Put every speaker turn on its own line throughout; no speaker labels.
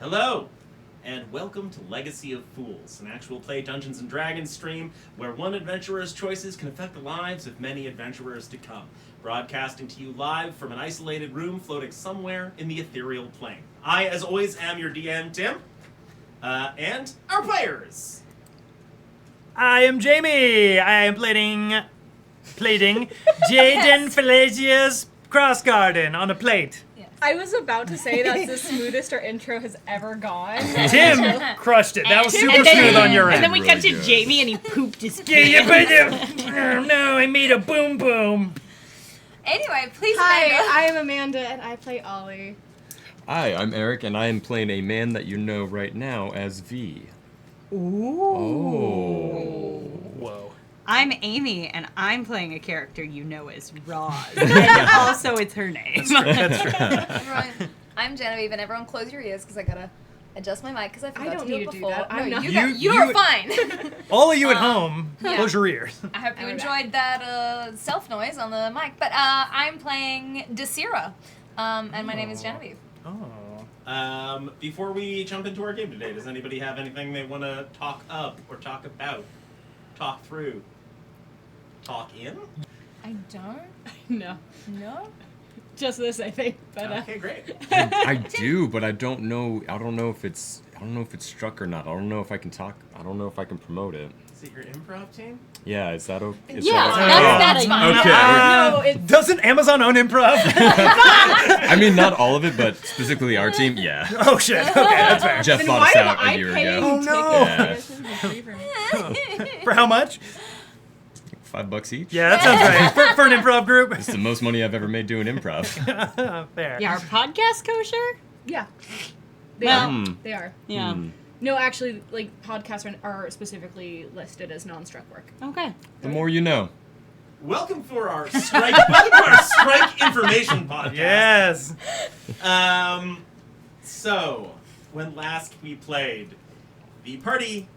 Hello, and welcome to Legacy of Fools, an actual play Dungeons & Dragons stream where one adventurer's choices can affect the lives of many adventurers to come, broadcasting to you live from an isolated room floating somewhere in the ethereal plane. I, as always, am your DM, Tim, and our players.
I am Jamie. I am plating Jaden Felicia's Cross Garden on a plate.
I was about to say that's the smoothest our intro has ever gone.
Tim crushed it. That was super smooth on your end.
And then we cut to Jamie and he pooped his pants.
Oh no, I made a boom boom.
Anyway, please,
Hi,
Amanda.
I am Amanda and I play Ollie.
Hi, I'm Eric, and I am playing a man that you know right now as V.
Ooh.
Oh.
Whoa.
I'm Amy, and I'm playing a character you know as Roz. And also, it's her name.
That's true.
Everyone, I'm Genevieve, and everyone close your ears because I gotta adjust my mic because I forgot
don't
to do
need
it
to do
before.
that. I'm not-
You're fine.
All of you at home,
yeah.
close your ears.
I hope you
I'm
enjoyed that self noise on the mic. But I'm playing Desira, and my name is Genevieve.
Oh.
Before we jump into our game today, does anybody have anything they want to talk up or talk about, talk through, talk in?
I don't.
No.
No.
Just this, I think. But
Okay, great.
I do, but I don't know. I don't know if it's struck or not. I don't know if I can talk. I don't know if I can promote it.
Is it your improv team?
Yeah, is that okay?
That's fine.
Okay.
no, it's
Doesn't Amazon own improv?
I mean, not all of it, but specifically our team. Yeah.
Oh shit. Okay, that's fair.
Jeff
then
bought
why
us
am
out
I
a year
paying
ago.
Oh, no.
tickets? This is free for me.
For how much?
$5 each.
Yeah, that sounds right. For an improv group.
It's the most money I've ever made doing improv.
Fair.
Yeah, our podcast kosher?
Yeah. They
Well,
are. They are.
Yeah.
No, actually, like, podcasts are specifically listed as non-struck work.
Okay.
The more you know.
Welcome for our strike. Welcome to our strike information podcast.
Yes.
So, when last we played, the party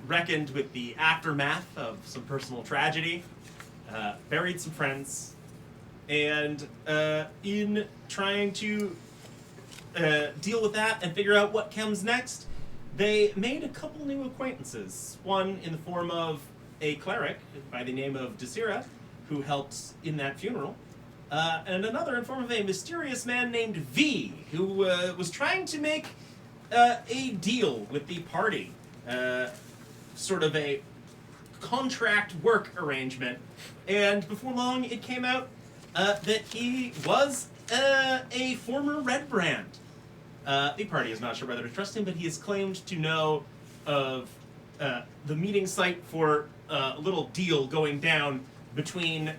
reckoned with the aftermath of some personal tragedy, buried some friends, and in trying to deal with that and figure out what comes next, they made a couple new acquaintances. One in the form of a cleric by the name of Desira, who helped in that funeral, and another in form of a mysterious man named V, who was trying to make a deal with the party, sort of a contract work arrangement. And before long, it came out that he was a former Red Brand. The party is not sure whether to trust him, but he has claimed to know of the meeting site for a little deal going down between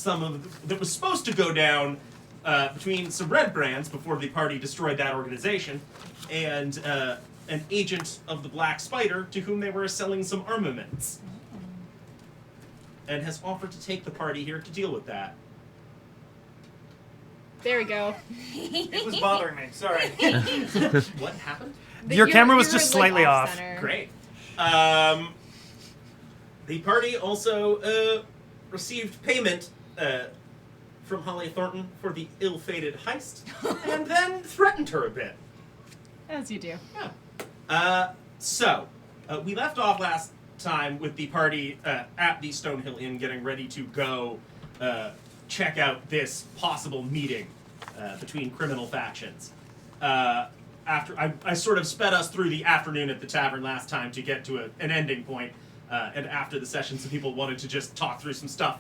that was supposed to go down between some Red Brands before the party destroyed that organization, and an agent of the Black Spider to whom they were selling some armaments, and has offered to take the party here to deal with that.
There we go.
It was bothering me. Sorry.
What happened?
Your camera was just
like,
slightly off.
center.
Great. The party also received payment from Holly Thornton for the ill-fated heist, and then threatened her a bit.
As you do.
Yeah. So, we left off last time with the party at the Stonehill Inn getting ready to go check out this possible meeting between criminal factions. After I sort of sped us through the afternoon at the tavern last time to get to an ending point, and after the session some people wanted to just talk through some stuff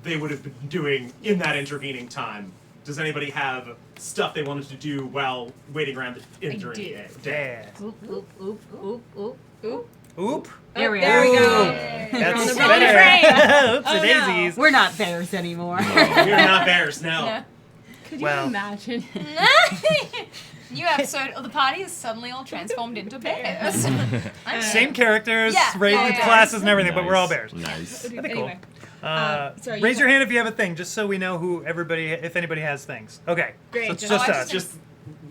they would have been doing in that intervening time. Does anybody have stuff they wanted to do while waiting around during the day?
Yeah.
Oop, oop, oop, oop, oop.
Oop.
Oop.
There we
There we
are.
go.
That's
On the
wrong
better.
frame.
Oopsie daisies.
We're not bears anymore.
We're not bears, no.
Yeah.
Could you
Well.
imagine?
New episode of the party is suddenly all transformed into bears. I'm
Same characters,
Yeah,
raised classes and everything, but we're all bears.
Nice.
That'd be cool.
Anyway. Sorry,
Raise
you
your hand if you have a thing, just so we know if anybody has things. Okay.
Great,
So it's
just-
just
Oh, I
us.
Just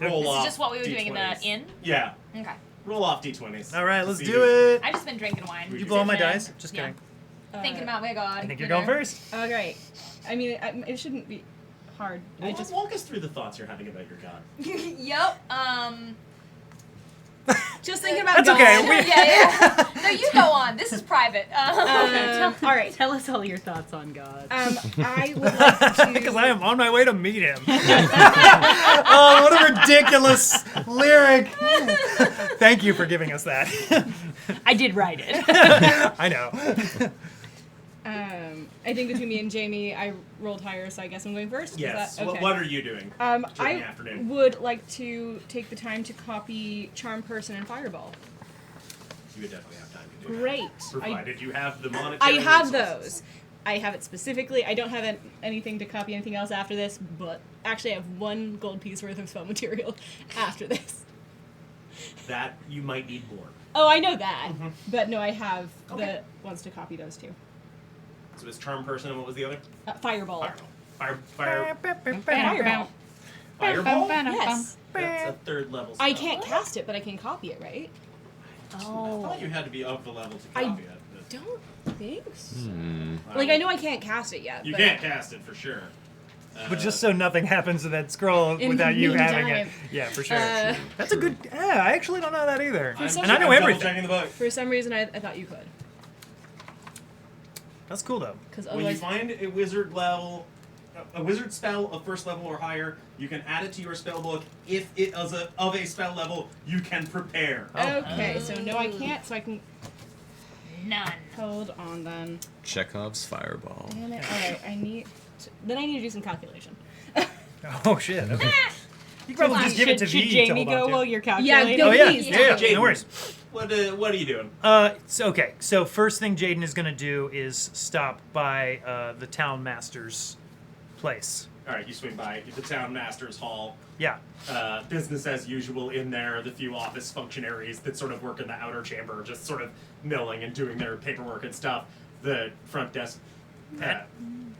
roll
This
off.
is just what we were doing in the
D20s.
inn?
Yeah.
Okay.
Roll off d20s.
All right, let's
See
do it.
I've just been drinking wine.
You
You blow my
Yeah.
dice? Just
Yeah.
kidding.
Thinking about my god.
I think you're
you know.
going first.
Oh, great. I mean, it shouldn't be hard. I
Well,
just
walk us through the thoughts you're having about your god.
Yep.
Just thinking about
That's
God.
okay.
Yeah. No, you go on. This is private.
All right.
Tell us all your thoughts on God.
I would like to.
Because I am on my way to meet him. Oh, what a ridiculous lyric. Thank you for giving us that.
I did write it.
I know.
I think between me and Jamie, I rolled higher, so I guess I'm going first. Is
Yes.
that- okay.
What are you doing?
I
during the afternoon?
would like to take the time to copy Charm Person and Fireball.
You would definitely have time to do that.
Great.
Provided you have the monetary
I have
resources.
those. I have it specifically. I don't have anything to copy anything else after this, but actually I have 1 gold piece worth of spell material after this.
That you might need more.
Oh, I know that.
Mm-hmm.
But no, I have
Okay.
the ones to copy those too.
So it's Charm Person, and what was the other?
Fireball.
Fireball.
Fireball.
Fireball?
Yes.
That's a 3rd level spell.
I can't cast it, but I can copy it, right?
I thought you had to be of the level to
I
copy it. but-
don't think so.
Hmm.
Like, I know I can't cast it yet.
You
but
can't cast it for sure.
But just so nothing happens to that scroll
In
without
the
you having it.
meantime.
Yeah, for sure.
Uh,
That's a good. Yeah, I actually don't know that either.
some
And I know
reason-
everything.
Checking the book.
For some reason, I thought you could.
That's cool though.
Because
When you
otherwise,
find a wizard level, a wizard spell of 1st level or higher, you can add it to your spell book. If it is of a spell level, you can prepare.
okay, so no, I can't. So I can
None.
hold on then.
Chekhov's fireball.
Damn it! All right, I need to do some calculation.
Oh shit. Okay. You can probably just give it to
should
V to
Jamie
hold
go
on to.
while you're
Yeah,
calculating?
go
Oh yeah,
please.
yeah,
Jaden.
no worries.
What are you doing?
Okay. So first thing Jaden is gonna do is stop by the town master's place.
All right, you swing by the town master's hall.
Yeah.
Business as usual in there. The few office functionaries that sort of work in the outer chamber, just sort of milling and doing their paperwork and stuff. The front desk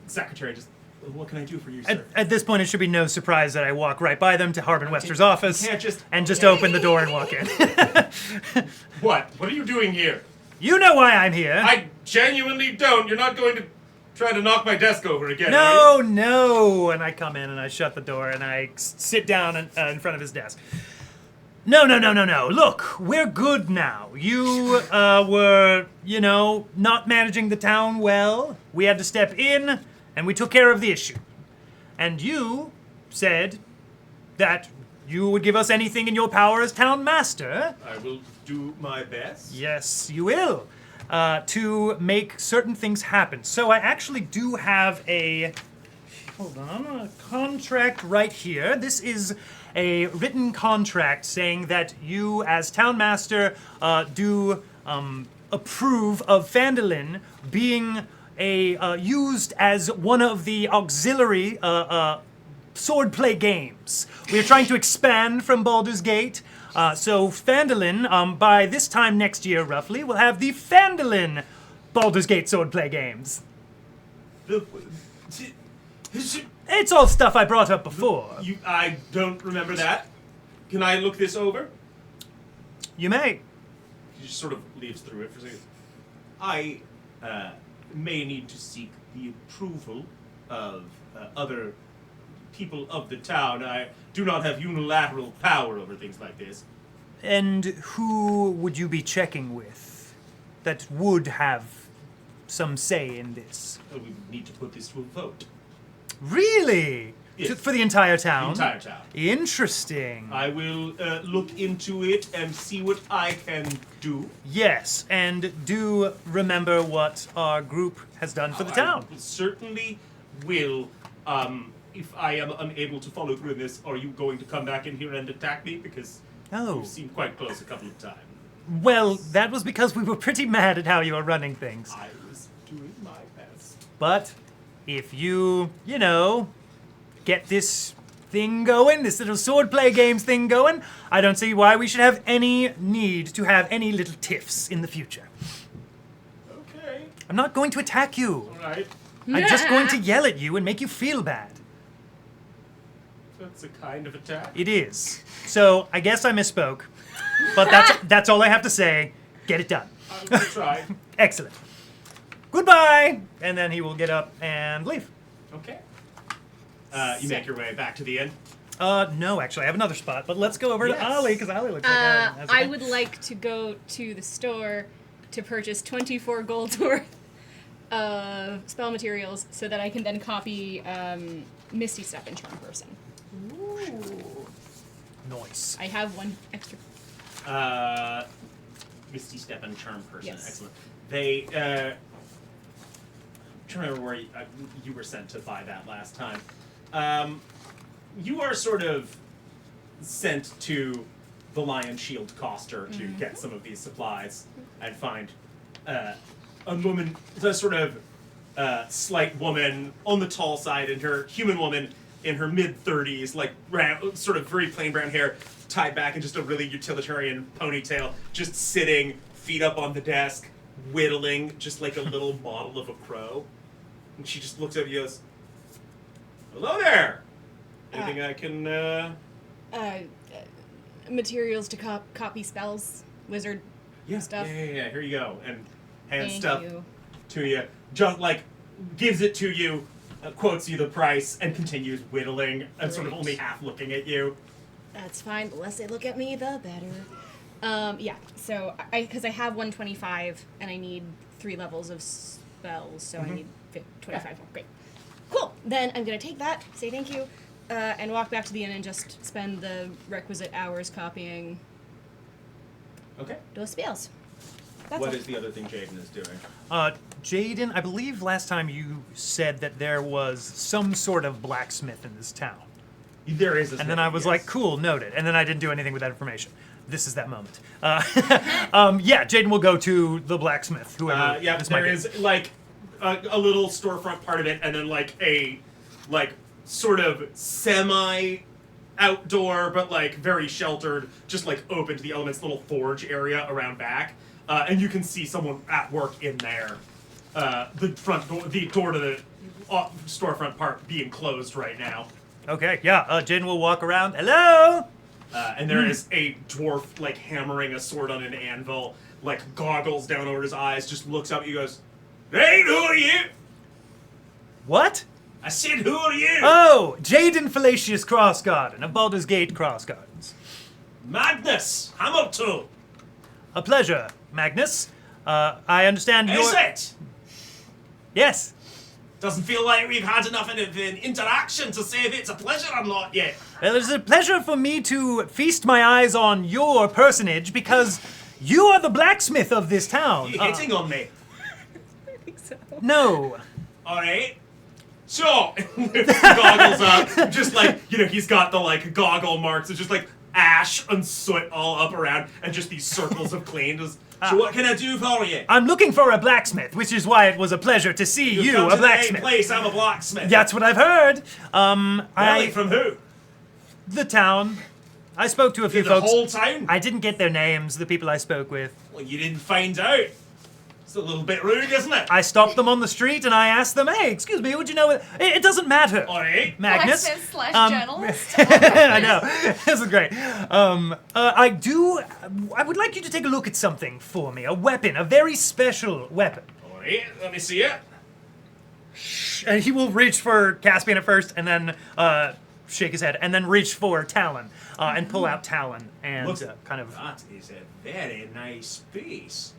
secretary just, what can I do for you, sir?
At this point, it should be no surprise that I walk right by them to Harbin Wester's office
can't just-
and just open the door and walk in.
What? What are you doing here?
You know why I'm here.
I genuinely don't. You're not going to try to knock my desk over again, are
No,
you?
no. And I come in and I shut the door and I sit down in front of his desk. No. Look, we're good now. You were, not managing the town well. We had to step in and we took care of the issue. And you said that you would give us anything in your power as town master.
I will do my best.
Yes, you will. To make certain things happen. So I actually do have a contract right here. This is a written contract saying that you, as town master, do approve of Phandelver being used as one of the auxiliary swordplay games. We are trying to expand from Baldur's Gate. So Phandelver, by this time next year, roughly, will have the Phandelver Baldur's Gate swordplay games. It's all stuff I brought up before.
I don't remember that. Can I look this over?
You may.
He just sort of leaves through it for a second. I may need to seek the approval of other people of the town. I do not have unilateral power over things like this.
And who would you be checking with that would have some say in this?
We need to put this to a vote.
Really?
Yes.
For the entire town?
The entire town.
Interesting.
I will look into it and see what I can do.
Yes, and do remember what our group has done for the town.
I certainly will. If I am unable to follow through in this, are you going to come back in here and attack me? Because
No.
you seemed quite close a couple of times.
Well, that was because we were pretty mad at how you were running things.
I was doing my best.
But if you, get this thing going, this little swordplay games thing going, I don't see why we should have any need to have any little tiffs in the future.
Okay.
I'm not going to attack you.
All right.
I'm just going to yell at you and make you feel bad.
That's a kind of attack.
It is. So I guess I misspoke. But that's all I have to say. Get it done.
I will try.
Excellent. Goodbye! And then he will get up and leave.
Okay. You make your way back to the inn.
No, actually, I have another spot, but let's go over
Yes.
to Ollie, because Ollie looks like has a
I
thing.
would like to go to the store to purchase 24 gold worth of spell materials so that I can then copy Misty Step and Charm Person.
Nice.
I have one extra.
Misty Step and Charm Person.
Yes.
Excellent. They. I'm trying to remember where you were sent to buy that last time. You are sort of sent to the Lion Shield Coster to get some of these supplies and find a woman, a sort of slight woman on the tall side, and her human woman in her mid-30s, like brown, sort of very plain brown hair, tied back in just a really utilitarian ponytail, just sitting, feet up on the desk, whittling just like a little model of a crow. And she just looks at you and goes, "Hello there! Anything I can,
Materials to copy spells, wizard stuff.
Yeah, here you go." And hands
Thank
stuff
you.
to you. Just like, gives it to you, quotes you the price, and continues whittling, and sort of
Great.
only half looking at you.
That's fine. The less they look at me, the better. Yeah. So because I have 125 and I need 3 levels of spells, so I need 25 more. Great. Cool. Then I'm gonna take that, say thank you, and walk back to the inn and just spend the requisite hours copying
Okay.
those spells. That's
What
all.
is the other thing Jaden is doing?
Jaden, I believe last time you said that there was some sort of blacksmith in this town.
There is a
And then I
smithing,
was
yes.
like, cool, noted. And then I didn't do anything with that information. This is that moment. Yeah, Jaden will go to the blacksmith, whoever
Yeah,
this might
there
be.
is like a little storefront part of it, and then like a sort of semi outdoor, but like very sheltered, just like open to the elements, little forge area around back, and you can see someone at work in there. The front door, the door to the storefront part being closed right now.
Okay, yeah, Jaden will walk around. Hello?
And there is a dwarf like hammering a sword on an anvil, like goggles down over his eyes, just looks up at you, goes, "Hey, who are you?"
What?
I said, "Who are you?"
Oh, Jaden Fallacious Crossgarden of Baldur's Gate Crossgardens.
Magnus Hamilton.
A pleasure, Magnus. I understand
Is
you're...
it?
Yes.
Doesn't feel like we've had enough of an interaction to say if it's a pleasure or not yet.
Well, it's a pleasure for me to feast my eyes on your personage because you are the blacksmith of this town.
You hitting on me?
I think so.
No.
All right. So, goggles up, just like, he's got the like goggle marks. It's just like ash and soot all up around, and just these circles of clean. So what can I do for you?
I'm looking for a blacksmith, which is why it was a pleasure to see you,
come
a
to the right
blacksmith.
place. I'm a blacksmith.
That's what I've heard.
Really, from who?
The town. I spoke to a few
The
folks.
whole town?
I didn't get their names, the people I spoke with.
Well, you didn't find out. It's a little bit rude, isn't it?
I stopped them on the street and I asked them, hey, excuse me, would you know... It doesn't matter.
All right.
Magnus.
Blacksmith / journalist.
I know. This is great. I would like you to take a look at something for me. A weapon. A very special weapon.
All right. Let me see it.
And he will reach for Caspian at first and then shake his head and then reach for Talon and pull out Talon and
Looks-
kind of...
That is a very nice piece.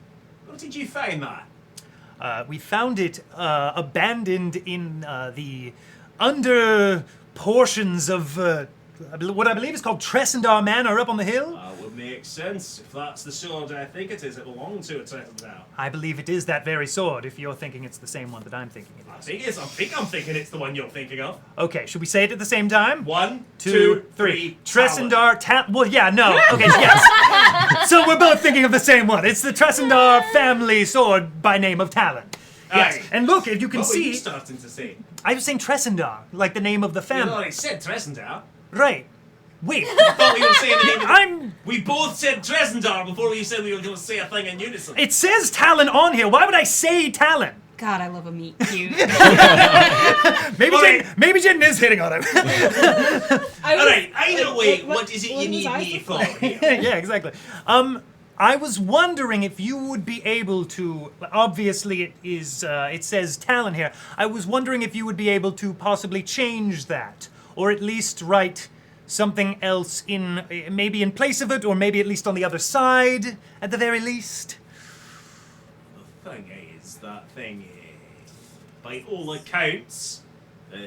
Where did you find that?
We found it abandoned in the under portions of what I believe is called Tressendar Manor up on the hill.
That would make sense. If that's the sword I think it is, it belongs to it now.
I believe it is that very sword, if you're thinking it's the same one that I'm thinking
I
it
think it's. I'm thinking it's the one you're thinking of.
is. Okay, should we say it at the same time?
1,
2,
2,
3.
3.
Tressendar Well, yeah, no. Okay, yes. So we're both thinking of the same one. It's the Tressendar family sword by name of Talon. Yes.
Aye.
And look, if you can
What were you
see,
starting to say?
I was saying Tressendar, like the name of the
You
family.
already said Tressendar.
Right. Wait.
I thought we were saying the name of the...
I'm...
We both said Tressendar before we said we were going to say a thing in unison.
It says Talon on here. Why would I say Talon?
God, I love a meat cute.
Maybe
Alright.
Maybe Jen is hitting on him.
Alright, either way, what is it
what
you need
was I
me for?
supposed
Yeah, exactly. I was wondering if you would be able to. Obviously, it is. It says Talon here. I was wondering if you would be able to possibly change that, or at least write something else in, maybe in place of it, or maybe at least on the other side, at the very least?
The thing is, that thing, by all accounts,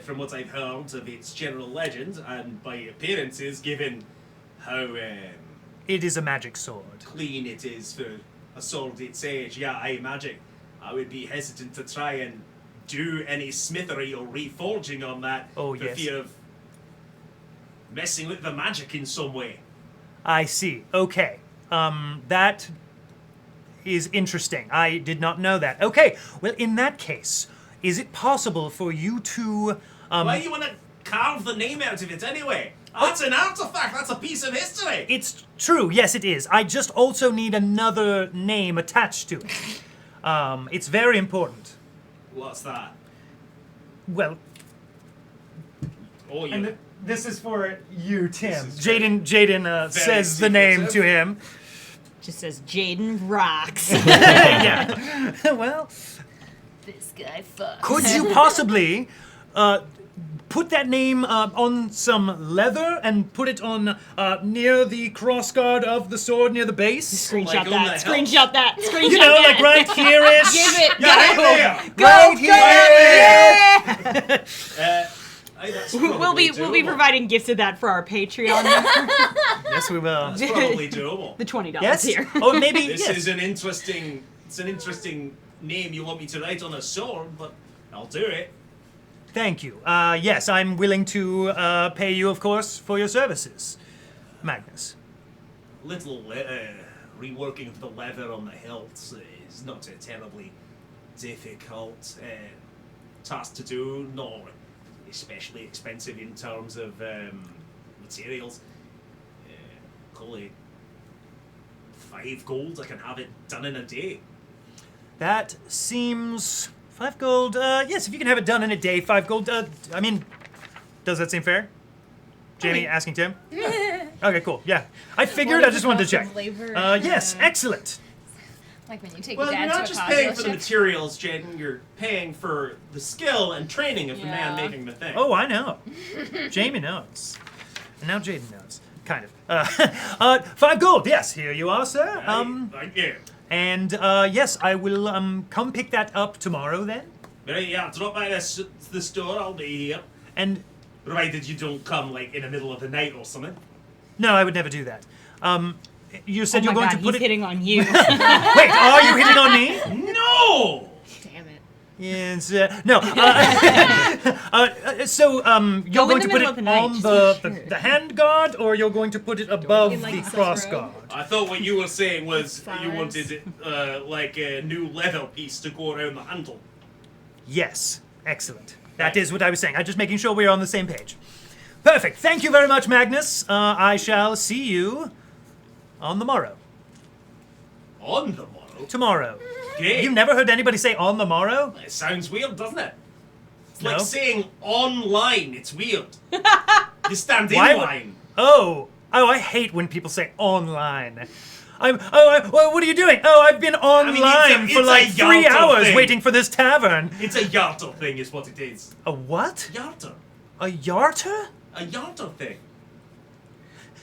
from what I've heard of its general legend, and by appearances, given how
It is a magic sword.
clean it is for a sword its age, yeah, I would be hesitant to try and do any smithery or reforging on that
Oh,
for
yes.
fear of messing with the magic in some way.
I see. Okay. That is interesting. I did not know that. Okay. Well, in that case, is it possible for you to...
Why do you want to carve the name out of it anyway? That's an artifact, that's a piece of history!
It's true. Yes, it is. I just also need another name attached to it. It's very important.
What's that?
Well,
Oh, you...
and this is for you, Tim.
This is
Jaden says the name to him.
Just says Jaden rocks.
Yeah. Well,
This guy fucks.
could you possibly put that name on some leather and put it on near the crossguard of the sword, near the base?
Like
Screenshot
on
that.
the
Screenshot that. Screenshot
You know,
that.
like right here-ish.
Give it.
Yeah,
Go.
right there!
Go.
Right
Go.
here.
Yeah.
That's
We'll
probably
be
doable.
providing gifts of that for our Patreon.
Yes, we will.
That's probably doable.
The $20
Yes?
here.
Or maybe,
This
yes.
is an interesting name you want me to write on a sword, but I'll do it.
Thank you. Yes, I'm willing to pay you, of course, for your services, Magnus.
Little reworking of the leather on the hilts is not a terribly difficult task to do, nor especially expensive in terms of materials. Call it 5 gold. I can have it done in a day.
That seems 5 gold. Yes, if you can have it done in a day, 5 gold. I mean, does that seem fair? Jamie asking Tim? Okay, cool. Yeah. I figured. I just wanted to check. Yes, excellent.
Like when you take
Well,
your
you're
dad
not
to a
just
car
paying for the
dealership.
materials, Jaden. You're paying for the skill and training of the man
Yeah.
making the thing.
Oh, I know. Jamie knows. And now Jaden knows. Kind of. 5 gold. Yes, here you are, sir.
Thank you.
And yes, I will come pick that up tomorrow then.
Right, yeah, drop by the store. I'll be here.
And
Provided you don't come, like, in the middle of the night or something.
no, I would never do that. You said
Oh
you're
my
going
God,
to put
he's
it.
hitting on you.
Wait, are you hitting on me?
No!
Damn it.
Yes. No. So you're
in
going
the
to put
middle
it
of the night,
on
just
the hand guard, or you're going to put it above
In, like,
the
the
cross
row?
guard?
I thought what you were saying was you
Flowers.
wanted it, like a new leather piece to go around the handle.
Yes. Excellent. That is what I was saying. I'm just making sure we're on the same page. Perfect. Thank you very much, Magnus. I shall see you on the morrow.
On the morrow?
Tomorrow.
Great.
You've never heard anybody say on the morrow?
It sounds weird, doesn't it? It's
No.
like saying online. It's weird. You stand in
Why would-
line.
Oh, I hate when people say online. Well, what are you doing? Oh, I've been online
it's
for
a
like 3
Yalta
hours
thing.
waiting for this tavern.
It's a Yarter thing, is what it is.
A what?
Yarter.
A yarter?
A Yarter thing.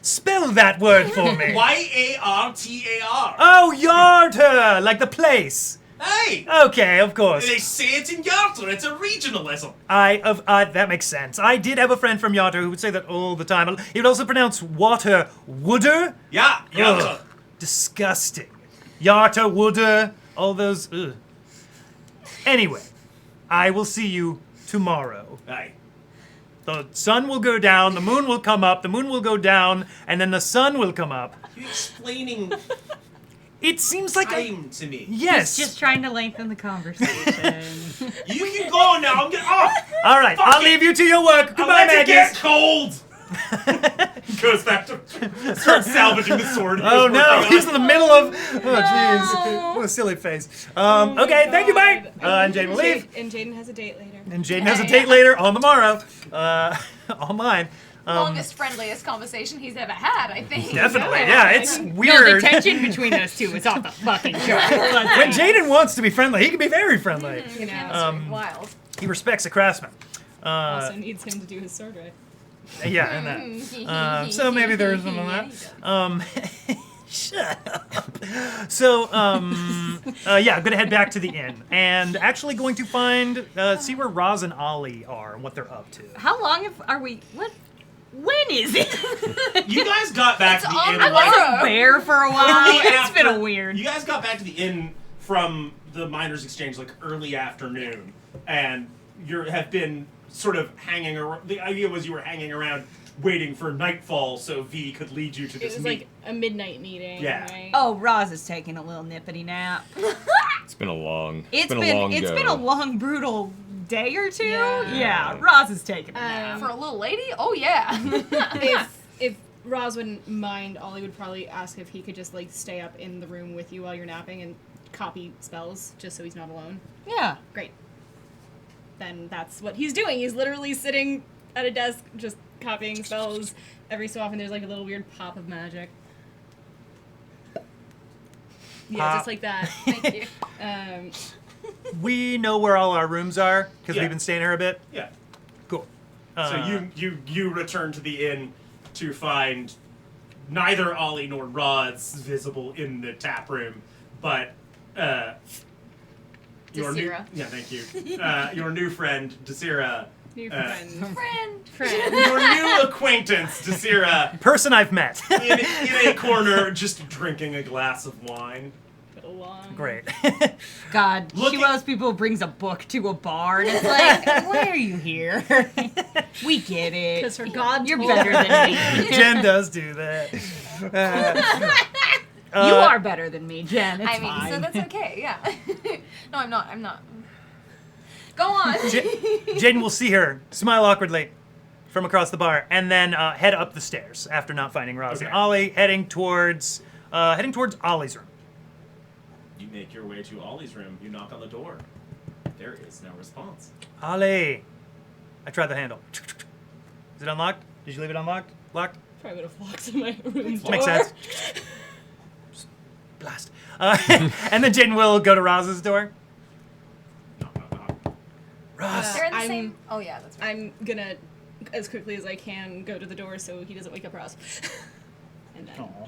Spell that word for me.
Yartar.
Oh, yarter, like the place.
Hey!
Okay, of course.
They say it in Yarter. It's a regionalism.
That makes sense. I did have a friend from Yarter who would say that all the time. He would also pronounce water wooder.
Yeah, Yarter.
Ugh, disgusting. Yarter, wooder, all those. Ugh. Anyway, I will see you tomorrow.
Aye.
The sun will go down, the moon will come up, the moon will go down, and then the sun will come up.
You explaining
It seems like
time to me.
yes.
Just trying to lengthen the conversation.
You can go now. I'm getting off.
All right,
Fuck
I'll
it.
leave you to your work. Goodbye,
I'm going to
Magnus.
get cold. Goes back to start salvaging the sword. he
Oh
was
no,
working on.
he's in the middle of. Oh jeez, what a silly face. Okay, thank you, bye. And Jaden will leave.
And Jaden has a date later.
And Jaden has a date later on the morrow. Online.
Longest, friendliest conversation he's ever had, I think.
Definitely, yeah. It's
No, the
weird.
tension between those two is off the fucking chart.
When Jaden wants to be friendly, he can be very friendly.
You know,
Chemistry, wild.
He respects a craftsman.
also needs him to do his sword right.
Yeah, and that. So maybe there's some of that. Shut up. So, yeah, I'm gonna head back to the inn and actually going to find, see where Roz and Ollie are and what they're up to.
How long are we? What? When is it?
You guys got back to the inn.
I was a bear for a while.
Early
It's been a
after-
weird.
You guys got back to the inn from the miners' exchange like early afternoon, and you have been sort of hanging around. The idea was you were hanging around waiting for nightfall so V could lead you to
It
this
was
meet.
like a midnight meeting.
Yeah.
Right?
Oh, Roz is taking a little nippity nap.
It's been a long.
It's
been
been a long, brutal day or two.
Yeah.
Yeah, Roz is taking a nap.
For a little lady? Oh, yeah.
if Roz wouldn't mind, Ollie would probably ask if he could just like stay up in the room with you while you're napping and copy spells, just so he's not alone.
Yeah.
Great. Then that's what he's doing. He's literally sitting at a desk, just copying spells. Every so often, there's like a little weird pop of magic. Yeah, just like that.
Thank you.
We know where all our rooms are because
Yeah.
we've been staying here a bit.
Yeah.
Cool.
So you return to the inn to find neither Ollie nor Roz visible in the tap room, but your new
Desira.
thank you. Your new friend Desira.
New
Friend.
friend.
Your new acquaintance Desira
person I've met.
in a corner just drinking a glass of wine.
But along.
Great.
God,
Looking-
she most people brings a book to a bar, and it's like, why are you here? We get it.
'Cause her god
You're
told
better
her.
than me.
Jen does do that.
You are better than me, Jen. It's
I mean,
fine.
so that's okay, yeah. No, I'm not. Go on.
Jaden will see her, smile awkwardly from across the bar, and then head up the stairs after not finding Roz and
Okay.
Ollie, heading towards Ollie's room.
You make your way to Ollie's room. You knock on the door. There is no response.
Ollie, I tried the handle. Is it unlocked? Did you leave it unlocked? Locked?
Probably would have locked my room door.
Makes sense. Blast. And then Jaden will go to Roz's door.
Knock, knock, knock.
Roz.
They're in the
I'm-
same. Oh, yeah, that's right.
I'm gonna, as quickly as I can, go to the door so he doesn't wake up Roz. And then.
Aw.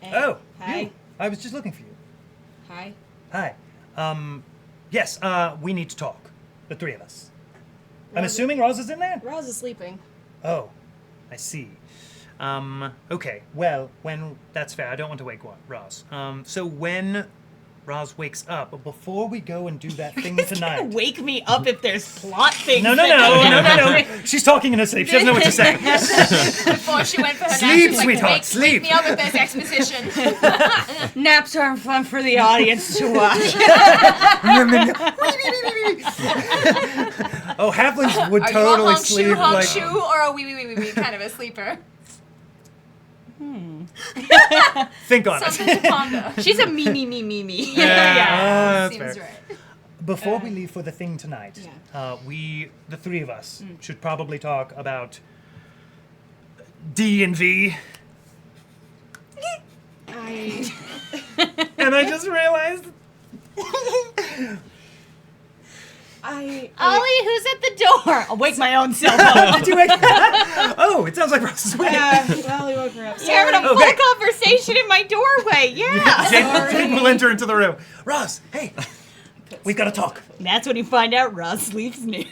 Hey,
Oh,
Hi.
you. I was just looking for you.
Hi.
Hi. Yes, we need to talk. The three of us. I'm
Roz-
assuming Roz is in there?
Roz is sleeping.
Oh, I see. Okay. Well, that's fair. I don't want to wake Roz. So when Roz wakes up, before we go and do that thing tonight.
Wake me up if there's plot things.
No. She's talking in her sleep. She doesn't know what to say.
Before she went for her nap,
Sleep,
she was like,
sweetheart,
wake
sleep.
me up if there's exposition.
Naps aren't fun for the audience to watch.
Oh, halflings would
Are
totally
you a
sleep
honk
like.
shoe or a wee kind of a sleeper?
Think on it.
Something to ponder.
She's a me.
Yeah, that's
Seems
fair.
right.
Before we leave for the thing tonight,
Yeah.
we, the three of us, should probably talk about D&V. And I just realized.
Ollie, who's at the door? I'll wake my own self up.
Did you wake Oh, it sounds like Ross is waking.
Well, he woke her up.
You're having a full
Okay.
conversation in my doorway. Yeah.
Jane will enter into the room. Ross, hey, we've got to talk.
That's when you find out Ross sleeps nude.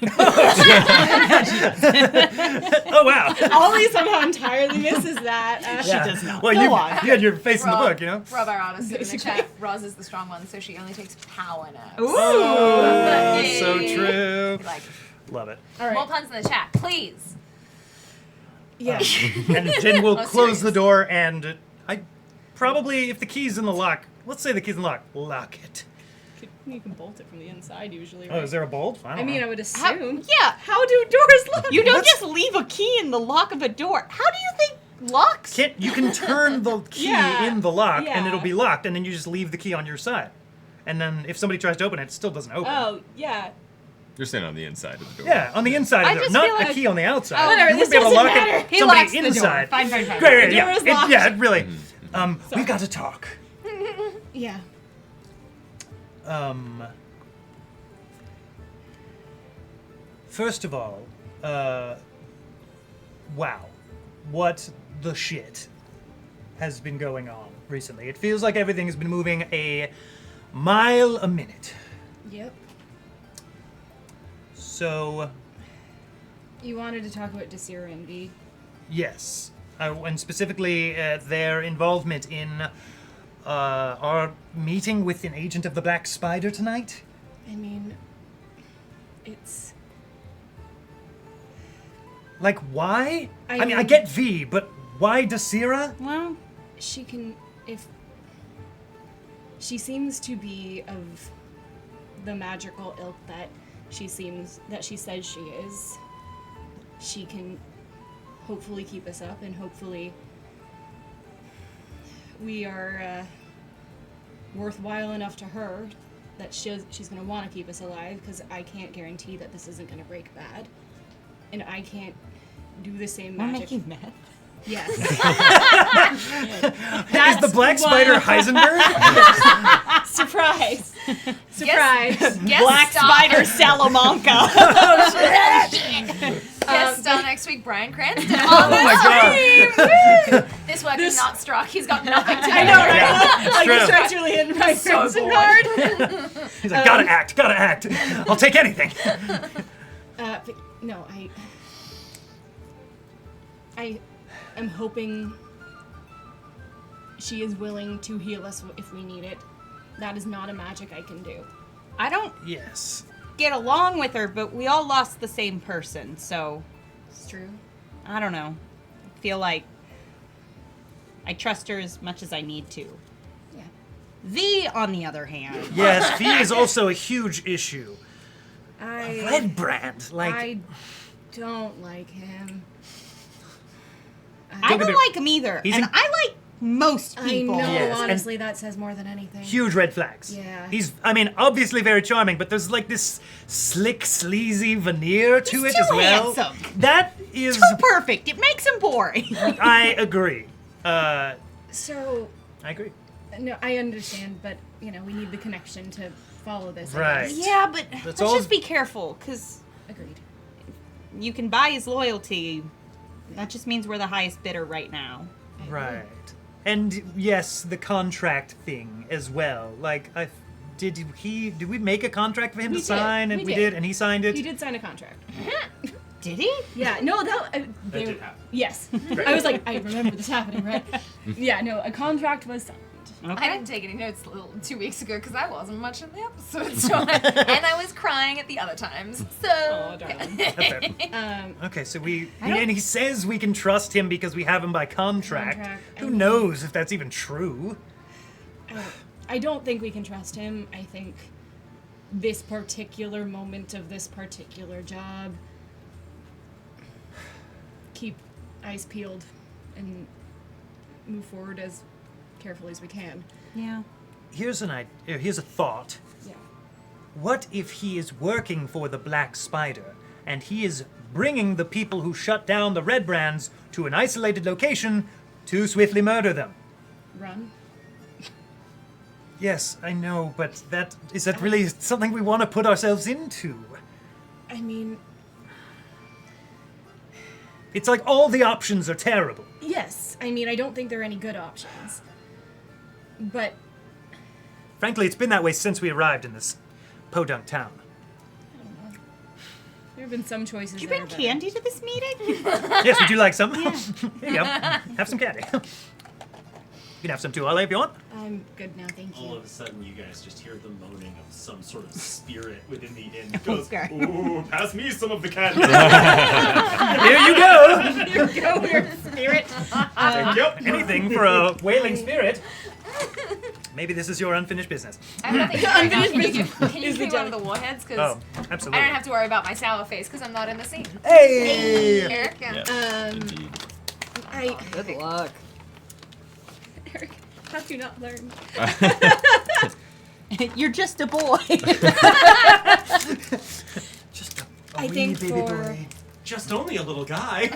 Oh, wow.
Ollie somehow entirely misses that.
She
does not.
Well,
Go
you
on.
had your face in the book, you know?
Rob Arada said in the chat, Roz is the strong one, so she only takes power naps.
Ooh.
Oh,
Hey.
so true.
Like,
Love it.
All right.
more puns in the chat, please.
Yeah.
And Jen will
Oh,
close the
serious.
door, and I probably, if the key's in the lock, let's say the key's in the lock, lock it.
You can bolt it from the inside usually.
Oh,
Right?
is there a bolt?
I mean, I would
How,
assume.
yeah.
How do doors lock?
You don't
What's-
just leave a key in the lock of a door. How do you think locks?
You can turn the key
Yeah,
in the lock, and
yeah.
it'll be locked, and then you just leave the key on your side. And then if somebody tries to open it, it still doesn't open.
Oh, yeah.
You're saying on the inside of the door.
Yeah, on the inside
I
of it,
just
not
feel
a
like-
key on the outside.
Oh, whatever,
You wouldn't
this
be able to
doesn't
lock
matter.
it.
He
Somebody
locks the door.
inside.
Fine.
Great,
The
yeah,
door is locked.
yeah, really. We've got to talk.
Yeah.
First of all, wow, what the shit has been going on recently. It feels like everything has been moving a mile a minute.
Yep.
So,
You wanted to talk about Desira and V.
yes. And specifically their involvement in our meeting with an agent of the Black Spider tonight.
I mean, it's...
Like, why?
I
I mean, I
mean-
get V, but why Desira?
Well,
She can... If... She seems to be of the magical ilk that she says she is. She can hopefully keep us up, and hopefully we are worthwhile enough to her that she's going to want to keep us alive, because I can't guarantee that this isn't going to break bad. And I can't do the same
we're
magic.
making meth.
Yes.
Is the Black Spider Heisenberg?
Surprise! Surprise!
Guest
Black
star.
Spider Salamanca.
Guest star next week, Brian Cranston.
Oh my god.
This work is not struck. He's got nothing to do.
I know, right?
Yeah, it's
Like,
true.
this strike's really hitting my so hard.
He's like, gotta act. I'll take anything.
But no, I am hoping she is willing to heal us if we need it. That is not a magic I can do.
I don't
Yes.
get along with her, but we all lost the same person, so
It's true.
I don't know. I feel like I trust her as much as I need to.
Yeah.
V, on the other hand,
Yes, V is also a huge issue.
I
Red brand, like
I don't like him.
I
Don't
don't
get me-
like him either,
He's
and
a-
I like most
I
people.
know,
Yes, and-
honestly, that says more than anything.
huge red flags.
Yeah.
He's, I mean, obviously very charming, but there's like this slick, sleazy veneer to
He's
it as
too
well.
handsome.
That is,
Too perfect. It makes him boring.
I agree.
So,
I agree.
no, I understand, but, we need the connection to follow this. I
Right.
guess.
Yeah, but let's
all-
just be careful, because
Agreed.
you can buy his loyalty. That just means we're the highest bidder right now.
Right. And yes, the contract thing as well. Like, did we make a contract for him
We
to
did.
sign? And
We
we
did.
did, and he signed it.
He did sign a contract.
Did he?
Yeah, no, that
did happen.
Yes. I was like, I remember this happening, right? Yeah, no, a contract was signed.
I didn't take any notes 2 weeks ago because I wasn't much in the episode, so and I was crying at the other times. So.
Oh, darling.
That's fair. Okay, so
don't-
and he says we can trust him because we have him by contract.
Contract,
Who
and-
knows if that's even true?
I don't think we can trust him. I think this particular moment of this particular job, keep eyes peeled and move forward as carefully as we can.
Yeah.
Here's here's a thought.
Yeah.
What if he is working for the Black Spider, and he is bringing the people who shut down the Red Brands to an isolated location to swiftly murder them?
Run.
Yes, I know, but is that really something we want to put ourselves into?
I mean,
It's like all the options are terrible.
yes. I mean, I don't think there are any good options. But
Frankly, it's been that way since we arrived in this podunk town.
I don't know. There have been some choices.
Did you
that
bring
are better.
candy to this meeting?
Yes, would you like some? Here you go. Have some candy. You can have some too, Ollie, if you want.
I'm good now, thank
All
you.
of a sudden, you guys just hear the moaning of some sort of spirit within the inn. It goes,
Okay.
ooh, pass me some of the candy.
Here you go.
Here we go, weird spirit.
Yep, anything for a wailing spirit. Maybe this is your unfinished business.
I have nothing to worry about. Can you
Unfinished
give, can you
is the
give me one of
joke.
the warheads? Because
Oh,
I
absolutely.
don't have to worry about my sour face because I'm not in the scene.
Hey!
Eric,
Indeed.
Good luck.
Eric, how'd you not learn?
You're just a boy.
Just a
I
wee
think
baby
for-
boy.
Just only a little guy.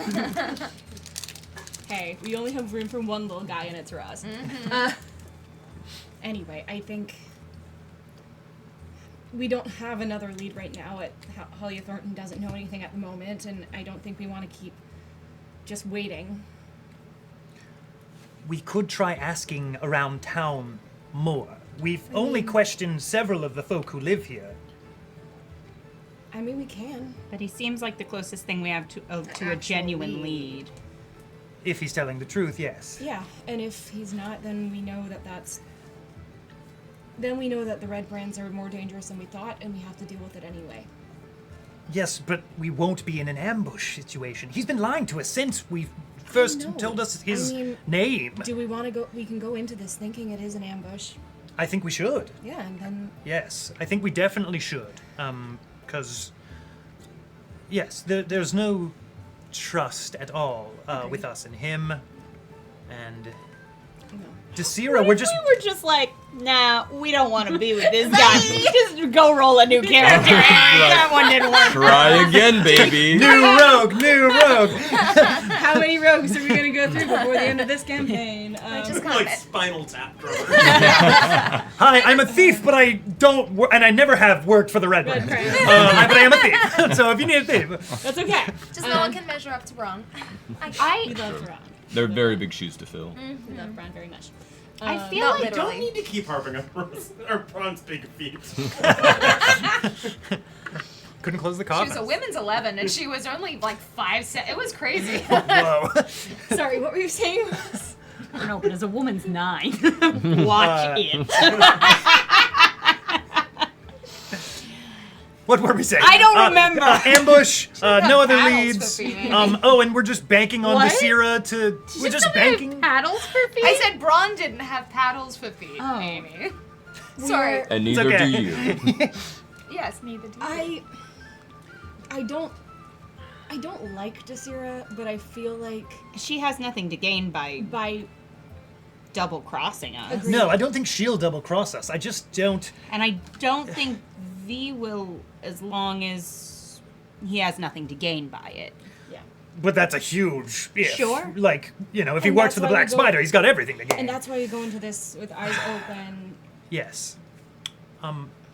Hey, we only have room for one little guy and it's Roz. Anyway, I think we don't have another lead right now. Holly Thornton doesn't know anything at the moment, and I don't think we want to keep just waiting.
We could try asking around town more. We've only questioned several of the folk who live here.
I mean, we can.
But he seems like the closest thing we have to a
Actual
genuine
lead.
lead.
If he's telling the truth, yes.
Yeah, and if he's not, then we know that that's... Then we know that the red brands are more dangerous than we thought, and we have to deal with it anyway.
Yes, but we won't be in an ambush situation. He's been lying to us since we first
know.
told us his
I mean,
name.
Do we want to go... We can go into this thinking it is an ambush.
I think we should.
Yeah, and then...
Yes, I think we definitely should. Because, yes, there's no trust at all with us and him. And
No.
Desira, we're just...
We were just like, nah, we don't want to be with this guy. Just go roll a new character. That one didn't work.
Try again, baby.
New rogue, new rogue.
How many rogues are we going to go through before the end of this campaign?
I just
We're
got
like
it.
Spinal Tap drummer.
Hi, I'm a thief, but I don't, and I never have worked for the Red
Red
Brand.
Brand.
But I am a thief. So if you need a thief,
That's okay.
Just no one can measure up to Braun.
We love Brown.
They're very big shoes to fill.
We love Brown very much.
I feel
Not
like
Don't
literally.
need to keep harping on Braun's big feet.
couldn't close the
She
coffin.
was a women's 11, and she was only like 5 It was crazy.
Whoa.
Sorry, what were you saying?
no, but as a woman's 9. Watch it.
What were we saying?
I don't remember.
Ambush. No other
paddles
leads.
for feet.
Oh, and we're just banking on
What?
Desira to. We're just banking.
Paddles for feet?
I said Braun didn't have paddles for feet,
Oh.
Amy. Sorry.
And neither
okay.
do you.
Yes, neither do
I don't like Desira, but I feel like
She has nothing to gain by
by
double crossing us.
Agreed.
No, I don't think she'll double cross us. I just don't.
And I don't think V will, as long as he has nothing to gain by it.
yeah.
But that's a huge if.
Sure.
Like, you know, if he
And
works
that's
for the
why we
Black
go-
Spider, he's got everything to gain.
And that's why we go into this with eyes open.
Yes.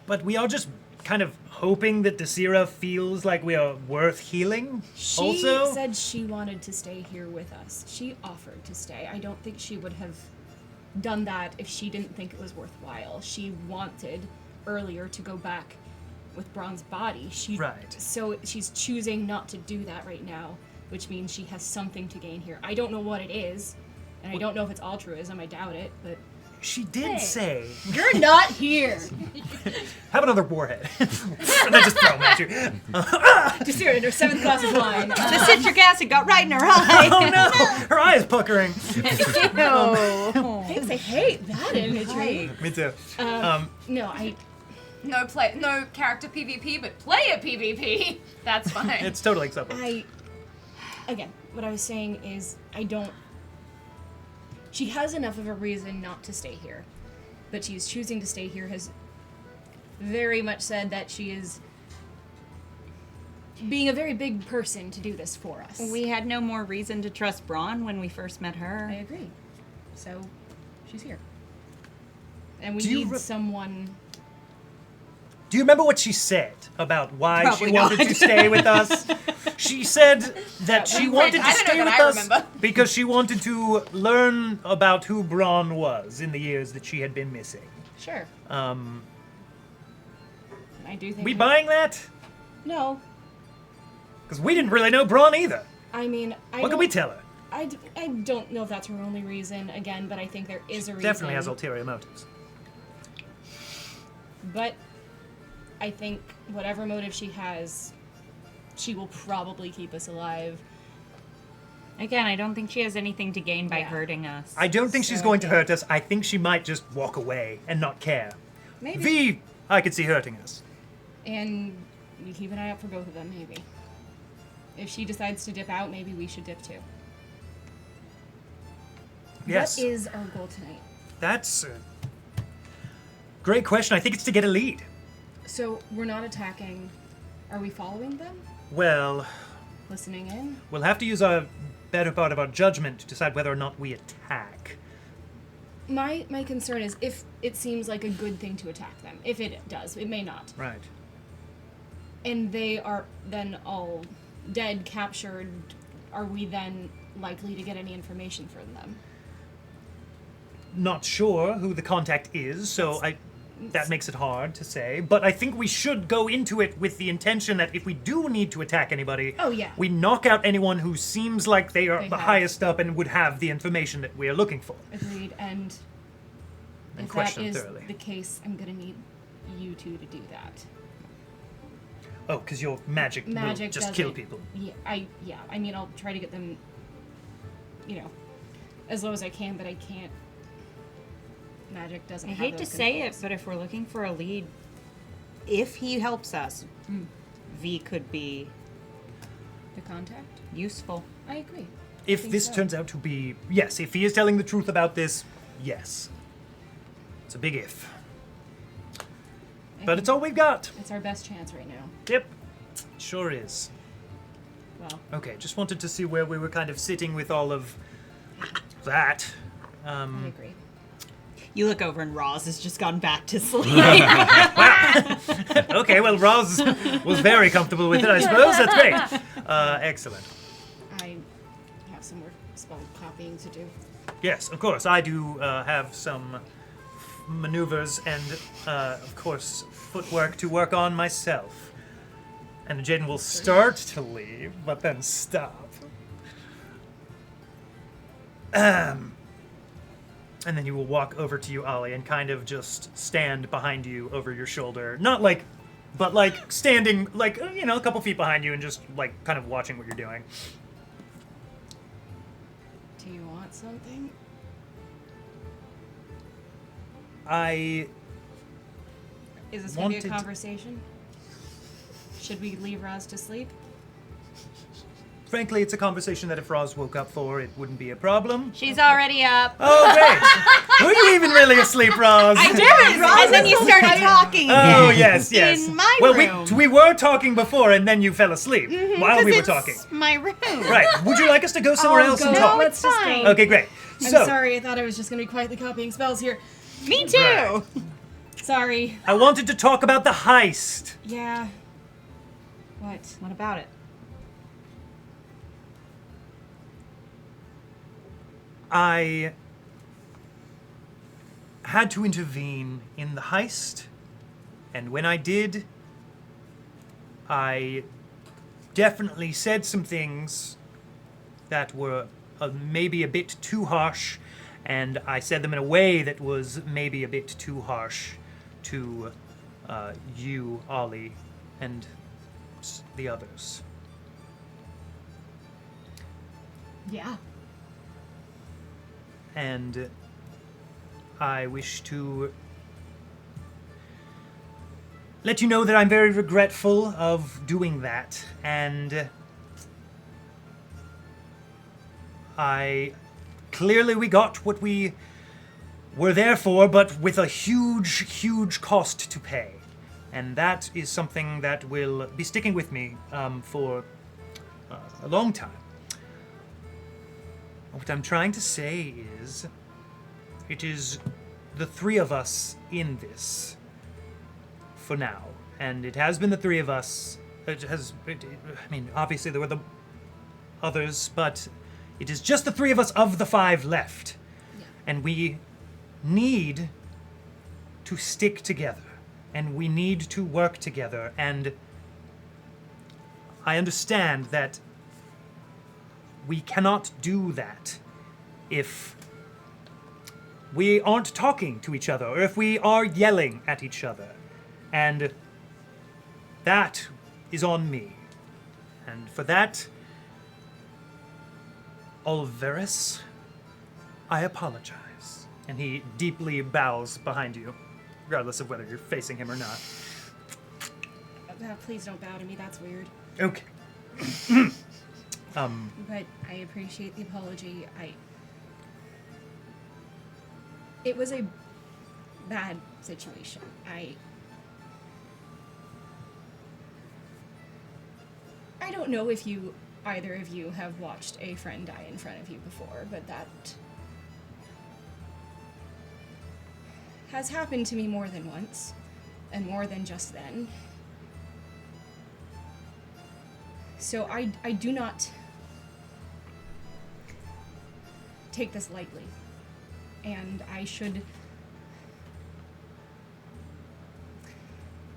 But we are just kind of hoping that Desira feels like we are worth healing.
She
also,
said she wanted to stay here with us. She offered to stay. I don't think she would have done that if she didn't think it was worthwhile. She wanted earlier to go back with Braun's body.
Right.
So she's choosing not to do that right now, which means she has something to gain here. I don't know what it is, and I don't know if it's altruism. I doubt it, but
she did say,
you're not here.
have another warhead. And then just throw them at you.
Just here in her 7th glass of wine.
The citric acid got right in her eye.
Oh no! Her eye is puckering.
Thanks, I hate that imagery.
Me too.
No,
No character PvP, but player PvP. That's fine.
It's totally acceptable.
Again, what I was saying is, she has enough of a reason not to stay here. But she's choosing to stay here, has very much said that she is being a very big person to do this for us.
We had no more reason to trust Braun when we first met her.
I agree. So, she's here. And we
Do you
need someone...
Do you remember what she said about why
Probably
she wanted
not.
to stay with us? She said that she wanted to
I don't know
stay
that
with
I
us
remember.
because she wanted to learn about who Braun was in the years that she had been missing.
Sure. I do think...
We buying that?
No.
Because we didn't really know Braun either.
I mean,
What can we tell her?
I don't know if that's her only reason, again, but I think there is a reason.
Definitely has ulterior motives.
But I think whatever motive she has, she will probably keep us alive.
Again, I don't think she has anything to gain by
Yeah.
hurting us.
I don't think she's
So
going
I
to
think-
hurt us. I think she might just walk away and not care.
Maybe.
V, I could see hurting us.
And we keep an eye out for both of them, maybe. If she decides to dip out, maybe we should dip too.
Yes.
What is our goal tonight?
That's a great question. I think it's to get a lead.
So we're not attacking. Are we following them?
Well,
Listening in?
we'll have to use our better part of our judgment to decide whether or not we attack.
My concern is if it seems like a good thing to attack them. If it does, it may not.
Right.
And they are then all dead, captured. Are we then likely to get any information from them.
Not sure who the contact is, so that makes it hard to say. But I think we should go into it with the intention that if we do need to attack anybody,
Oh, yeah.
we knock out anyone who seems like they are
They
the
have.
highest up and would have the information that we are looking for.
Agreed. And
And
if that
question
is
thoroughly.
the case, I'm gonna need you two to do that.
Oh, because your magic will
Magic
just kill
doesn't-
people.
Yeah. I mean, I'll try to get them, as low as I can, but I can't. Magic doesn't.
I
have
hate to
those
say it,
controls.
but if we're looking for a lead, if he helps us, V could be
The contact.
useful.
I agree.
If
think
this
so.
turns out to be, yes, if he is telling the truth about this, yes. It's a big if.
I
But it's
think
all we've got.
It's our best chance right now.
Yep. Sure is.
Well,
Okay, just wanted to see where we were kind of sitting with all of that.
I agree.
You look over and Roz has just gone back to sleep.
Okay, well, Roz was very comfortable with it, I suppose. That's great. Excellent.
I have some more spell copying to do.
Yes, of course. I do have some maneuvers and, of course, footwork to work on myself. And Jaden will start to leave, but then stop. And then you will walk over to you, Ollie, and kind of just stand behind you over your shoulder. Not like, but like standing, like, a couple feet behind you and just like kind of watching what you're doing.
Do you want something?
I
Is this going to be
Wanted-
a conversation? Should we leave Roz to sleep?
Frankly, it's a conversation that if Roz woke up for, it wouldn't be a problem.
She's already up.
Oh, great! Were you even really asleep, Roz?
I did, and then you started talking.
Oh,
again.
yes, yes.
In my
well,
room.
we were talking before, and then you fell asleep while we were talking.
My room.
Right. Would you like us to go somewhere else and
go.
talk?
Let's just
fine.
go.
Okay, great.
I'm
So,
sorry, I thought I was just going to be quietly copying spells here.
Me too.
Right.
Sorry.
I wanted to talk about the heist.
Yeah. What?
What about it?
I had to intervene in the heist, and when I did, I definitely said some things that were maybe a bit too harsh, and I said them in a way that was maybe a bit too harsh to you, Ollie, and the others.
Yeah.
And I wish to let you know that I'm very regretful of doing that, and we got what we were there for, but with a huge, huge cost to pay. And that is something that will be sticking with me for a long time. What I'm trying to say is, it is the three of us in this, for now. And it has been the three of us. Obviously there were the others, but it is just the three of us of the five left.
Yeah.
And we need to stick together. And we need to work together. And I understand that we cannot do that if we aren't talking to each other, or if we are yelling at each other. And that is on me. And for that, Olveris, I apologize. And he deeply bows behind you, regardless of whether you're facing him or not.
Please don't bow to me. That's weird.
Okay.
But I appreciate the apology. It was a bad situation. I don't know if either of you have watched a friend die in front of you before, but that has happened to me more than once, and more than just then. So I do not take this lightly. And I should...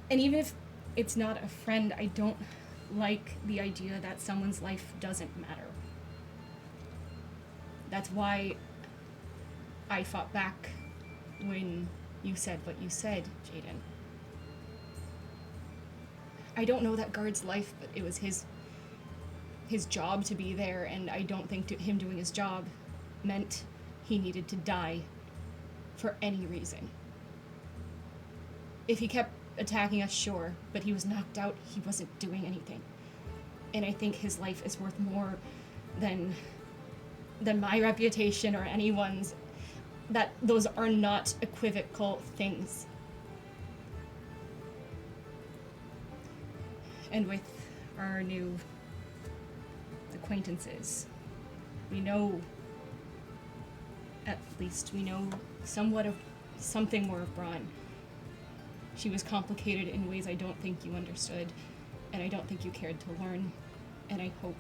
And even if it's not a friend, I don't like the idea that someone's life doesn't matter. That's why I fought back when you said what you said, Jaden. I don't know that guard's life, but it was his job to be there, and I don't think him doing his job meant he needed to die for any reason. If he kept attacking us, sure, but he was knocked out, he wasn't doing anything. And I think his life is worth more than my reputation or anyone's. That those are not equivocal things. And with our new acquaintances, we know, at least we know somewhat of something more of Braun. She was complicated in ways I don't think you understood, and I don't think you cared to learn, and I hope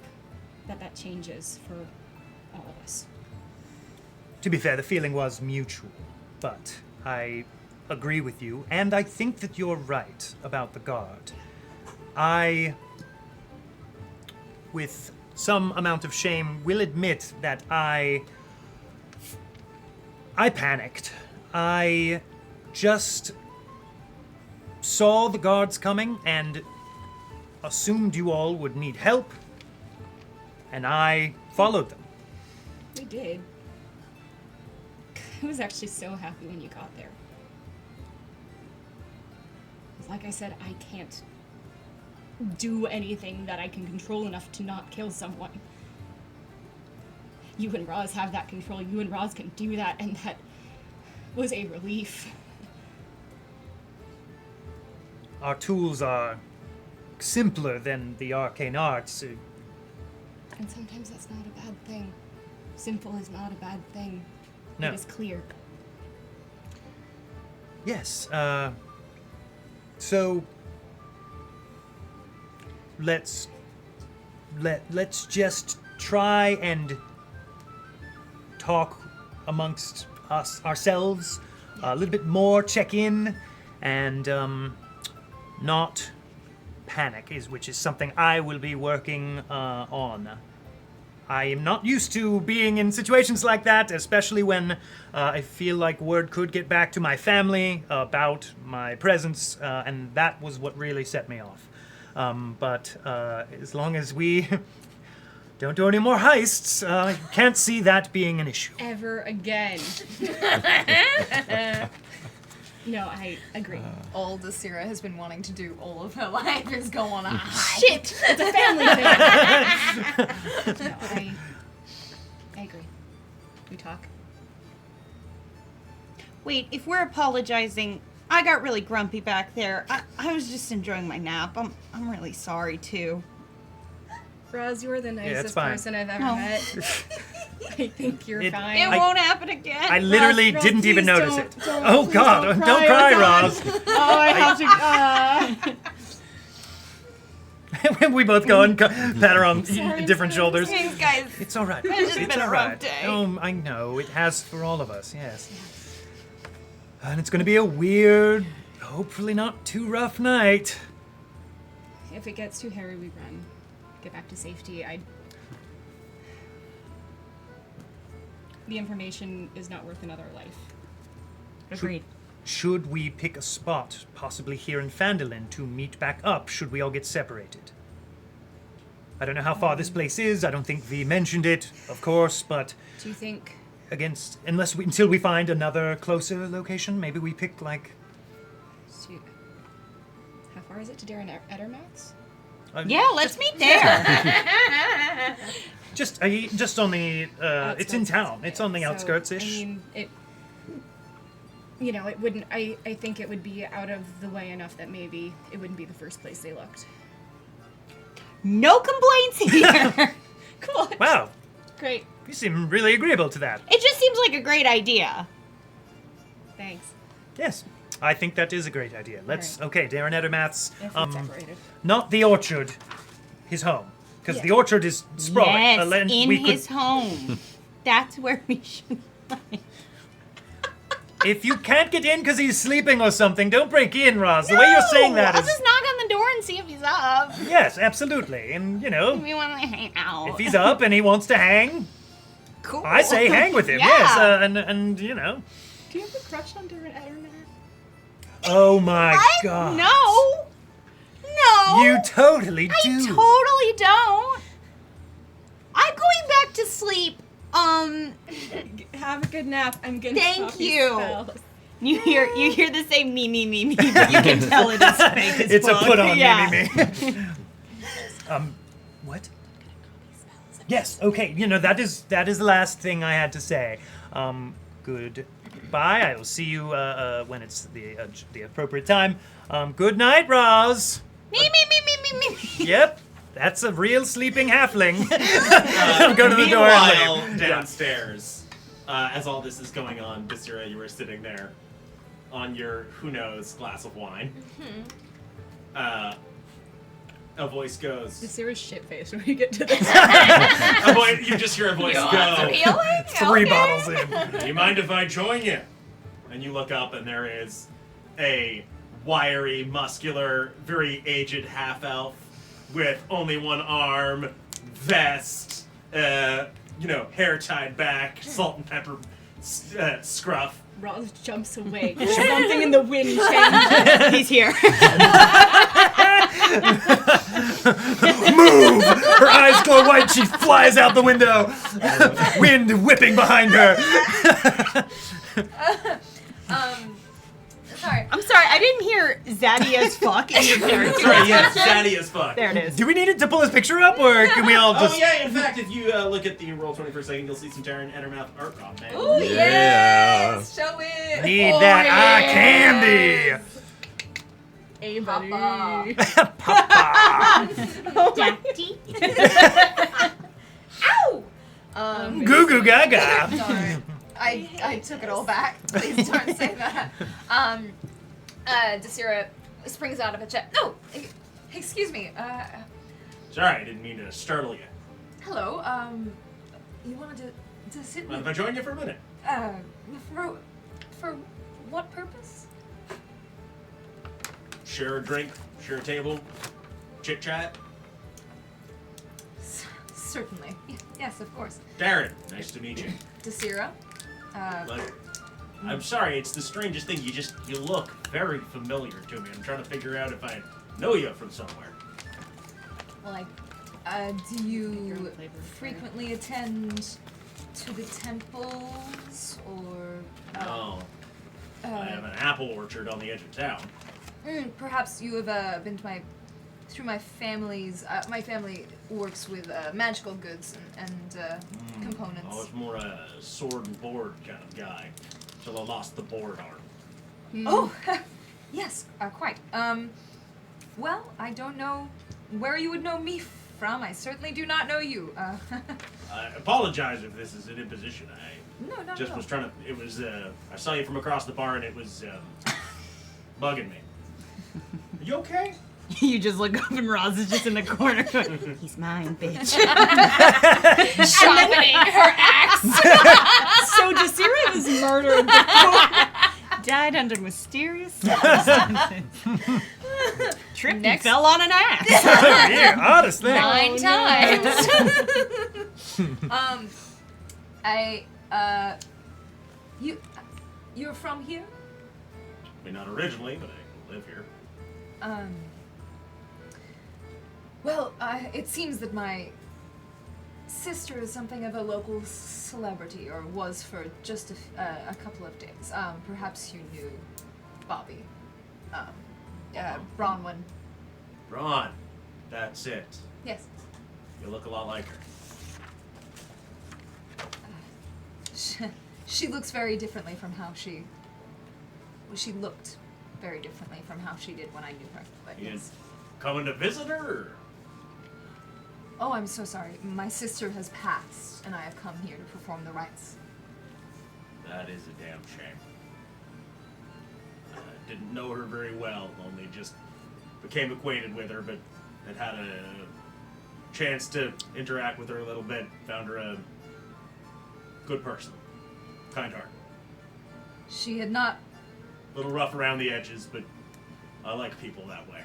that changes for all of us.
To be fair, the feeling was mutual, but I agree with you, and I think that you're right about the guard. I, with some amount of shame, will admit that I panicked. I just saw the guards coming and assumed you all would need help, and I followed them.
We did. I was actually so happy when you got there. 'Cause like I said, I can't do anything that I can control enough to not kill someone. You and Roz have that control. You and Roz can do that, and that was a relief.
Our tools are simpler than the arcane arts.
And sometimes that's not a bad thing. Simple is not a bad thing.
No.
It is clear.
Yes, so let's just try and talk amongst ourselves a little bit more, check in, and not panic, which is something I will be working on. I am not used to being in situations like that, especially when I feel like word could get back to my family about my presence, and that was what really set me off. But as long as we don't do any more heists, I can't see that being an issue.
Ever again. No, I agree.
All Desira has been wanting to do all of her life is go on a hike.
Shit! It's a family thing! No, I agree. We talk.
Wait, if we're apologizing, I got really grumpy back there. I was just enjoying my nap. I'm really sorry, too.
Roz, you are the
it's
nicest
fine.
person I've ever
No.
met. I think you're
It-
fine.
It won't happen again.
I literally
Roz,
didn't even
please
notice
don't-
it.
don't-
Oh
please
God! Don't cry, Roz.
Oh, I have to.
We both go and pat her on
Sorry,
different
sorry.
shoulders.
Thanks, guys.
It's all right.
It's just
It's
been a
all
rough
right.
day.
Oh, I know. It has for all of us, yes. And it's going to be a weird, hopefully not too rough night.
If it gets too hairy, we run. Get back to safety. The information is not worth another life.
Agreed.
Should we pick a spot, possibly here in Phandelver, to meet back up should we all get separated? I don't know how far this place is. I don't think V mentioned it, of course, but
Do you think...
until we find another closer location, maybe we pick like...
How far is it to Darren Edermatt's?
Yeah, let's meet there.
Just on the, it's in town. It's on the
So,
outskirts-ish.
I mean, it... You know, it wouldn't... I think it would be out of the way enough that maybe it wouldn't be the first place they looked.
No complaints here.
Cool.
Wow,
Great.
you seem really agreeable to that.
It just seems like a great idea.
Thanks.
Yes, I think that is a great idea. Let's, okay, Darren Edermatt's,
If it's separated.
not the orchard, his home. Because
Yeah.
the orchard is sprawling.
Yes,
and
in
we
his home. that's where we should find.
If you can't get in because he's sleeping or something, don't break in, Roz. The way you're saying that
I'll
is...
just knock on the door and see if he's up.
Yes, absolutely. And, you know,
We want to hang out.
if he's up and he wants to hang,
cool.
I say hang with him,
Yeah.
yes. And, you know.
Do you have a crush on different Etterman?
Oh my
What?
god.
No. No.
You totally do.
I totally don't. I'm going back to sleep.
Have a good nap. I'm gonna
Thank
copy
you.
spells.
You hear the same me, but you can tell it is fake as
It's a
fuck.
put on,
Yeah.
me. What? Yes, okay, you know, that is the last thing I had to say. Goodbye. I will see you when it's the appropriate time. Good night, Roz.
Me.
Yep, that's a real sleeping halfling. Go to the door and
Meanwhile,
leave.
downstairs, as all this is going on, Basira, you were sitting there on your, who knows, glass of wine. A voice goes.
Sarah's shit face when we get to this.
You just hear a voice
Some
go.
healing?
3
Okay.
bottles in.
Do you mind if I join you? And you look up, and there is a wiry, muscular, very aged half-elf with only one arm, vest, hair tied back, salt and pepper scruff.
Roz jumps away. Something in the wind changes.
He's here.
Move! Her eyes glow white, she flies out the window. Wind whipping behind her.
Sorry.
I'm sorry, I didn't hear zaddy as fuck in your character.
Sorry, yeah, zaddy as fuck.
There it is.
Do we need it to pull his picture up, or can we all just...
Oh yeah, in fact, if you look at the roll 20 for a second, you'll see some Terran Ettermouth art. Oh man.
Ooh, yes! Show it!
Need that eye candy!
Hey, buddy.
Papa.
Daddy.
Ow!
Goo goo gaga.
Sorry. I took it all back. Please don't say that. Desira springs out of a chair. No! Excuse me.
Sorry, I didn't mean to startle you.
Hello. You wanted to sit
Mind
with...
if I join you for a minute?
For what purpose?
Share a drink, share a table, chit chat.
Certainly. Yes, of course.
Darren, nice to meet you.
Desira.
Pleasure. I'm sorry, it's the strangest thing. You look very familiar to me. I'm trying to figure out if I know you from somewhere.
Well, do you frequently attend to the temples, or...
No. I have an apple orchard on the edge of town.
Perhaps you have been to through my family's... my family works with magical goods and components.
I was more a sword and board kind of guy, till I lost the board arm.
Oh, yes, quite. Well, I don't know where you would know me from. I certainly do not know you.
I apologize if this is an imposition.
No, not
Just
at all.
was trying to. It was. I saw you from across the bar, and it was bugging me. Are you okay?
You just look up and Roz is just in the corner going, he's mine, bitch.
Sharpening her axe.
So Desira was murdered before. Died under mysterious circumstances. Tripped and
Next.
fell on an ass.
Yeah, oddest thing.
9 times. You're from here?
I mean, not originally, but I live here.
Well, it seems that my sister is something of a local celebrity, or was for just a couple of days. Perhaps you knew Bobby. Bronwyn.
Ron, that's it.
Yes.
You look a lot like her.
She looks very differently from how she looked very differently from how she did when I knew her. But
You
yes.
coming to visit her? Or?
Oh, I'm so sorry. My sister has passed, and I have come here to perform the rites.
That is a damn shame. Didn't know her very well, only just became acquainted with her, but had a chance to interact with her a little bit. Found her a good person. Kind heart.
She had not.
A little rough around the edges, but I like people that way.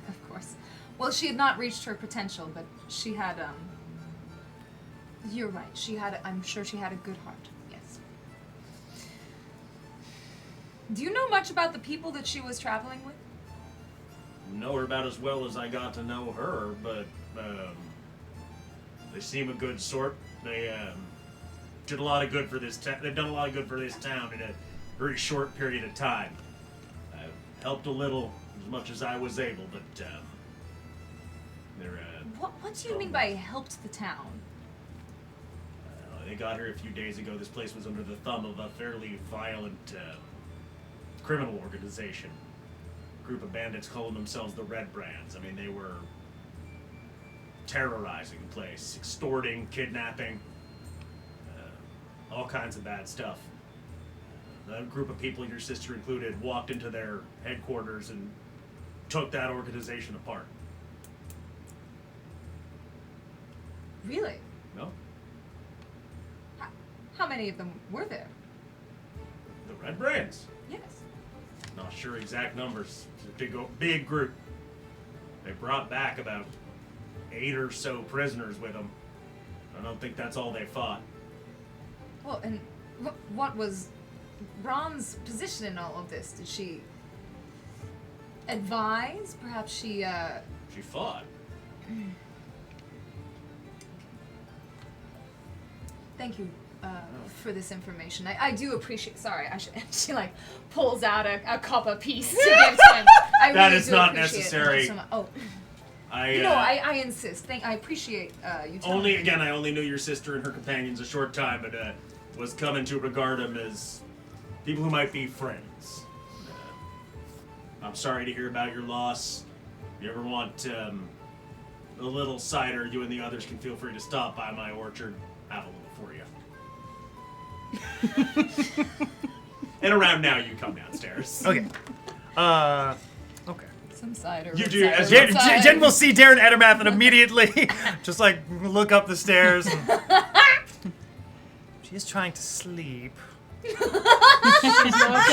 Of course. Well, she had not reached her potential, but she had, You're right. I'm sure she had a good heart. Yes. Do you know much about the people that she was traveling with?
Know her about as well as I got to know her, but they seem a good sort. They did a lot of good for this town. They've done a lot of good for this town in a very short period of time. I helped a little, as much as I was able, but they're.
What do you mean by helped the town?
They got here a few days ago. This place was under the thumb of a fairly violent criminal organization. Group of bandits calling themselves the Red Brands. I mean, they were terrorizing the place, extorting, kidnapping, all kinds of bad stuff. The group of people, your sister included, walked into their headquarters and took that organization apart.
Really?
No?
How many of them were there?
The Red Brands.
Yes.
Not sure exact numbers. It's a big group. They brought back about 8 or so prisoners with them. I don't think that's all they fought.
Well, and what was Braun's position in all of this? Did she advise? Perhaps she,
She fought.
Thank you for this information. I do appreciate. Sorry, she like pulls out a copper piece to give to him.
That is not necessary.
Oh,
I
I insist. I appreciate you telling me.
I only knew your sister and her companions a short time, but was coming to regard them as people who might be friends. I'm sorry to hear about your loss. If you ever want a little cider, you and the others can feel free to stop by my orchard. Have a little for you. And around now, you come downstairs.
Okay. Okay.
Some cider.
You
what
do,
cider,
as
what
you-
cider?
Jen will see Darren Edermath and immediately just like look up the stairs. And she is trying to sleep.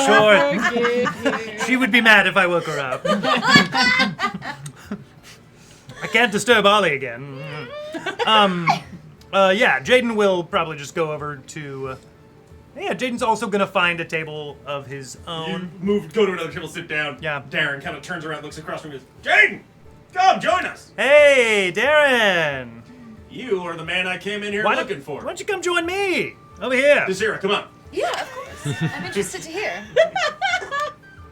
Sure. She would be mad if I woke her up. I can't disturb Ollie again. Yeah, Jaden will probably just go over to. Yeah, Jaden's also gonna find a table of his own.
You go to another table, sit down.
Yeah.
Darren kind of turns around, looks across from you, and goes, Jaden, come join us.
Hey, Darren!
You are the man I came in here
Why
looking for.
Why don't you come join me over here?
Desira, come on.
Yeah, of course. I'm interested to hear.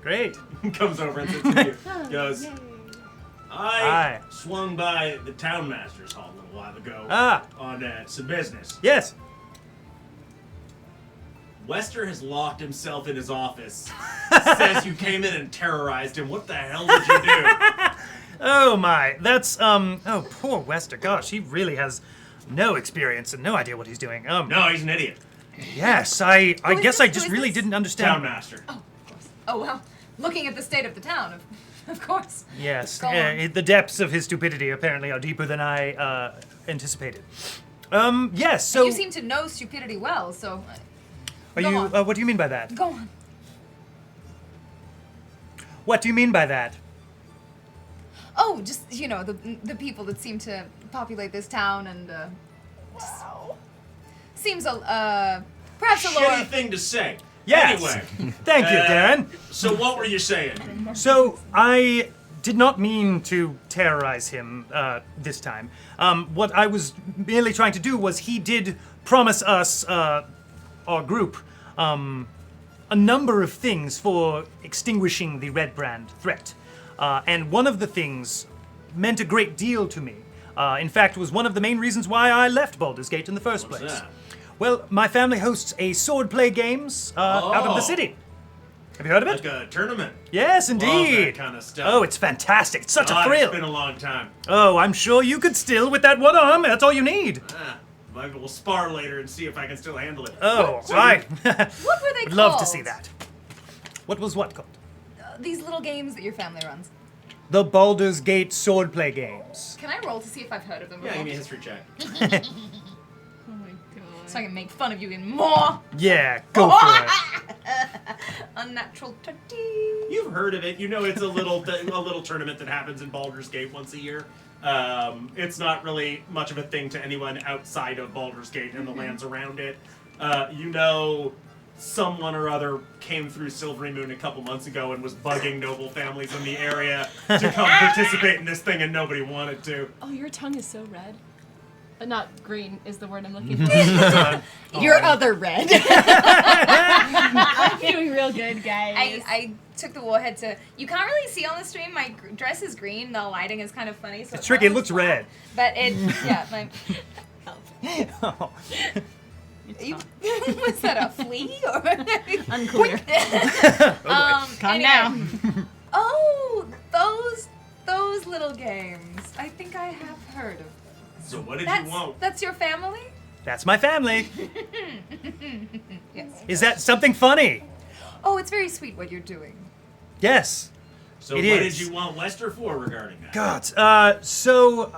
Great.
Comes over and sits with you. Goes, I
Hi.
swung by the townmaster's hall a little while ago on some business.
Yes.
Wester has locked himself in his office. Says you came in and terrorized him. What the hell did you do?
Oh my, that's oh poor Wester. Gosh, he really has no experience and no idea what he's doing.
No, he's an idiot.
Yes, I
Who is
guess
this?
I
Who
just
is
really
this?
didn't understand.
Townmaster.
Oh, of course. Oh well, looking at the state of the town, of course.
Yes,
Go on.
the depths of his stupidity apparently are deeper than I anticipated. Yes. So
You seem to know stupidity well, so
are
go
you?
on.
What do you mean by that?
go on.
What do you mean by that?
Oh, just the people that seem to populate this town and seems perhaps a
Shitty
lower.
thing to say.
Yes.
Anyway.
Thank you, Darren.
So what were you saying?
So I did not mean to terrorize him this time. What I was merely trying to do was he did promise us, our group, a number of things for extinguishing the Red Brand threat. And one of the things meant a great deal to me. In fact, was one of the main reasons why I left Baldur's Gate in the first
What's
place.
that?
Well, my family hosts a swordplay games out of the
Oh.
city. Have you heard of it?
Like a tournament.
Yes,
Love
indeed.
that kind of stuff.
Oh, it's fantastic. It's such a
God,
thrill.
It's been a long time.
Oh, I'm sure you could still with that one arm. That's all you need.
Maybe we'll spar later and see if I can still handle it.
Oh,
So
I
What were they
would love to
called?
see that. What was what called?
These little games that your family runs.
The Baldur's Gate swordplay games.
Can I roll to see if I've heard of them
Yeah,
before?
give me a history check.
Oh my god.
so I can make fun of you even more.
Yeah, go for it.
Unnatural 20.
You've heard of it. You know it's a little tournament that happens in Baldur's Gate once a year. It's not really much of a thing to anyone outside of Baldur's Gate and the lands around it. You know, someone or other came through Silvery Moon a couple months ago and was bugging noble families in the area to come participate in this thing, and nobody wanted to.
Oh, your tongue is so red. Not green is the word I'm looking for.
Your other red.
I'm doing real good, guys.
I took the warhead to. You can't really see on the stream. My dress is green. The lighting is kind of funny. So
It's tricky. It looks red.
But it, yeah. My,
Oh.
was that a flea or?
Unclear.
Calm
anyway.
down.
Oh, those little games. I think I have heard of.
So what did
That's
you want?
that's your family.
That's my family.
Yes.
Is that something funny?
Oh, it's very sweet what you're doing.
Yes.
So
It
what
is.
did you want Lester for regarding that?
God. So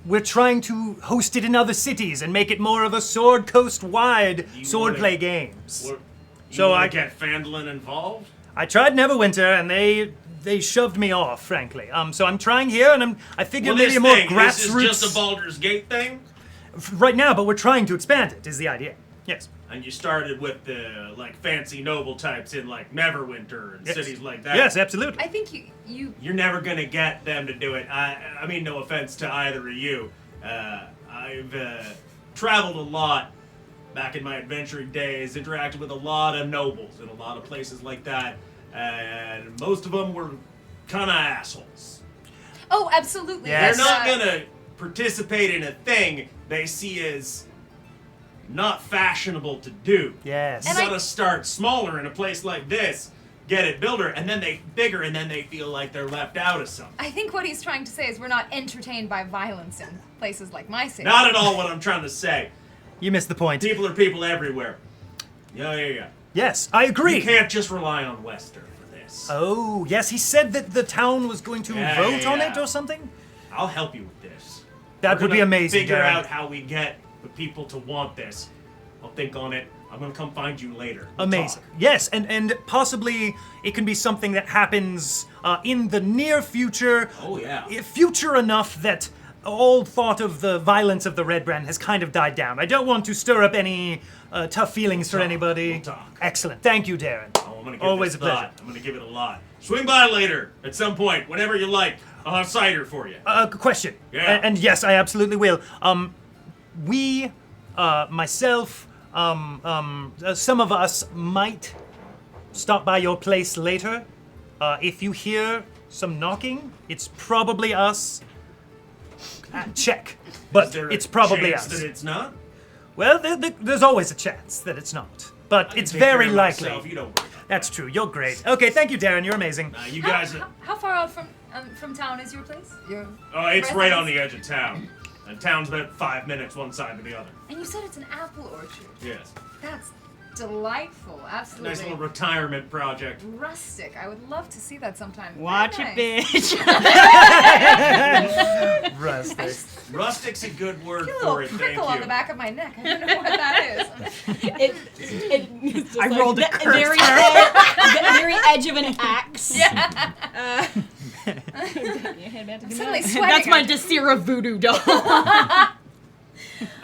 we're trying to host it in other cities and make it more of a Sword Coast-wide
You
swordplay
wanna-
games.
What,
So
I
I-
get Phandelver involved.
I tried Neverwinter and they shoved me off, frankly. So I'm trying here, and I figure
Well,
maybe
this
a more
thing, this is
grassroots
just a Baldur's Gate thing,
right now, but we're trying to expand it. Is the idea? Yes.
and you started with the fancy noble types in Neverwinter and
Yes.
cities like that.
Yes, absolutely.
I think you
You're never gonna get them to do it. I mean, no offense to either of you. I've traveled a lot back in my adventuring days, interacted with a lot of nobles in a lot of places like that, and most of them were kind of assholes.
Oh, absolutely.
Yes.
They're not gonna participate in a thing they see as not fashionable to do.
Yes.
You
And
gotta start smaller in a place like this, get it bigger, and then they feel like they're left out of something.
I think what he's trying to say is we're not entertained by violence in places like my city.
Not at all what I'm trying to say.
You missed the point.
People are people everywhere. Yeah.
Yes, I agree.
You can't just rely on Lester for this.
Oh, yes, he said that the town was going to
Yeah,
vote on
yeah.
it or something?
I'll help you with this.
That
We're
would be
gonna
amazing,
Figure
Darren.
out how we get the people to want this. I'll think on it. I'm gonna come find you later. We'll
Amazing.
talk.
Yes, and possibly it can be something that happens in the near future.
Oh, yeah.
Future enough that all thought of the violence of the Red Brand has kind of died down. I don't want to stir up any tough feelings for
talk.
anybody.
We'll talk.
Excellent. Thank you, Darren.
Oh, I'm gonna give
Always
this
a pleasure.
thought. I'm gonna give it a lot. Swing by later at some point, whenever you like. I'll have cider for you.
Question.
Yeah.
And yes, I absolutely will. We, myself, some of us might stop by your place later. If you hear some knocking, it's probably us. Check.
Is
But
there a
it's probably
chance
us.
that it's not?
Well, there's always a chance that it's not. But
I can
it's
take care
very
of
likely.
myself, you don't worry about it.
That's true. You're great. Okay, thank you, Darren. You're amazing.
You guys.
How far out from town is your place?
Oh, it's right on
residence?
the edge of town. And town's about 5 minutes one side to the other.
And you said it's an apple orchard.
Yes.
That's delightful. Absolutely.
Nice little retirement project.
Rustic. I would love to see that sometime. Very
Watch
nice.
it, bitch.
Rustic.
Rustic's a good word
A
for
little
it, thank
prickle
you.
on the back of my neck. I don't know what that is.
It's just
I rolled a
the
curse.
very the very edge of an axe.
Yeah. Suddenly sweating.
That's my Desira voodoo doll.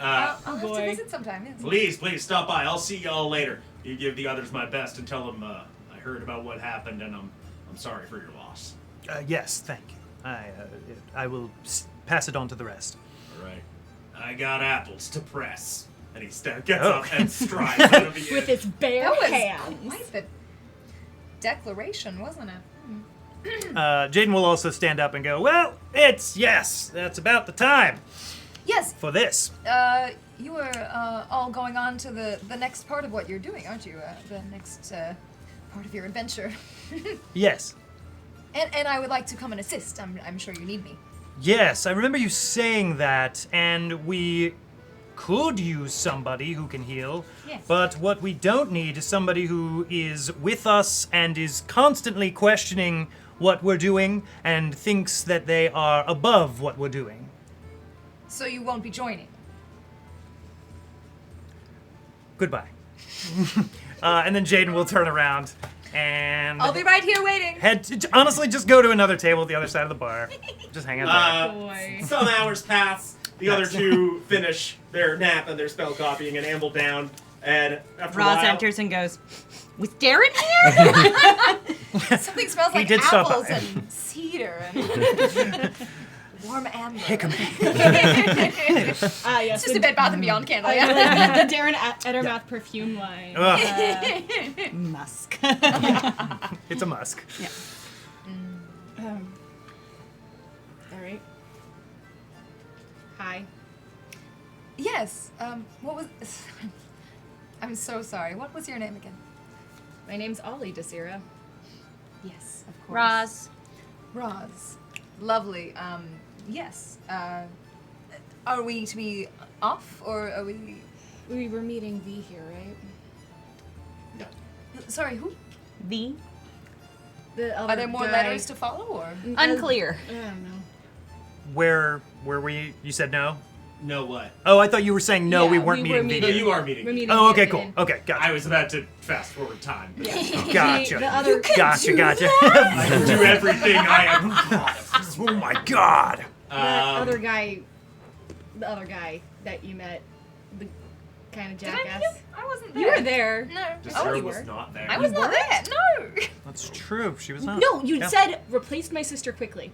I'll have to
boy.
visit sometime. Yes.
Please stop by. I'll see y'all later. You give the others my best and tell them I heard about what happened and I'm sorry for your loss.
Yes, thank you. I will pass it on to the rest.
All right. I got apples to press. And he gets
Oh.
up and strides out of the
With its bare
That was
hands.
quite the declaration, wasn't it?
Jaden will also stand up and go, well, yes, that's about the time
Yes.
for this.
You were all going on to the next part of what you're doing, aren't you? The next part of your adventure.
Yes.
And I would like to come and assist. I'm sure you need me.
Yes, I remember you saying that, and we could use somebody who can heal.
Yes.
But what we don't need is somebody who is with us and is constantly questioning what we're doing and thinks that they are above what we're doing.
So you won't be joining.
goodbye. And then Jaden will turn around and
I'll be right here waiting.
honestly, just go to another table at the other side of the bar. Just hang out there.
Boy.
Some hours pass. The other two finish their nap and their spell copying and amble down. And after a
Roz
while,
enters and goes, "With Darren here?"
Something smells
He
like
did stop
apples
by.
and cedar and warm amber.
Yes,
It's just a Bed Bath & Beyond candle,
I
yeah.
like the Darren Ettermath perfume line.
Ugh.
Musk.
It's a musk.
All right. Hi.
Yes. What was? I'm so sorry. What was your name again?
My name's Ollie Desira.
Yes, of course.
Roz.
Roz. Lovely. Yes. Are we to be off or are we?
We were meeting V here, right?
Sorry, who?
V.
The
Are there more letters to follow or?
Unclear.
I don't know.
Where were you? You said no?
No, what?
Oh, I thought you were saying no,
Yeah,
we weren't
we were
meeting
No,
V.
you are meeting.
We're meeting.
Oh, okay,
V
cool.
in-
Okay, gotcha.
I was about to fast forward time. but
Yeah.
it's not.
Gotcha.
The other,
Gotcha.
I can do everything I am.
Oh my god.
the other guy, the other guy that you met, the kind of
Did I
jackass.
meet him? I wasn't there.
You were there.
No.
Desira
you
was
were.
not there.
I was not there. No.
That's true. She was not.
No, you
Yeah.
said replaced my sister quickly.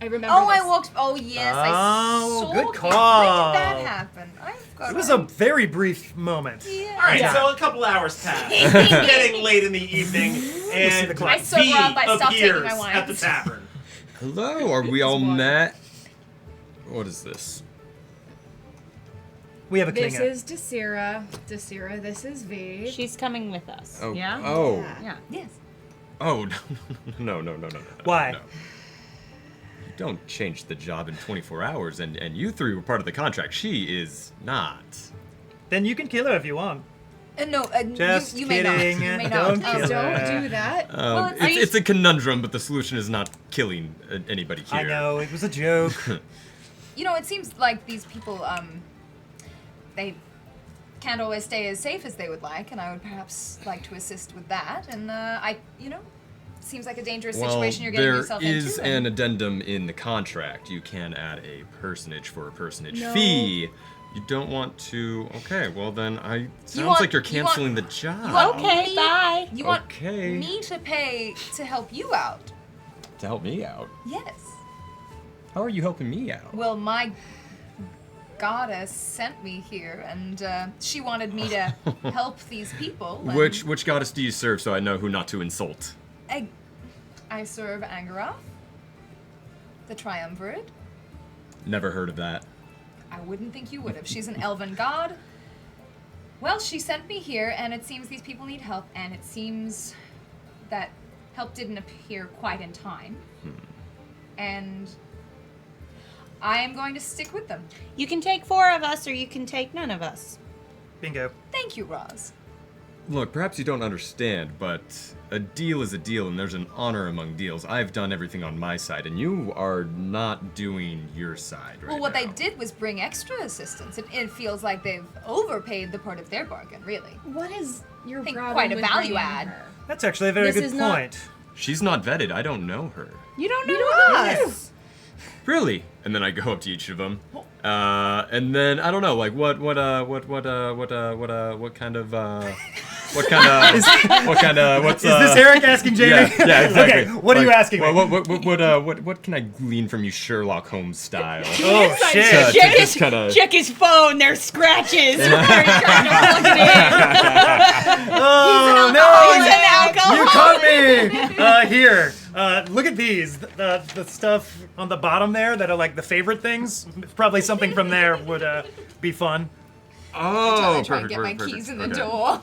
I remember.
Oh, I
this.
walked. Oh, yes. I
Oh,
saw
good
you.
call.
When did that happen? I've got
It was a very brief moment.
Yeah.
All right,
Yeah.
so a couple hours pass. It's getting late in the evening,
the
and
clock.
I sober
V
up, I stopped taking
appears
my wine.
at the tavern.
Hello, are we all
water.
met? What is this?
We have a
This
Klinga.
is Desira. Desira, this is V.
She's coming with us.
Oh,
Yeah?
Oh.
Yeah.
Yes.
Oh, no.
Why?
No. You don't change the job in 24 hours, and you three were part of the contract. She is not.
Then you can kill her if you want.
No,
Just
you may not.
kidding.
You may
Don't
not.
kill her.
Don't do that.
Well,
It's a conundrum, but the solution is not killing anybody here.
I know, it was a joke.
You know, it seems like these people, they can't always stay as safe as they would like, and I would perhaps like to assist with that. And seems like a dangerous situation you're getting yourself
there is
into.
an addendum in the contract. You can add a personage for a personage
No.
fee. You don't want to. Okay, well then sounds
want-
like you're
you want-
canceling the job.
want-
Okay, bye.
You want
Okay.
me to pay to help you out?
To help me out.
Yes.
How are you helping me out?
Well, my goddess sent me here, and she wanted me to help these people. and
Which goddess do you serve so I know who not to insult?
I serve Angaroth, the Triumvirate.
Never heard of that.
I wouldn't think you would have. She's an elven god. Well, she sent me here, and it seems these people need help, and it seems that help didn't appear quite in time. And I am going to stick with them.
You can take 4 of us, or you can take none of us.
Bingo.
Thank you, Roz.
Look, perhaps you don't understand, but a deal is a deal, and there's an honor among deals. I've done everything on my side, and you are not doing your side right
Well, what
now.
they did was bring extra assistance. It feels like they've overpaid the part of their bargain, really.
What is your
think
problem
quite a
with
value
bringing
add.
her?
That's actually a very
This
good
is not-
point.
She's not vetted. I don't know her.
You don't know us.
Really? And then I go up to each of them, and then I don't know, like what kind of what's
Is this Eric asking Jamie?
Yeah, exactly.
Okay, what are you asking me?
What can I glean from you, Sherlock Holmes style?
Oh, shit.
To
Check
just kind of.
Check his phone. There's scratches. Where he's trying to plug it in.
Oh,
He's
no!
an alcoholic.
You caught me! Here, look at these. The stuff on the bottom there that are like the favorite things. Probably something from there would be fun.
Oh,
I try and
perfect,
get my
perfect,
keys in
perfect.
the door.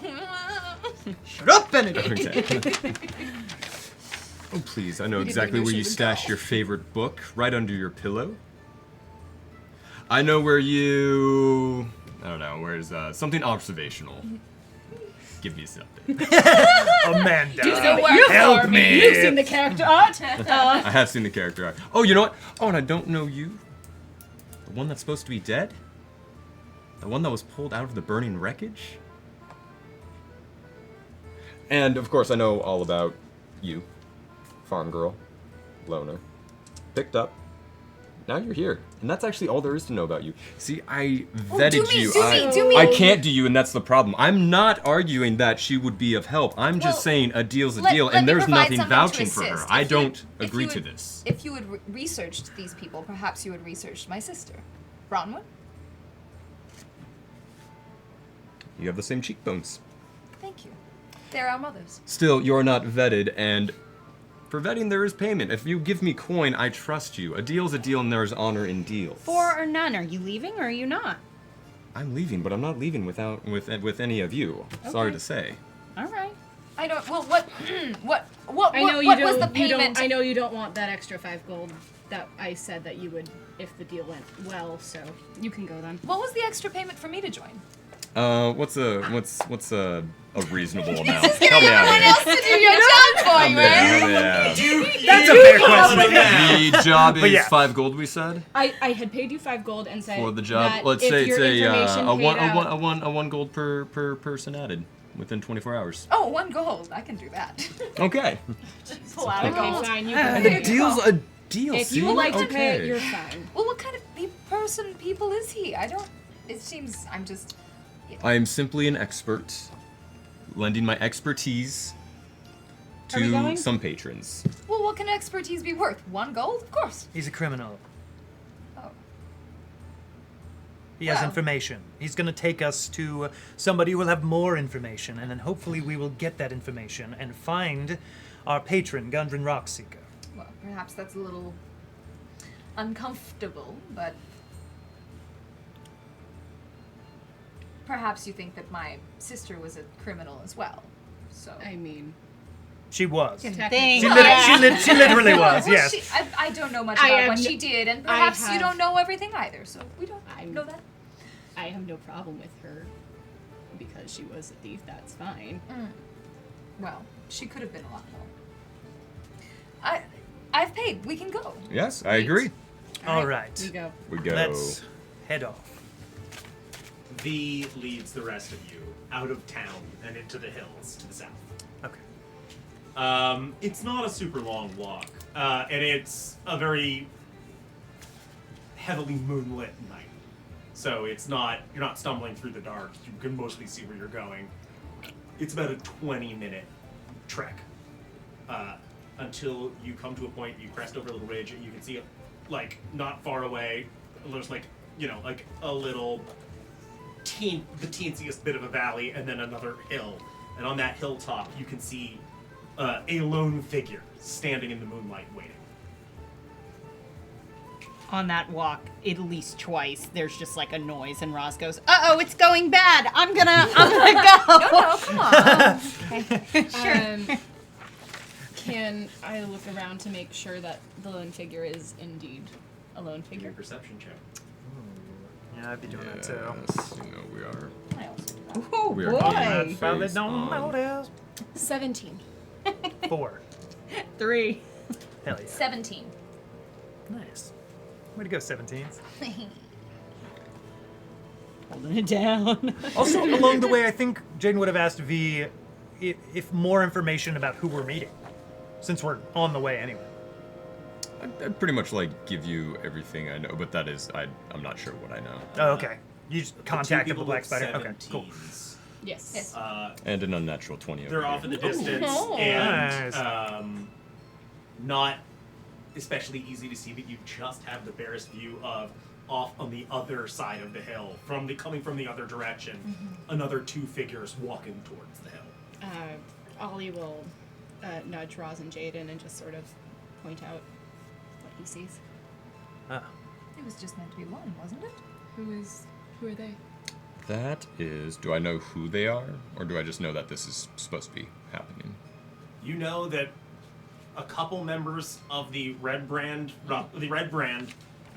Shut up, Benedict!
Okay. Oh, please, I know exactly
know
where
she
you
was a
stash
doll.
your favorite book, right under your pillow. I know where you... I don't know, where's something observational. Give me something.
Amanda,
work
help
for
me!
You've seen the character art.
I have seen the character art. Oh, you know what? Oh, and I don't know you. The one that's supposed to be dead? The one that was pulled out of the burning wreckage? And of course, I know all about you, farm girl, loner, picked up. Now you're here, and that's actually all there is to know about you. See, I vetted you.
Do me.
I can't do you, and that's the problem. I'm not arguing that she would be of help. I'm just saying a deal's a deal,
let
and
me
there's
provide
nothing
something
vouching
to
for her.
assist.
I
If you-
don't
if
agree
you
to
had-
this.
If you had researched these people, perhaps you had researched my sister, Bronwyn.
You have the same cheekbones.
Thank you. They're our mothers.
Still, you're not vetted, and for vetting there is payment. If you give me coin, I trust you. A deal's a deal, and there's honor in deals.
4 or none. Are you leaving or are you not?
I'm leaving, but I'm not leaving with any of you. Sorry
Okay.
to say.
All right.
I don't. Well, what
I know you
what
don't.
was the
you
payment?
don't. I know you don't want that extra 5 gold that I said that you would if the deal went well. So you can go then.
What was the extra payment for me to join?
What's a reasonable amount? Help me out
Everyone
here.
else to do your job for you, eh?
Yeah.
That's a fair question.
The job
But
is
yeah.
5 gold, we said,
I had paid you 5 gold and said
for the job.
that
Let's
if
say it's
your information
a
paid out-
one gold per person added within 24 hours.
Oh, 1 gold. I can do that.
Okay.
Pull out a
Okay,
gold.
fine. You
And
can.
a deal's a deal.
If
see?
you would like to
okay.
pay it, you're fine.
Well, what kind of people is he? I don't. It seems I'm just.
I am simply an expert, lending my expertise
Are we
to
going?
some patrons.
Well, what can expertise be worth? 1 gold, of course.
He's a criminal.
Oh.
He has
Well.
information. He's going to take us to somebody who will have more information, and then hopefully we will get that information and find our patron, Gundren Rockseeker.
Well, perhaps that's a little uncomfortable, but perhaps you think that my sister was a criminal as well. So.
I mean,
She was.
Thank
She,
you.
she literally was,
Well,
yes.
I don't know much
I
about
am
what
n-
she did, and
I
perhaps you
have-
don't know everything either. So we don't
I'm-
know that.
I have no problem with her because she was a thief. That's fine.
Well, she could have been a lot more. I've paid. We can go.
Yes, I agree.
All right.
We go.
We go.
Let's head off.
V leads the rest of you out of town and into the hills to the south.
Okay.
It's not a super long walk, and it's a very heavily moonlit night. So it's not, you're not stumbling through the dark. You can mostly see where you're going. It's about a 20-minute trek until you come to a point, you crest over a little ridge, and you can see, like, not far away, there's like, like a little the teensiest bit of a valley, and then another hill. And on that hilltop, you can see a lone figure standing in the moonlight waiting.
On that walk, at least twice, there's just like a noise, and Roz goes, "Uh-oh, it's going bad. I'm gonna go."
No, come on.
Can I look around to make sure that the lone figure is indeed a lone
Give me a
figure?
perception check.
Yeah, I'd be doing that too.
Yes, we are.
I also do that.
Oh
We are
boy.
getting
Probably
face
don't
on.
notice.
17.
4.
3.
Hell yeah.
17.
Nice. Way to go, 17s.
Holding it down.
Also, along the way, I think Jaden would have asked V if more information about who we're meeting, since we're on the way anyway.
I'd pretty much like give you everything I know, but that is I'm not sure what I know.
Oh, okay. You just
The two
contacted the
people
Black
with
Spider. Okay, cool.
17s,
Yes.
And an unnatural 20 over
They're
here.
off in the distance,
Oh.
and
Nice.
not especially easy to see, but you just have the barest view of off on the other side of the hill, coming from the other direction, another 2 figures walking towards the hill.
Ollie will nudge Roz and Jaden and just sort of point out what he sees.
Ah.
It was just meant to be one, wasn't it?
Who are they?
That is, do I know who they are, or do I just know that this is supposed to be happening?
You know that a couple members of the Red Brand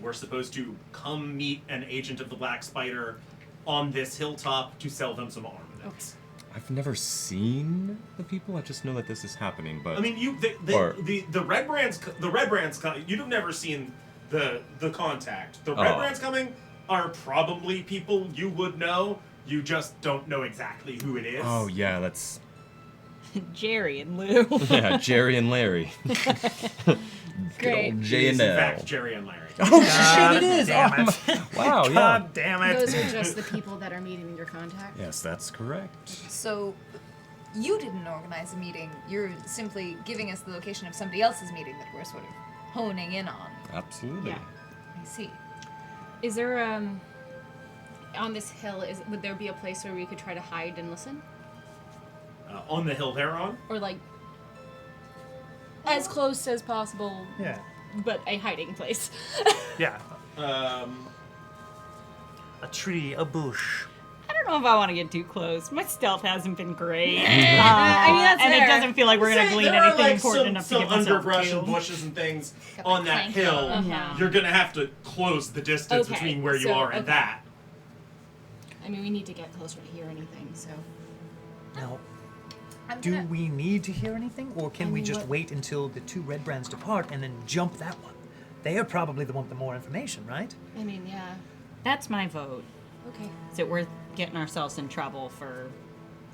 were supposed to come meet an agent of the Black Spider on this hilltop to sell them some armaments.
I've never seen the people. I just know that this is happening. But
I mean, the Red Brands. You've never seen the Contact. The Red
Oh.
Brands coming are probably people you would know. You just don't know exactly who it is.
oh yeah, that's
Jerry and Lou.
Yeah, Jerry and Larry.
Great.
Old
It
J
is,
and
in fact,
L.
Jerry and Larry.
Oh
God
shit! It is.
damn
Oh,
it.
wow. Yeah.
God damn it.
Those are just the people that are meeting your contact.
Yes, that's correct.
So, you didn't organize a meeting. You're simply giving us the location of somebody else's meeting that we're sort of honing in on.
Absolutely.
Yeah.
I see.
Is there on this hill? Would there be a place where we could try to hide and listen,
On the hill they're on?
or like as close as possible,
Yeah.
but a hiding place?
Yeah.
Um,
A tree, a bush.
I don't know if I want to get too close. My stealth hasn't been great.
I mean, that's
and
fair.
it doesn't feel like we're going to glean
there
anything
are, like,
important
some,
enough to
some
get myself
underbrush
killed.
and bushes and things
Got,
on
like,
that
plank
hill.
Uh-huh.
You're gonna have to close the distance
Okay,
between where you
so-
are and
okay.
that.
I mean, we need to get closer to hear anything. So
Now,
I'm
do
gonna-
we need to hear anything, or can
I
we
mean,
just
what-
wait until the two red brands depart and then jump that one? They are probably the one with the more information, right?
I mean, yeah.
That's my vote.
Okay.
Is it worth getting ourselves in trouble for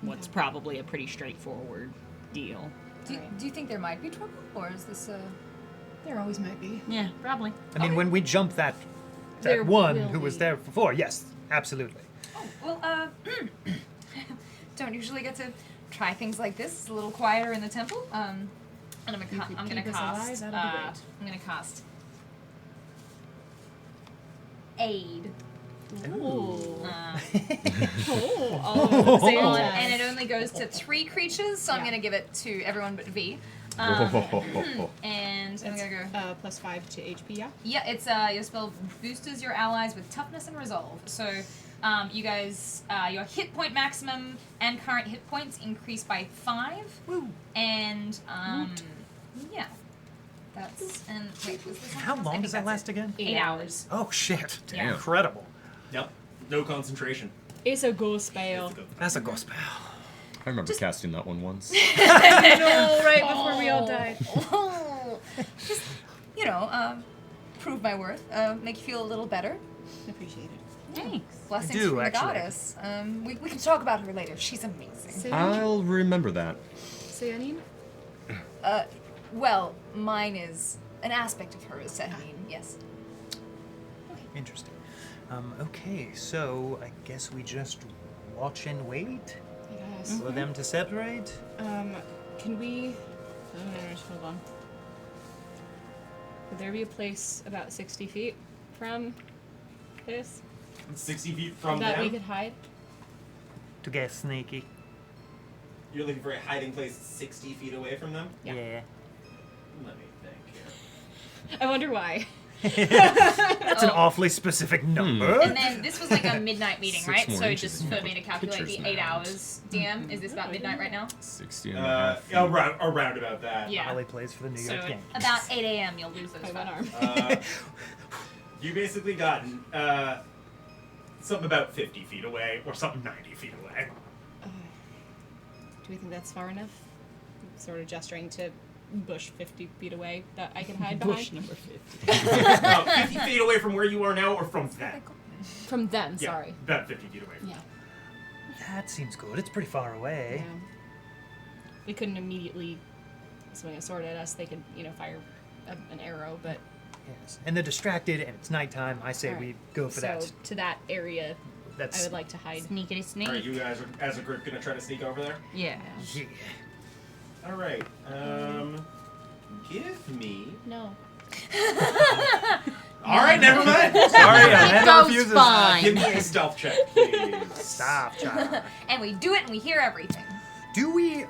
what's
Okay.
probably a pretty straightforward deal?
Do you think there might be trouble, or is this a?
There always might be.
Yeah, probably.
I mean, when we jump that
There
one
will
who was
be.
there before, yes, absolutely.
Oh well, don't usually get to try things like this. It's a little quieter in the temple. And I'm
You
gonna,
could
I'm gonna
keep us
cast.
alive, that'd be great.
I'm gonna cast. Aid.
Ooh.
Um,
Oh, same
on-
time.
and it only goes to 3 creatures, so I'm
Yeah.
gonna give it to everyone but V. And I'm gonna go.
+5 to HP. Yeah.
Yeah, it's your spell boosters your allies with toughness and resolve. So, you guys, your hit point maximum and current hit points increase by 5.
Woo.
And yeah, that's and wait, was this
How
something else? I
long
think
does that
that's
last
it.
again?
8 hours.
Oh shit!
Yeah.
Incredible.
Yep. No concentration.
It's a ghost spell.
That's a gospel.
I remember casting that one once.
No, right before we all died.
Just prove my worth. Make you feel a little better.
Appreciate it.
Thanks.
Blessings
do,
from the
actually.
goddess. We can talk about her later. She's amazing.
Say,
I'll remember that.
say your name?
Well, mine is an aspect of her is Sehanine, yes.
Interesting. Okay, so I guess we just watch and wait
Yes.
for them to separate.
Can we? Just hold on. Would there be a place about 60 feet from this
60 feet from
that
them.
we could hide?
To get sneaky.
You're looking for a hiding place 60 feet away from them?
Yeah.
Let me think here.
I wonder why.
That's an awfully specific number.
And then this was like a midnight meeting,
6
right?
more
So
inches
just
in
for
my
me to calculate
pictures
the 8
now.
hours, DM, is this about midnight right now?
60 and a half feet.
Around about that.
Yeah.
Holly plays for the New
So
York Yankees.
about 8 a.m. you'll lose those
By one
five.
arm.
You basically got something about 50 feet away or something 90 feet away.
Do we think that's far enough? Sort of gesturing to bush 50 feet away that I can hide
Bush
behind.
number 50.
50 feet away from where you are now or from them?
From them,
Yeah,
sorry.
about 50 feet away.
Yeah.
That seems good. It's pretty far away.
Yeah. We couldn't immediately swing a sword at us. They could, fire an arrow, but
Yes. And they're distracted, and it's nighttime. I say
All right.
we go for
so
that.
to that area,
That's
I would like to hide.
Sneakity sneak.
Alright, you guys are, as a group, gonna try to sneak over there?
Yeah.
yeah.
Alright, give me...
No.
Alright, never mind!
Sorry, Amanda
goes
refuses.
fine.
Give me a stealth check, please.
Stop, child.
And we do it and we hear everything.
Do we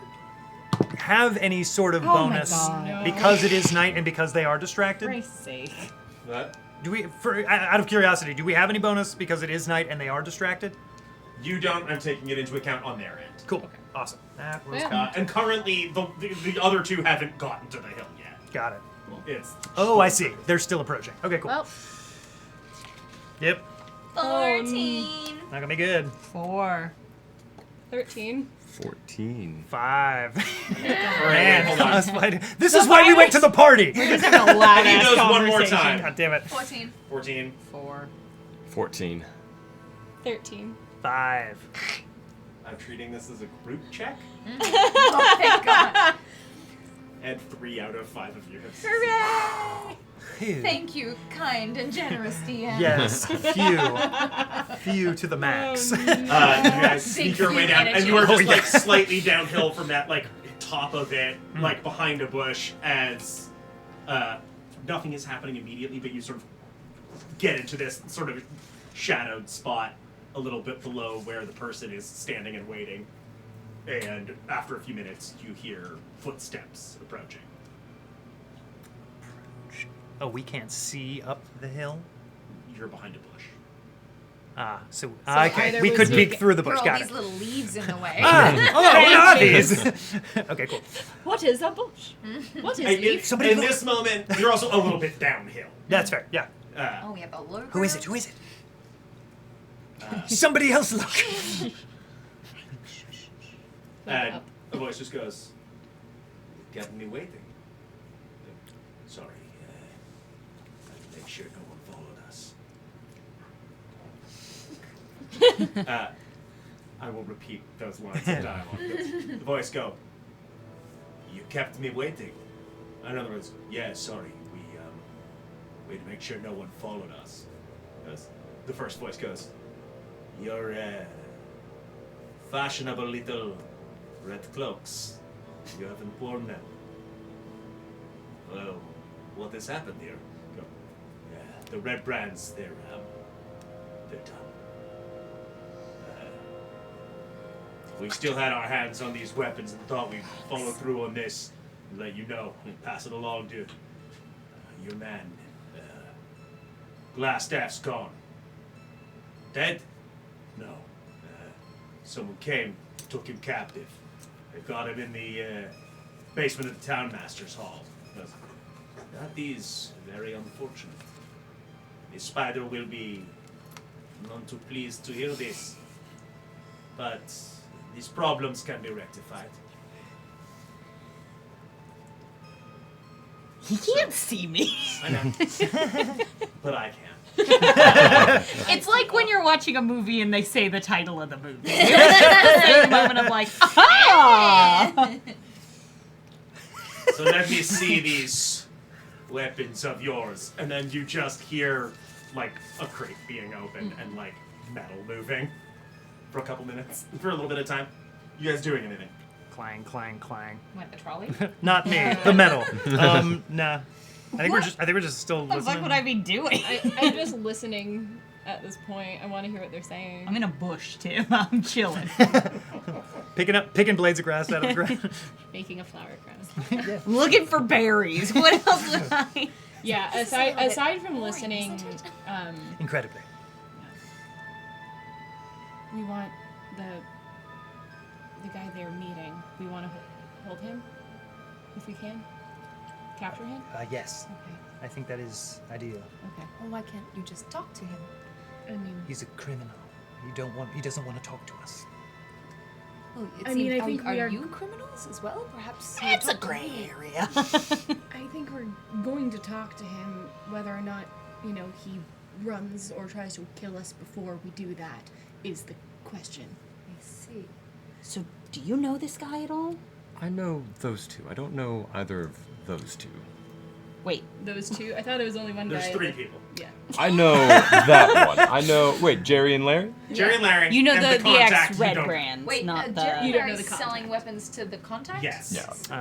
have any sort of
Oh my
bonus
God.
No.
because it is night and because they are distracted?
For Christ's sake.
What?
Do we, out of curiosity, do we have any bonus because it is night and they are distracted?
You don't, I'm taking it into account on their end.
Cool. Awesome. That was
Yeah.
And currently, the other two haven't gotten to the hill yet.
got it.
It's...
Oh, I see. They're still approaching. Okay, cool.
Well,
Yep.
14.
Not gonna be good.
4.
13.
14.
5.
Alright,
Man,
hold on.
this is why we went to the party.
Just having a loud
He
ass
does one more
conversation.
time.
God damn it.
14.
14.
4.
14.
13.
5.
I'm treating this as a group check,
Oh, thank God.
and 3 out of 5 of you have
Hooray!
Phew.
Thank you, kind and generous DM.
Yes, few to the max.
You guys sneak your way
few
down, and
energy.
you are just
Oh, yeah.
like slightly downhill from that like top of it, like behind a bush, as nothing is happening immediately, but you sort of get into this sort of shadowed spot a little bit below where the person is standing and waiting. And after a few minutes, you hear footsteps approaching.
Oh, we can't see up the hill?
You're behind a bush.
Ah, so
either
okay, we
was
could
you
peek
get-
through the
There
bush.
are all
Got
these
it.
little leaves in the way.
Oh, what are these? Okay, cool.
What is a bush? What is
And
leaf?
Somebody
in
look.
this moment, you're also a little bit downhill.
That's fair. Yeah.
Oh, we have a lurker.
Who is it? Who is it? Somebody else look.
And
up.
a voice just goes, "Got me waiting. Sorry, I'll make sure no one followed us." I will repeat those lines of dialogue. The voice go, "You kept me waiting." In other words, "Yeah, sorry, we had to make sure no one followed us." The first voice goes, "Your fashionable little red cloaks. You haven't worn them. Well, what has happened here?" Go, "Yeah, the red brands, they're done. We still had our hands on these weapons and thought we'd follow through on this and let you know and pass it along to your man. Glassstaff's gone. Dead? No. Someone came, took him captive. They got him in the basement of the townmaster's hall. That is very unfortunate. The spider will be none too pleased to hear this. But these problems can be rectified.
He can't see me.
I know. But I can.
It's like when you're watching a movie and they say the title of the movie. It's the same moment of like, aha!
So let me see these weapons of yours. And then you just hear like a crate being opened and like metal moving for a couple minutes, for a little bit of time. You guys doing anything?
Clang, clang, clang.
What, the trolley?
Not me. The metal. Nah. I think we're just still
What the
listening.
fuck would I be doing?
I'm just listening at this point. I want to hear what they're saying.
I'm in a bush, Tim. I'm chilling.
Picking blades of grass out of the ground.
Making a flower crown.
I'm looking for berries. What else would I?
Yeah, aside from listening,
Incredibly.
we want the guy they're meeting. We want to hold him, if we can. Capture him?
Yes.
Okay.
I think that is ideal.
Okay.
Well, why can't you just talk to him?
I mean,
He's a criminal. He doesn't want to talk to us.
Well,
I mean, I think we
are
are-
you criminals as well? Perhaps
It's a gray area.
I think we're going to talk to him, whether or not, he runs or tries to kill us before we do that is the question.
I see.
So, do you know this guy at all?
I know those two. I don't know either of those two.
Wait,
Those two? I thought it was only one
There's
guy.
3 people.
Yeah.
I know that one. I know. Wait, Jerry and Larry?
Jerry and Larry.
you know
and
the
contact
ex-red
you don't-
brands,
Wait,
not the...
Jerry
You don't know
Larry's
the
selling
contact.
weapons to the contact?
Yes.
Yeah.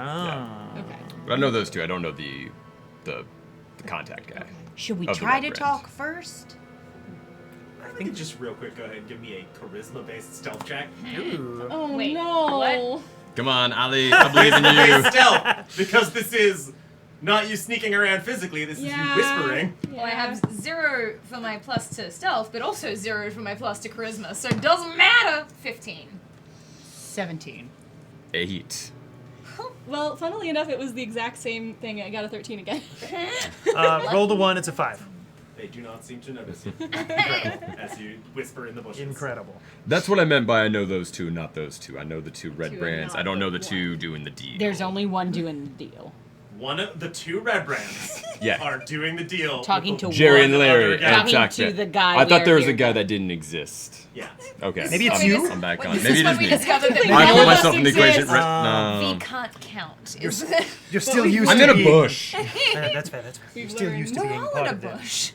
Oh.
Okay.
I know those two. I don't know the contact guy.
Should we
Of the
try
red
to
brands.
talk first?
I think just real quick, go ahead and give me a charisma-based stealth check.
Ooh.
Oh
Wait,
no!
what?
Come on, Ali. I believe in
It's
you.
stealth, because this is not you sneaking around physically, this is you whispering.
Well, I have 0 for my plus to stealth, but also 0 for my plus to charisma, so it doesn't matter. 15.
17.
8.
Well, funnily enough, it was the exact same thing. I got a 13 again.
Roll the 1, it's a 5.
They do not seem to notice you. Incredible. As you whisper in the bushes.
Incredible.
That's what I meant by I know those two, not those two. I know the two red
Two and
brands.
not
I don't know the
the
two doing the deed.
There's only one doing the deal.
One of the two red brands
Yeah.
are doing the deal.
Talking
with
to
the
Jerry
one
and Larry.
other guy.
Talking
exactly.
to the guy
I thought there was
we're
a guy
here.
that didn't exist.
Yeah.
Okay.
Maybe it's
So
you?
I'm back on.
This
Maybe
is
it
when
is
we
me.
discovered that
I
none
put
of us
myself in the equation.
exist.
No.
V can't count.
You're still used
I'm
to
in a
being...
bush.
That's fair, that's fair. You're still used to
We're
being
all
part
in a
of it.
bush.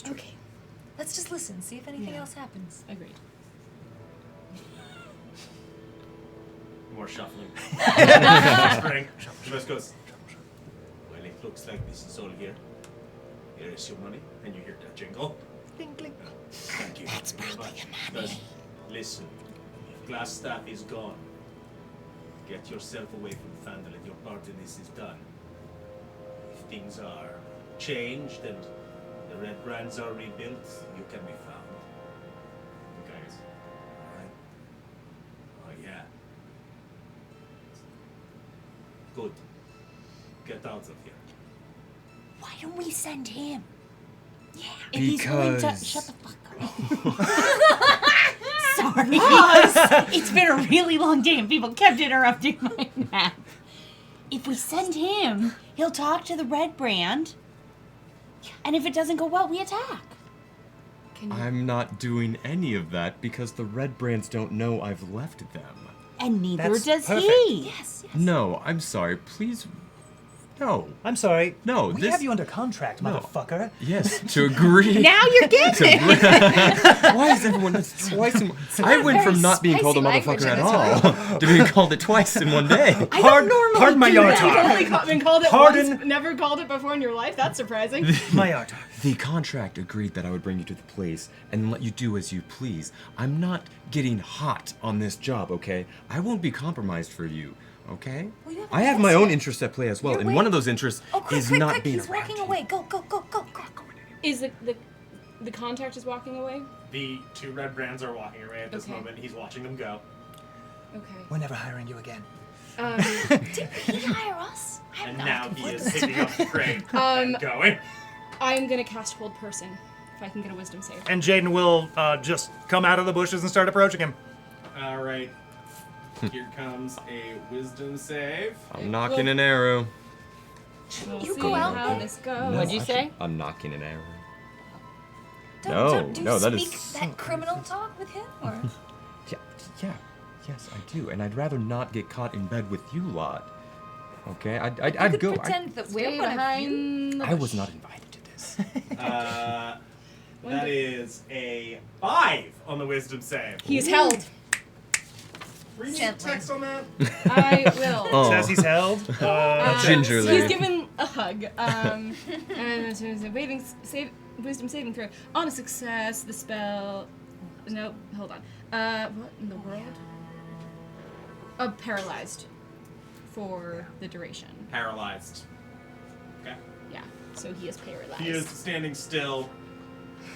Okay.
Let's just listen, see if anything
Yeah.
else happens.
Agreed.
More shuffling. Whispering. The rest goes, well, it looks like this is all here. Here is your money. And you hear that jingle.
Clink, clink.
Thank you very much. Because, listen, if Glassstaff is gone, get yourself away from Phandelver. Your part in this is done. If things are changed and the red brands are rebuilt, you can be found. Okay. Alright. Oh, yeah. Good. Get out of here.
Why don't we send him? Yeah. If
Because-
he's willing to shut the fuck up. Sorry. It's been a really long day and people kept interrupting my nap. If we send him, he'll talk to the red brand. And if it doesn't go well, we attack.
I'm not doing any of that because the red brands don't know I've left them.
And neither
That's
does
perfect.
he.
Yes.
No, I'm sorry. Please. No.
I'm sorry.
No,
We
this-
have you under contract,
No.
motherfucker.
Yes, to agree.
Now you're getting it.
Why is everyone that's twice in I went from not being called a
spicy
motherfucker at
language
all to being called it twice in one day.
I don't normally
pardon my
do
yard
that.
talk.
You've only been called it
Pardon?
once, never called it before in your life. That's surprising.
My art.
The contract agreed that I would bring you to the place and let you do as you please. I'm not getting hot on this job, okay? I won't be compromised for you, okay?
Well, you haven't
I have
told
my
us
own
yet.
interests at play as well,
You're
and
waiting.
one of those interests
Oh, quick,
is
quick,
not
quick!
being
He's
around
walking
you.
away. Go, go, go, go, go.
Is the contact is walking away?
The two red brands are walking away at this
Okay.
moment. He's watching them go.
Okay.
We're never hiring you again.
Didn't he hire us?
And now he is picking up the crate and going.
I'm gonna cast Hold Person if I can get a Wisdom save.
And Jaden will just come out of the bushes and start approaching him.
All right. Here comes a wisdom save.
I'm knocking an arrow.
We'll
You
see
go out
how
there.
this goes.
What'd you
I
say?
should- I'm knocking an arrow.
Don't
No, that
speak
is-
that criminal talk with him, or
Yeah, yes, I do, and I'd rather not get caught in bed with you lot. Okay,
you
I'd
could
go.
pretend that we're
Stay
one of you.
behind the
I was
bush.
not invited to this.
That is a 5 on the wisdom save.
He's held.
Read
Gently.
text on that.
I will.
Oh.
Says he's held.
Gingerly.
He's given a hug. And it's a wisdom saving throw. On a success, the spell. Nope. Hold on. What in the world? Paralyzed for the duration.
Paralyzed. Okay.
Yeah. So he is paralyzed.
He is standing still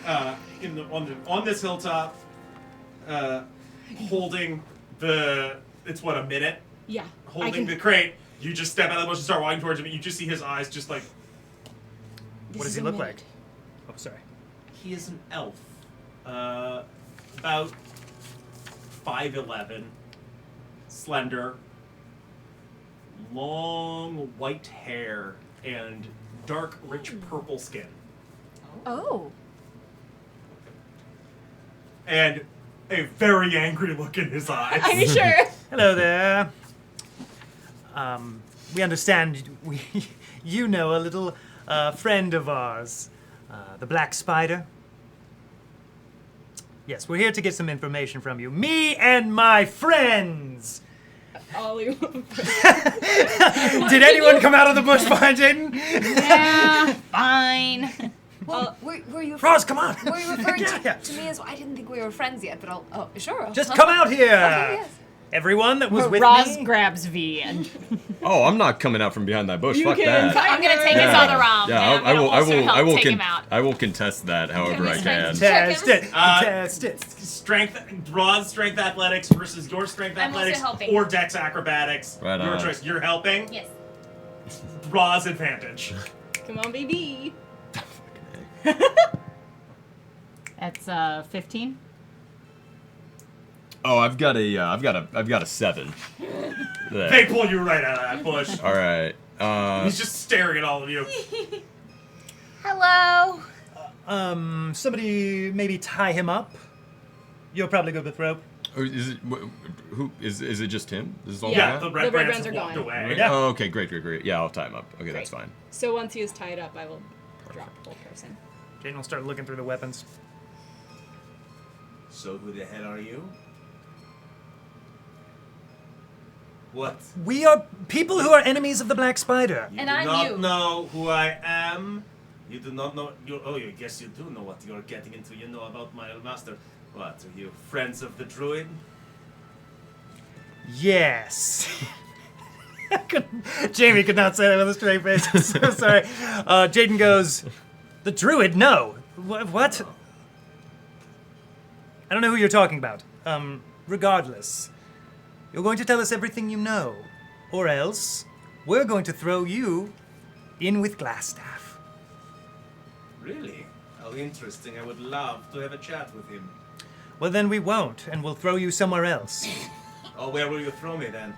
on this hilltop, holding the. It's what, a minute?
Yeah.
Holding the crate. You just step out of the bush and start walking towards him. And you just see his eyes just like.
This
What does
is
he
a
look
minute.
like? Oh, sorry.
He is an elf. About 5'11", slender, long white hair, and dark, rich purple skin.
Oh.
And a very angry look in his eyes.
Are you sure?
Hello there. We understand you know a little friend of ours, the Black Spider. Yes, we're here to get some information from you. Me and my friends!
Ollie.
Did anyone come out of the bush behind Jaden?
Yeah, fine.
Well, were you?
Roz, come on!
Were you referring
Yeah.
to me as? I didn't think we were friends yet, but I'll. Oh, sure.
Just
I'll
come out here!
Okay, yes.
Everyone that was with
Roz
me?
grabs V and
Oh, I'm not coming out from behind that bush. Fuck
can
that.
I'm gonna take
Yeah.
his other arm.
Yeah,
and I'm gonna also help take him out.
I will contest that however I can.
Test it!
Uh,
Test it!
Strength, Ron's strength athletics versus your strength
I'm also
athletics
helping.
or dex acrobatics.
Right
Your
on.
choice. You're helping.
Yes.
Ron's advantage.
Come on, baby.
That's 15.
Oh, I've got a 7. There.
They pull you right out of that bush.
All right.
He's just staring at all of you.
Hello.
Somebody maybe tie him up. You're probably good with rope.
Or is it who is it just him? This is all
Yeah,
we
the
got?
red
The red
brands
brands
have
are
walked
gone.
away.
Yeah.
Oh, okay, great. Yeah, I'll tie him up. Okay, that's
Great.
fine.
So once he is tied up, I will drop the whole person.
Jaden will start looking through the weapons.
So who the hell are you? What?
We are people who are enemies of the Black Spider.
You
And
do
I'm
not
you.
know who I am. You do not know. I guess you do know what you're getting into. You know about my master. What are you, friends of the druid?
Yes. Jamie could not say that with a straight face. I'm so sorry. Jaden goes, the druid? No. What? I don't know who you're talking about. Regardless, you're going to tell us everything you know, or else we're going to throw you in with Glassstaff.
Really? How interesting. I would love to have a chat with him.
Well, then we won't, and we'll throw you somewhere else.
Oh, where will you throw me then?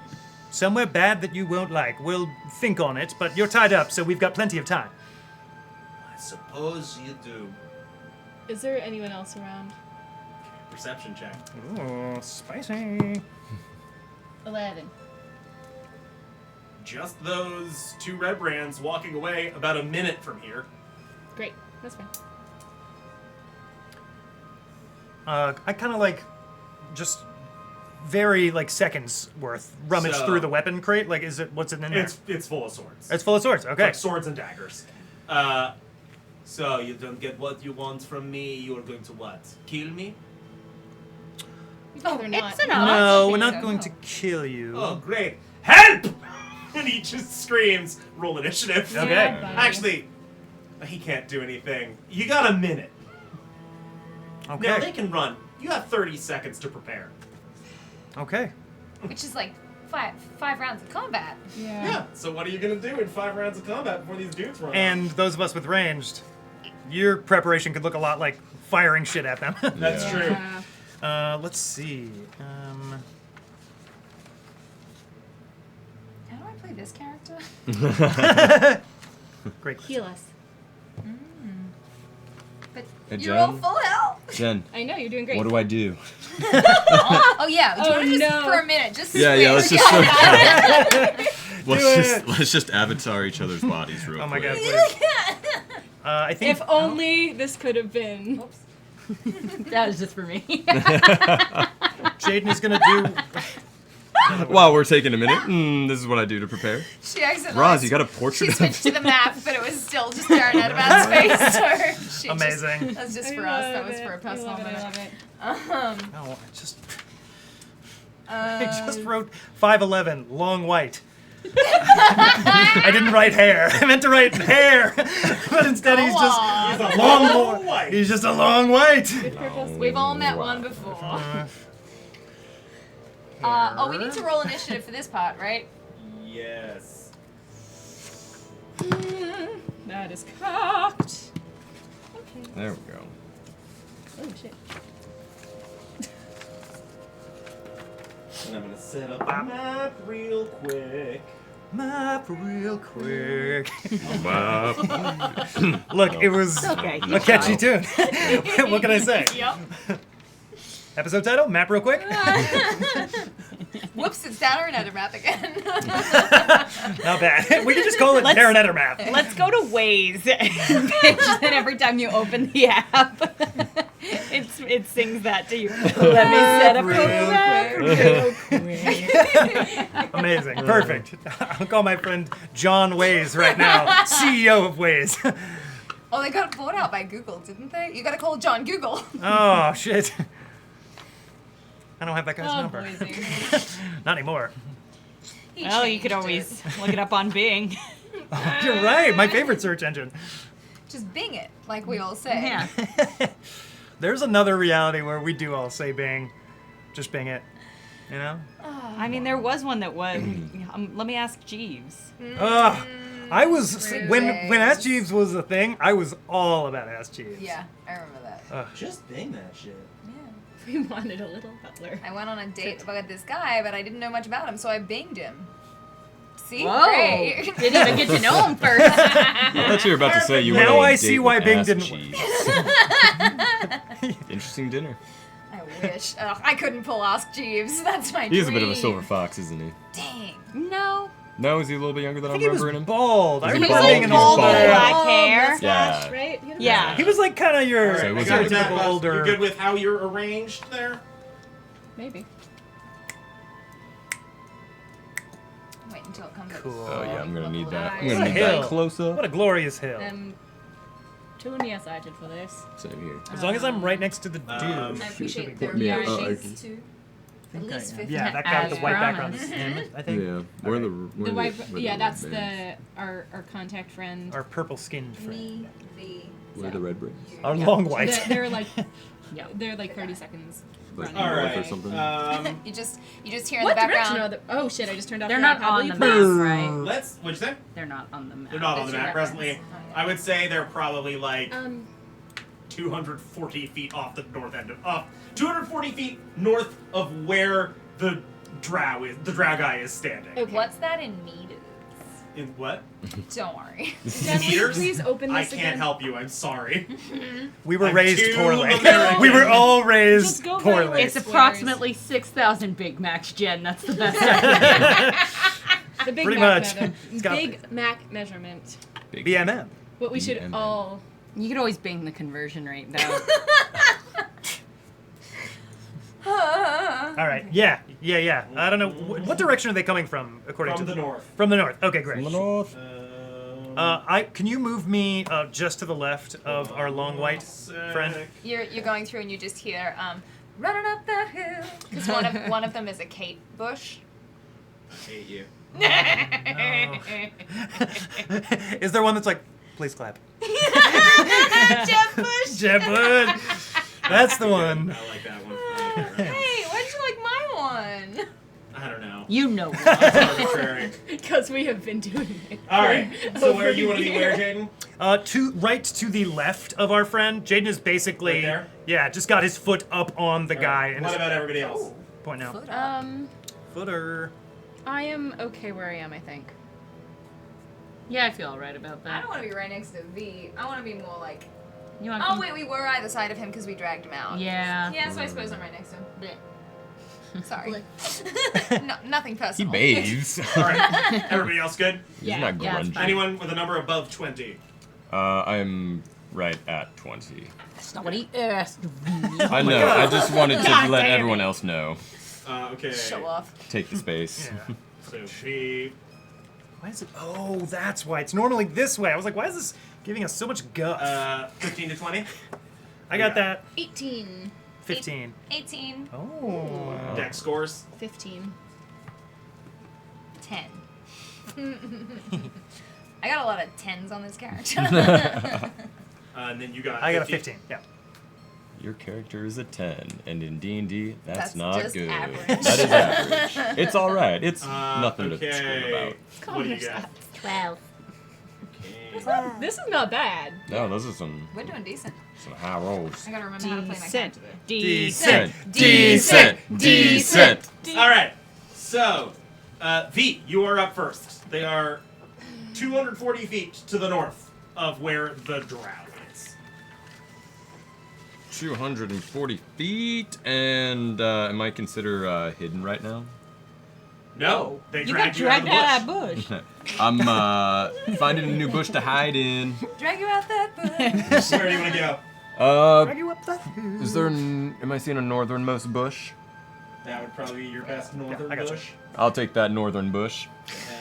Somewhere bad that you won't like. We'll think on it, but you're tied up, so we've got plenty of time.
I suppose you do.
Is there anyone else around?
Perception check.
Ooh, spicy.
11.
Just those two red brands walking away about a minute from here.
Great. That's fine.
I kind of like just very like seconds worth rummage
So-
through the weapon crate. Like, what's it in there?
It's full of swords.
It's full of swords. Okay.
Like swords and daggers. So you don't get what you want from me. You are going to what? Kill me?
No, they're not.
it's an
No, we're
option.
not going to kill you.
Oh, great. Help! And he just screams. Roll initiative.
Okay.
Yeah, buddy.
Actually, he can't do anything. You got a minute.
Okay.
Now they can run. You have 30 seconds to prepare.
Okay.
Which is like five rounds of combat.
Yeah. So what are you gonna do in 5 rounds of combat before these dudes run?
And those of us with ranged, your preparation could look a lot like firing shit at them.
that's
Yeah.
true.
Let's see.
How do I play this character?
Great.
Heal us.
But
Hey,
you're
Jen?
all full health.
Jen,
I know, you're doing great.
what do I do?
Oh yeah. Do you
Oh,
want to just
no.
for a minute just
Yeah, let's
switch?
just let's just avatar each other's bodies real
Oh my
quick.
god, please. I think.
If only this could have been.
Oops.
That was just for me.
Jaden is gonna do.
While we're taking a minute, this is what I do to prepare.
She accidentally.
Roz, you got a
She
portrait
switched to the map, but it was still just staring at about space. So
Amazing.
That's just
I
for us. That
love
was
it.
for a personal
I
minute.
love it.
No, I just wrote 5'11", long white. I didn't write hair. I meant to write hair, but instead he's just
Aw.
a long
Oh,
white.
white.
He's just a long white.
We've all met one before. Oh, we need to roll initiative for this part, right?
Yes.
That is cocked. Okay.
There we go.
Oh shit.
And I'm gonna set up a map real quick.
Map real quick.
Wow.
Look, it was
okay.
a catchy tune. What can I say?
Yep.
Episode title: Map real quick.
Whoops, it's down our nether map again.
Not bad. We could just call it Darren Etter map.
Let's go to Waze. And every time you open the app, it sings that to you. Let me set up a map real quick.
Amazing. Perfect. I'll call my friend John Waze right now, CEO of Waze.
Oh, they got bought out by Google, didn't they? You gotta call John Google.
Oh, shit. I don't have that guy's
Oh,
number.
boy.
Not anymore.
He
Well, you could
changed
always
it.
look it up on Bing.
You're right. My favorite search engine.
Just Bing it, like we all say.
Yeah.
There's another reality where we do all say Bing. Just Bing it. You know?
I mean, there was one that was. Let me ask Jeeves.
Ugh. I was when
Really?
Ask Jeeves was a thing. I was all about Ask Jeeves.
Yeah, I remember that.
Just bang that shit.
Yeah.
We wanted a little butler.
I went on a date with this guy, but I didn't know much about him, so I binged him. See?
Whoa!
Great.
Didn't even get to know him first.
I thought you were about to say you
Now
went on a
I
date
see
with
why Bing
ass
didn't
cheese. Interesting dinner.
I wish. Ugh, I couldn't pull Ask Jeeves. That's my
He's a
dream.
bit of a silver fox, isn't he?
Dang.
No.
No, is he a little bit younger than
I
I'm
think he was
remembering him?
bald. I
He was
remember
bald.
being an
He was
older.
bald.
Black
Oh,
hair.
mustache,
Yeah.
right? You had a
Yeah.
mustache.
He was like kind of your
All right,
So
I
was
got
it-
the map
stereotypical
up.
older.
You good with how you're arranged there?
Maybe.
Wait until it comes up.
Cool.
Oh yeah, I'm gonna need that. I'm
What
gonna
a
need
hill.
that close
What
up.
a glorious hill.
Too nearsighted for this.
Same here.
As long as I'm right next to the dude.
Um,
I appreciate their
Yeah,
reactions too. At least 50.
Yeah, that guy with the
As
white background
promised.
is him, I think.
Yeah. Where the
The white, yeah, that's our contact friend.
Our purple-skinned friend.
Me, thee.
Where the red bricks?
Our
Yeah.
long white.
They're like,
Yeah.
they're like 30 seconds.
Like
running.
All
north
right.
or something?
You just hear in
What
the background.
direction are they? Oh shit! I just turned off.
They're
the
not
map.
on the
Please.
map, right?
Let's. What'd you say?
They're not on the map.
They're not on
It's
the
your
map
reference.
presently.
Oh, yeah.
I would say they're probably like 240 feet off the north end of 240 feet north of where the drow guy is standing.
Okay.
What's that in meters?
In what?
Don't worry.
Jen, will you
Meters?
please open
I
this
can't
again?
help you. I'm sorry.
We were
I'm
raised
too
poorly.
American.
We were all
Just
raised
go by
poorly.
where
It's approximately 6,000 Big Macs, Jen. That's the best I can do.
The Big
Pretty
Mac
much.
measure-
It's got-
Big Mac measurement.
BMM.
What we should
BMM.
all.
You could always bing the conversion rate, though.
All right. Yeah. I don't know. What direction are they coming from, according
From
to
the north.
From the north. Okay, great.
north.
Can you move me just to the left of our long white friend?
You're going through and you just hear running up that hill because one of them is a Kate bush.
Hate you.
Is there one that's like, please clap?
Jeb Bush.
Jeb Wood. That's the one.
I like that one. I like that one.
Hey, why'd you like my one?
I don't know.
You know what.
It's arbitrary.
Because we have been doing it.
All right. So
over
where you want to be?
the
Where,
years.
Jaden?
Right to the left of our friend. Jaden is basically,
Right there?
yeah, just got his foot up on the guy and
What
is
about everybody else?
pointing out.
Foot up.
Footer.
I am okay where I am. I think.
Yeah, I feel alright about
I
that.
don't want to be right next to V. I want to be more like.
You want
Oh wait, we were either side of him because we dragged him out.
Yeah.
Yeah, so I suppose I'm right next to him. Sorry. No, nothing
He
personal.
bathes.
All right. Everybody else good?
He's
Yeah,
not
yeah, it's
grungy.
fine.
Anyone with a number above 20?
I'm right at 20.
That's not what he asked.
I know. I just wanted to
God
let
damn
everyone
it.
else know.
Okay.
Show off.
Take the space.
Yeah.
So she.
Why is it? Oh, that's why. It's normally this way. I was like, why is this giving us so much guff?
15 to 20.
I got that.
18.
15.
18.
Oh.
Deck scores.
15.
10. I got a lot of 10s on this character.
And then you got.
I got a 15. Yeah.
Your character is a 10, and in D&D, that's
That's
not
just
good.
average.
That is average. It's all right. It's nothing to scream
Okay.
about.
What do you got?
12.
Okay.
This is not bad.
No, those are some
We're doing decent.
high rolls.
I gotta remember how to play my
Decent.
character.
Decent.
Decent. Decent.
All right. So, V, you are up first. They are 240 feet to the north of where the drow is.
240 feet, and am I considered hidden right now?
No, they
You got
dragged you out
dragged
of the
out of
bush.
that bush.
I'm finding a new bush to hide in.
Drag you out that bush.
Where do you want to go?
Drag you up the hill.
Is there? Am I seeing a northernmost bush?
That would probably be your best northern
I got you.
bush.
I'll take that northern bush.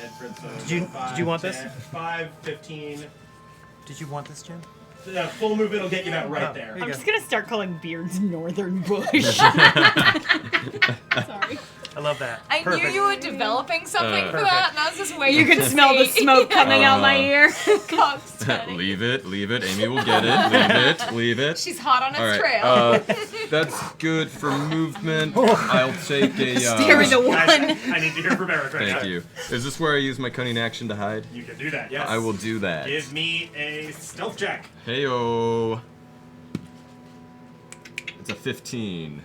And Presto,
Did you want this?
5, 15.
Did you want this, Jim?
Full movement will get you about right
Oh,
there.
there you
I'm
go.
just gonna start calling Beards Northern Bush.
Sorry.
I love that.
I
Perfect.
knew you were developing something for
Perfect.
that, and I was just waiting
You can
to
smell the
see.
smoke coming out my ear.
Cock's turning.
Leave it. Amy will get it. Leave it.
She's hot on its
All right.
trail.
That's good for movement. I'll take a.
Stare the
Guys,
one.
I need to hear from Eric right now.
Thank you. Is this where I use my cunning action to hide?
You can do that, yes.
I will do that.
Give me a stealth check.
Heyo. It's a 15.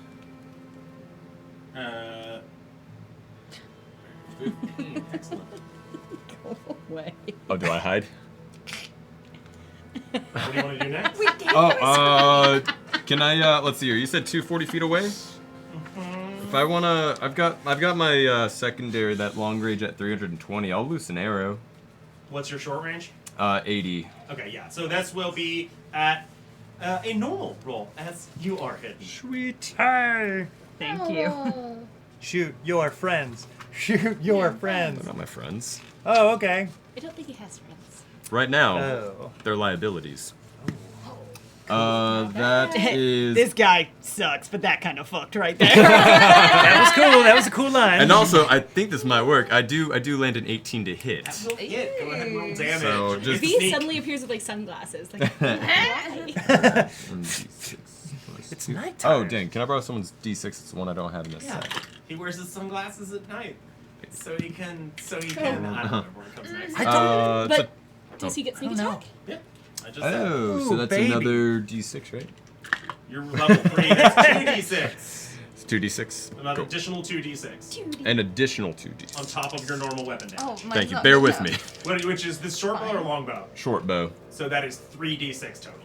15. Excellent.
away.
Oh, do I hide?
What do you want to do next?
Oh, can I, let's see here. You said 240 feet away? If I wanna, I've got my secondary, that long range at 320. I'll loose an arrow.
What's your short range?
80.
Okay, yeah. So this will be at a normal roll as you are hidden.
Sweet.
Hey,
Thank you.
shoot your friends. Shoot your friends.
They're not my friends.
Oh, okay.
I don't think he has friends.
Right now,
Oh.
they're liabilities. That is...
This guy sucks, but that kind of fucked right there.
That was cool. That was a cool line.
And also, I think this might work. I do land an 18 to hit.
That will hit. Go ahead and roll damage.
So just-
V
Sneak.
suddenly appears with like sunglasses. Like,
1d6 plus
It's
2.
nighttime.
Oh, dang. Can I borrow someone's d6? It's the one I don't have in this
Yeah.
set.
He wears his sunglasses at night. So he can. I don't remember where it comes next.
I don't.
but does he get sneak
I don't know.
attack?
Yeah. I just said.
Oh, so
Ooh,
that's
baby.
another d6, right?
You're level 3. That's 2d6.
It's 2d6.
Another
Cool.
additional 2d6
An additional
on
2d6.
top of your normal weapon damage.
Oh, mine's
Thank you.
not
Bear
good
with
enough.
me.
Which is this short bow or long bow?
Short bow.
So that is 3d6 total.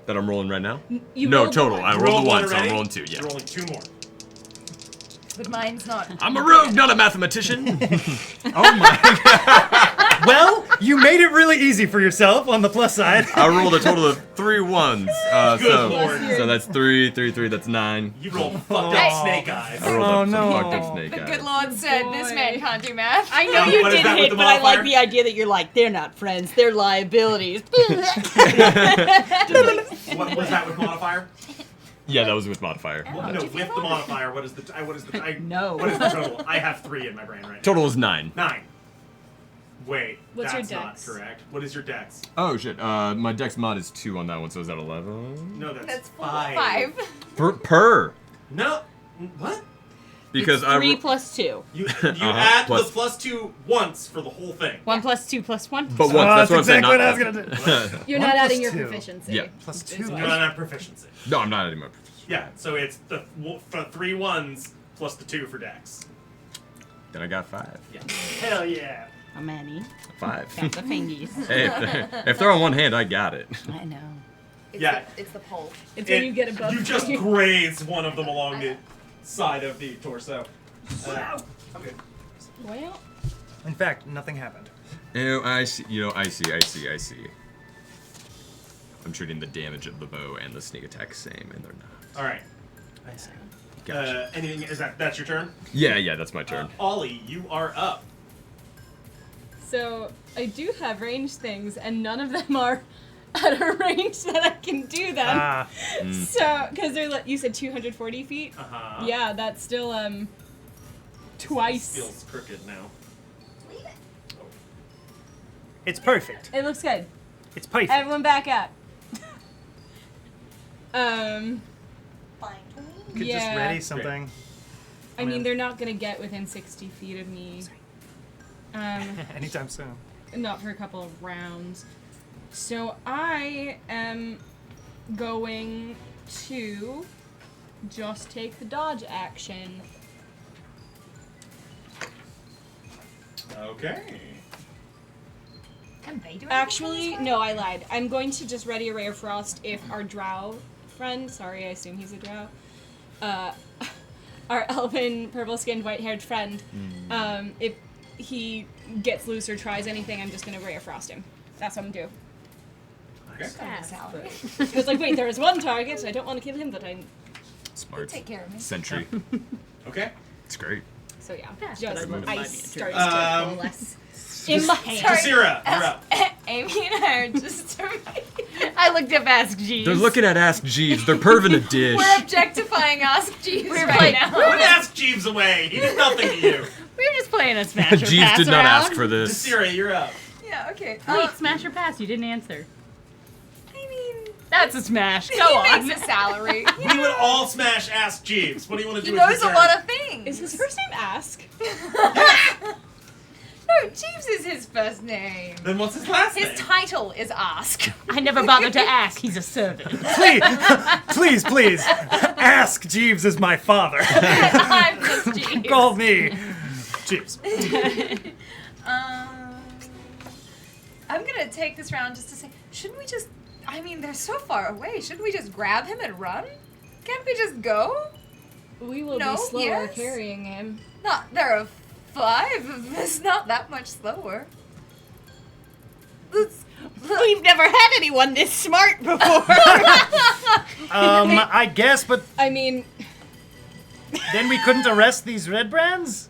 That I'm rolling right now?
You
No,
rolled the
total.
one.
I
You
rolled the
one
one, so I'm
already?
rolling 2, yeah.
You're rolling 2 more.
But mine's not.
I'm a rogue, not a mathematician.
Oh my. Well, you made it really easy for yourself on the plus side.
I rolled a total of 3 ones.
Good lord.
So that's 3, 3, 3, that's 9.
You rolled fucked up snake eyes.
I rolled
Oh,
up some
no.
fucked up snake
The
eyes.
good Lord said this man can't do math.
I know you
What is
did
that with
hit,
the
but I like
modifier?
the idea that you're like, they're not friends, they're liabilities.
What was that with modifier?
Yeah, that was with modifier.
Well, no, with the modifier. What is the
No.
What is the total? I have 3 in my brain right now.
Total is 9.
9. Wait,
What's your
that's not
dex?
correct. What is your dex?
Oh shit, my dex mod is 2 on that one, so is that 11?
No, that's,
That's
5.
5.
Per.
No, what?
Because
It's 3 plus 2.
You add
plus-
the plus 2 once for the whole thing.
1 plus 2 plus 1.
But once,
Oh,
that's what I'm saying.
exactly
not-
what I was gonna do.
You're
1
not
plus
adding your
2.
proficiency.
Yeah.
Plus
Is
2.
what-
You're not at proficiency.
No, I'm not adding my proficiency.
Yeah, so it's the for 3 ones plus the 2 for dex.
Then I got 5.
Yeah.
Hell yeah.
How many?
5.
Got the fingies.
Hey, if they're on one hand, I got it.
I know.
Yeah.
It's the pole.
It's when you get above.
You just graze one of them along the side of the torso. Okay.
Well,
In fact, nothing happened.
I see. I see. I'm treating the damage of the bow and the sneak attack same, and they're not.
All right.
I see.
Gotcha.
Anything? Is that's your turn?
Yeah, that's my turn.
Ollie, you are up.
so I do have ranged things, and none of them are at a range that I can do them.
Ah.
So, because they're like, you said 240 feet.
Uh-huh.
Yeah, that's still twice.
Feels crooked now.
It's perfect.
It looks good.
It's perfect.
Everyone back up.
You could
yeah.
just ready something.
I mean, they're not gonna get within 60 feet of me.
Anytime soon.
Not for a couple of rounds. So I am going to just take the dodge action.
Okay.
Can they do anything
Actually,
this
no, I lied. I'm going to just ready a ray of frost if our drow friend, sorry, I assume he's a drow, our elven, purple-skinned, white-haired friend, if he gets loose or tries anything, I'm just going to ray of frost him. That's what I'm going to do.
Okay.
Salary.
I was like, wait, there is one target. I don't want to kill him, but I...
Smart.
Take care of me.
Sentry.
Okay.
It's great.
So yeah,
but
just
I wouldn't
I
mind
started
being
to
Um,
coalesce in my hand.
Sorry.
Jasira, you're up.
Amy and I are just.
I looked up Ask Jeeves.
They're looking at Ask Jeeves. They're perving a dish.
We're objectifying Ask Jeeves right
like,
now.
Don't ask Jeeves away. He did nothing to you.
We were just playing a Smash or
Jeeves
Pass
did not
around.
ask for this.
Jasira, you're up.
Yeah, okay.
Wait, Smash or Pass? You didn't answer.
I mean,
That's a Smash. Go
he
on.
makes a salary.
We would all smash Ask Jeeves. What do you want to
He
do with
knows
your
a
turn?
lot of things.
Is his first name Ask?
No, Jeeves is his first name.
Then what's his last
His
name?
title is Ask.
I never bothered to ask. He's a servant.
Please. Ask Jeeves is my father.
I'm just Jeeves.
Call me Jeeves.
I'm gonna take this round just to say, shouldn't we just? I mean, they're so far away. Shouldn't we just grab him and run? Can't we just go?
We will
No,
be slower
yes.
carrying him.
Not there are 5 of us. Not that much slower.
We've never had anyone this smart before.
I guess, but
I mean,
then we couldn't arrest these red brands?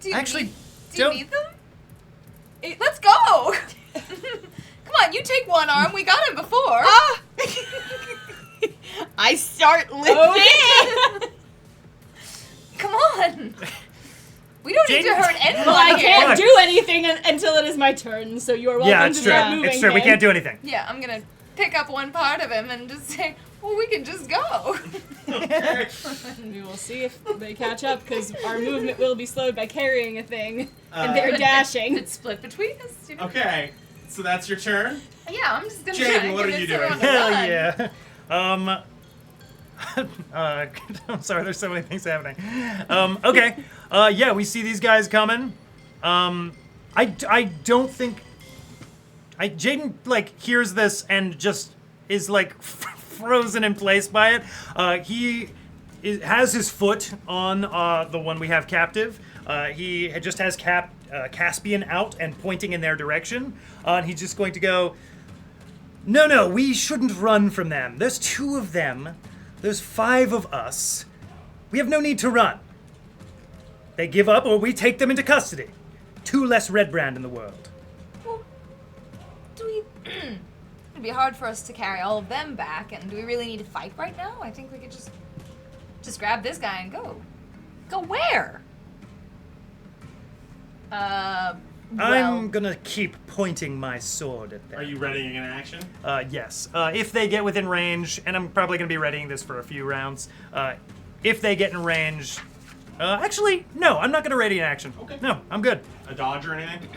Do you
Actually,
need, do you
don't-
need them? Let's go. Come on, you take one arm. We got him before.
I start lifting.
Come on. We don't need to
Jaden-
hurt anyone.
well, I
here.
can't
Fuck.
do anything until it is my turn. So you are welcome
Yeah, it's
to
true.
start moving.
It's true. We
then.
can't do anything.
Yeah, I'm gonna pick up one part of him and just say, well, we can just go.
We will see if they catch up because our movement will be slowed by carrying a thing, and
Uh,
they're dashing.
It's split between us. You know?
Okay, so that's your turn.
Yeah, I'm just gonna
Jaden, what are
convince
you doing?
everyone to
Hell
run.
yeah. I'm sorry, there's so many things happening. Okay. Yeah, we see these guys coming. I don't think... Jaden, like, hears this and just is, like, frozen in place by it. He has his foot on the one we have captive. He just has Caspian out and pointing in their direction. And he's just going to go... No, we shouldn't run from them. There's 2 of them. There's 5 of us. We have no need to run. They give up or we take them into custody. 2 less red brand in the world.
Well, do we... It'd be hard for us to carry all of them back, and do we really need to fight right now? I think we could just grab this guy and go.
Go where?
I'm gonna keep pointing my sword at them.
Are you readying an action?
Yes. If they get within range, and I'm probably gonna be readying this for a few rounds. If they get in range, actually, no, I'm not gonna ready an action.
Okay.
No, I'm good.
A dodge or anything?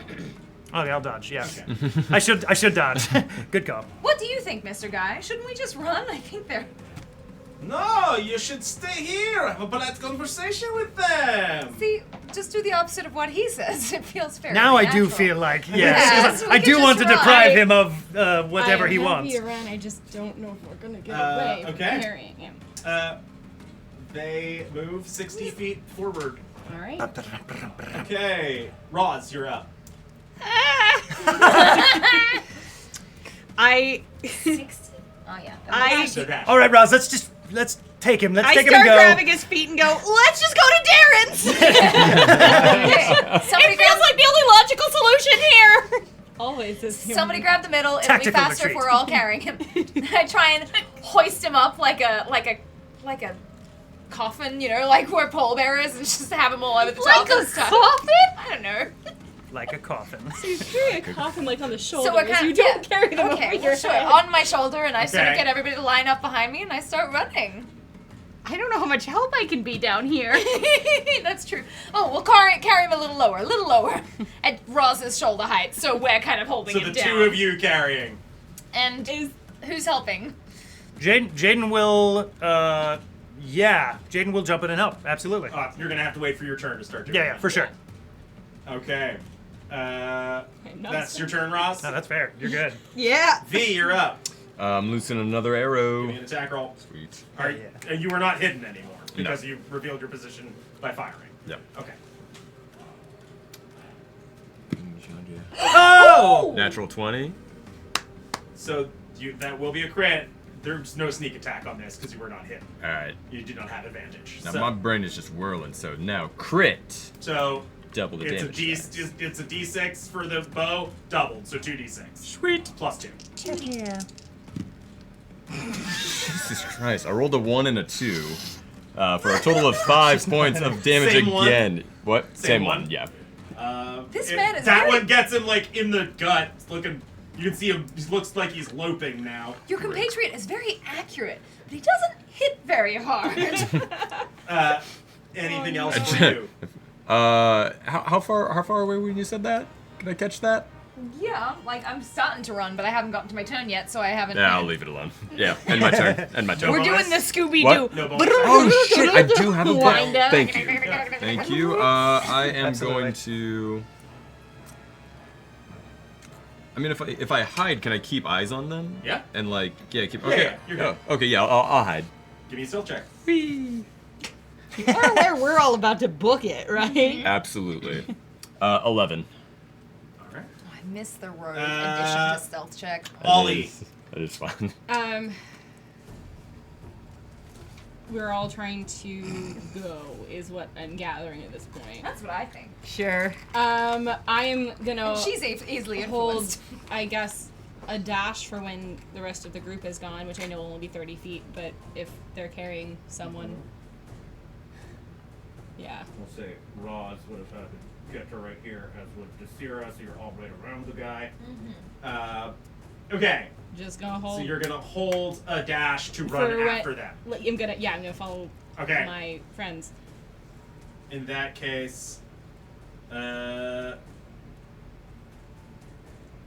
Okay, I'll dodge. Yeah.
Okay.
I should dodge. Good call.
What do you think, Mr. Guy? Shouldn't we just run? I think they're...
No, you should stay here. Have a polite conversation with them.
See, just do the opposite of what he says. It feels fair.
Now I do feel like, yes, 'cause
we
I
can
do
just
want to
run.
deprive him of whatever he
I'm
wants.
happy around. I just don't know if we're gonna get
Uh,
away
okay.
from carrying him.
They move 60 feet forward.
All right.
Okay, Roz, you're up.
I
60? Oh, yeah.
So dash.
All right, Roz, let's take him. Let's
I
take him and
start
go.
grabbing his feet and go, let's just go to Darren's!
Somebody
It feels like the only logical solution here!
Always is.
Somebody grab the middle. It'll be
Tactical
faster if
retreat.
we're all carrying him. I try and hoist him up like a coffin, you know, like where Pohl Bear is, and just have him all over the top
Like a
this time.
coffin?
I don't know.
Like a coffin.
You carry a coffin like on the shoulders.
So we're kind
you
of
don't carry them
okay,
over your
sure.
head.
On my shoulder, and I sort of
Okay.
get everybody to line up behind me, and I start running.
I don't know how much help I can be down here.
That's true. Oh, we'll carry him a little lower, at Roz's shoulder height. So we're kind of holding
So
him
the
down.
2 of you carrying.
And who's helping?
Jaden will, Jaden will jump in and help. Absolutely.
You're gonna have to wait for your turn to start doing
Yeah,
that.
for sure.
Okay.
not
That's
so-
your turn, Roz.
No, that's fair. You're good.
Yeah.
V, you're up.
Loosen another
Give
arrow.
me an attack roll.
Sweet.
Are
Yeah.
and you are not hidden anymore because
No.
you revealed your position by firing.
Yep.
Okay.
Oh!
Natural 20.
So that will be a crit. There's no sneak attack on this because you were not hit.
All right.
You do not have advantage.
Now
so,
my brain is just whirling. So now crit.
so
Double the
it's a
damage.
it's a D6 for the bow, doubled, so 2d6.
Sweet.
Plus 2.
Yeah.
Jesus Christ! I rolled a 1 and a 2 for a total of 5 points of damage
Same one?
again. What?
Same one?
Yeah.
This man is
that
very-
one gets him like in the gut. Looking, you can see him. He looks like he's loping now.
Your compatriot is very accurate, but he doesn't hit very hard.
Anything else for you?
How far away when you said that? Can I catch that?
Yeah, like I'm starting to run, but I haven't gotten to my turn yet, so I haven't.
Yeah, I'll leave it alone. Yeah, end my turn. End my turn.
We're
bonus?
doing the Scooby
What?
Doo.
No bonus.
Oh shit! I do have a
Wind up.
Thank you. Thank you. I am
Absolutely.
going to. I mean, if I hide, can I keep eyes on them?
Yeah.
And like, keep.
Yeah,
Okay.
yeah, you're good.
Oh, okay, yeah, I'll hide.
Give me a stealth check.
Or where we're all about to book it, right?
Absolutely. 11.
All right.
I missed the rogue addition to stealth check.
Ollie.
That is fun.
We're all trying to go, is what I'm gathering at this point.
That's what I think.
Sure.
I am gonna
And she's easily
hold,
influenced.
I guess, a dash for when the rest of the group is gone, which I know will only be 30 feet, but if they're carrying someone, yeah.
We'll say Roz would have had to get her right here, as would Desira, so you're all right around the guy.
Okay.
Just gonna hold.
So you're gonna hold a dash to run
for
after them.
I'm gonna follow
Okay.
my friends.
In that case,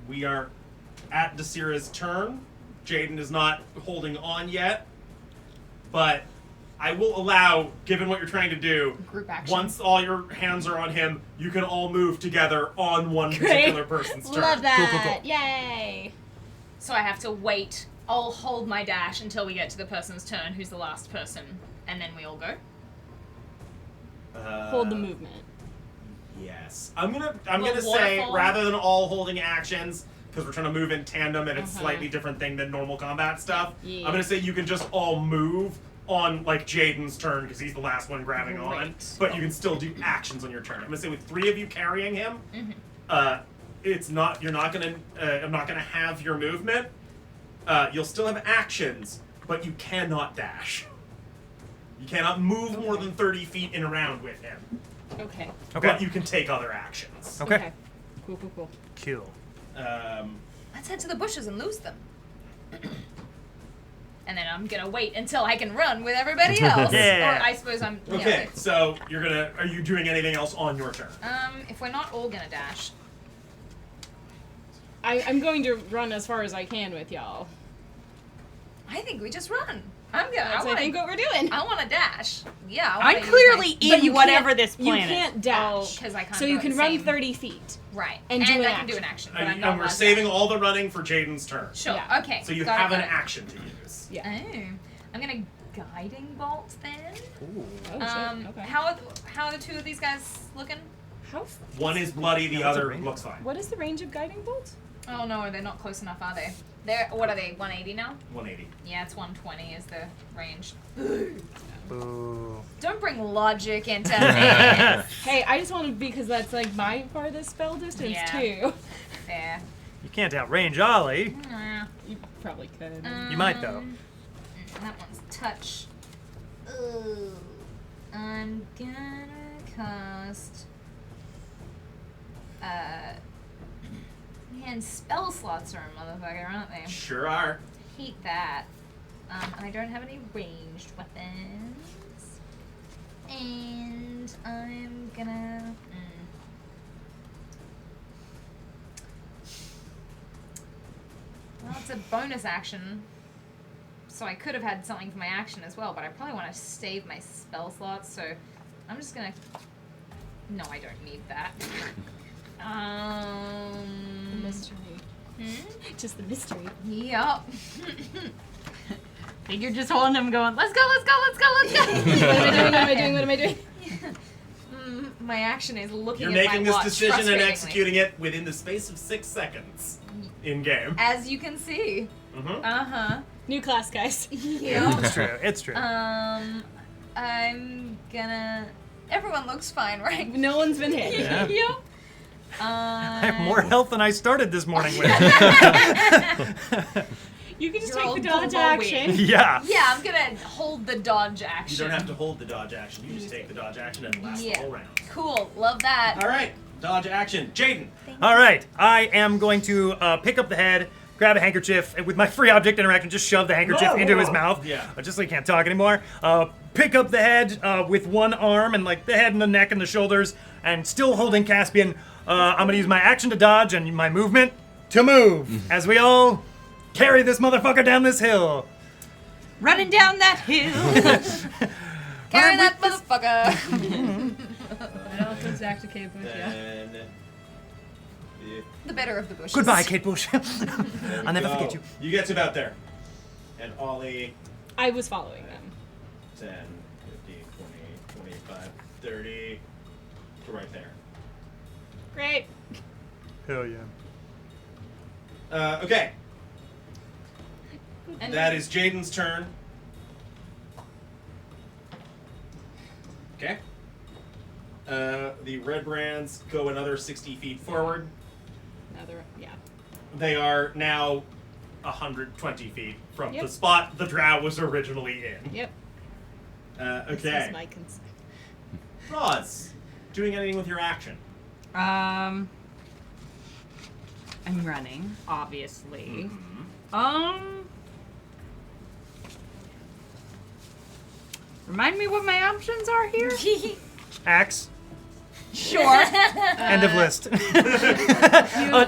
we are at Desira's turn. Jaden is not holding on yet, but I will allow, given what you're trying to do,
Group action.
once all your hands are on him, you can all move together on one particular person's turn.
Love that!
Cool.
Yay!
So I have to wait. I'll hold my dash until we get to the person's turn, who's the last person, and then we all go.
Hold the movement.
Yes. I'm gonna
Little
say,
waterfall?
rather than all holding actions, because we're trying to move in tandem and it's
Uh-huh.
slightly different thing than normal combat stuff,
Yeah.
I'm gonna say you can just all move on like Jaden's turn because he's the last one grabbing on,
Right.
but you can still do actions on your turn. I'm gonna say with 3 of you carrying him, it's not I'm not gonna have your movement. You'll still have actions, but you cannot dash. You cannot move more than 30 feet in a round with him.
Okay.
Okay.
But you can take other actions.
Okay.
Cool.
Cool.
Let's head to the bushes and lose them.
And then I'm gonna wait until I can run with everybody else.
Yeah.
Or I suppose I'm. Yeah,
Okay,
wait.
so are you doing anything else on your turn?
If we're not all gonna dash.
I'm going to run as far as I can with y'all.
I think we just run.
That's I think what we're doing.
I want to dash. Yeah. I
I'm
wanna use
clearly
But you
in whatever
can't-
this plan
You can't dash.
because I can't
So
go
you
at
can
the
run
same-
30 feet.
Right.
And do an
I can do
action.
an action, but I'm
And,
not
we're
allowed to
saving
dash.
all the running for Jaden's turn.
Sure.
Yeah.
Okay.
So you
got
have
it,
an
got it.
action to use.
Yeah.
Oh, I'm gonna guiding bolt then.
Oh, shit. Okay.
How are the 2 of these guys looking?
One is bloody, the
that's a
other
range.
looks fine.
What is the range of guiding bolt?
Oh no, they're not close enough, are they? What are they? 180 now?
180.
Yeah, it's 120 is the range.
Boo.
Don't bring logic into this.
Hey, I just wanted because that's like my farthest spell distance
Yeah.
too.
There.
You can't outrange Ollie.
You probably could.
You might though.
That one's touch. Ooh. I'm gonna cast. Man, spell slots are a motherfucker, aren't they?
Sure are.
Hate that. And I don't have any ranged weapons. And I'm gonna. Well, it's a bonus action. So I could have had something for my action as well, but I probably want to save my spell slots, so I'm just gonna. No, I don't need that.
Mystery. Just the mystery.
Yup.
think you're just holding him going, let's go, let's go, let's go, let's go.
What am I doing?
My action is looking
You're
at
making
my
this
watch
decision and
frustratingly.
executing it within the space of 6 seconds in game.
As you can see.
Mm-hmm.
Uh-huh.
New class, guys.
Yeah.
It's true. It's true.
I'm gonna. Everyone looks fine, right?
No one's been hit.
Yeah.
Yep.
I have more health than I started this morning with.
You can just
You're all
take the dodge
Bilbo
action.
Yeah.
Yeah, I'm gonna hold the dodge
You
action.
don't have to hold the dodge action. You just take the dodge action and last the
Yeah.
whole round.
Cool. Love that.
All right, dodge action. Jaden.
All right. I am going to pick up the head, grab a handkerchief, and with my free object interaction, just shove the handkerchief into his mouth.
Yeah.
Just so he can't talk anymore. Pick up the head with one arm and like the head and the neck and the shoulders, and still holding Caspian. I'm gonna use my action to dodge and my movement to move as we all carry this motherfucker down this hill.
Running down that hill.
Carry that motherfucker.
It all comes back to Cave Bush, yeah.
Then
The better of the bushes.
Goodbye, Kate Bush.
There
I'll
we
never
go.
forget you.
You get to about there. And Ollie,
I was following them.
10, 15, 20, 25, 30, to right there.
Great.
Hell yeah.
Okay,
And
that is Jaden's turn. Okay. The red brands go another 60 feet forward.
Another, yeah.
They are now 120 feet from
Yep.
the spot the drow was originally in.
Yep. This
Okay.
is my consent.
Roz, doing anything with your action?
I'm running, obviously. Remind me what my options are here?
Axe.
Sure.
End of list.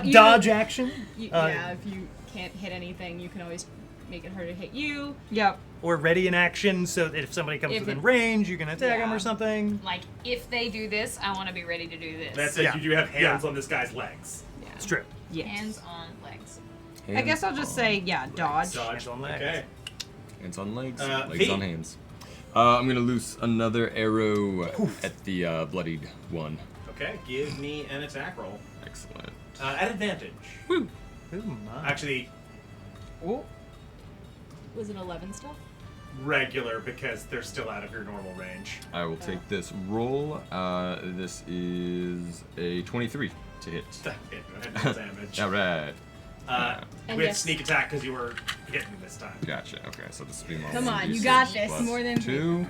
you-
Dodge action.
Yeah, if you can't hit anything, you can always make it harder to hit you.
Yep.
Or ready in action, so that if somebody comes
If
within
it-
range, you can attack them
Yeah.
or something.
like, if they do this, I want to be ready to do this.
That's it.
Yeah.
You do have hands
Yeah.
on this guy's legs.
Yeah.
It's true.
Yes.
Hands on legs.
I guess I'll just say, yeah, dodge.
Dodge.
Hands on legs.
Okay.
Hands on legs, legs
Pete.
on hands. I'm gonna loose another arrow at the bloodied one.
Okay. Give me an attack roll.
Excellent.
At advantage.
Ooh, my.
Actually,
Was it 11 still?
regular because they're still out of your normal range.
I will take this roll. This is a 23 to hit.
That hit no damage.
All right.
And
With
yes.
sneak attack because you were hitting this time.
Gotcha. Okay, so this will be my
Come on, you
1d6
got this.
plus
More than
2.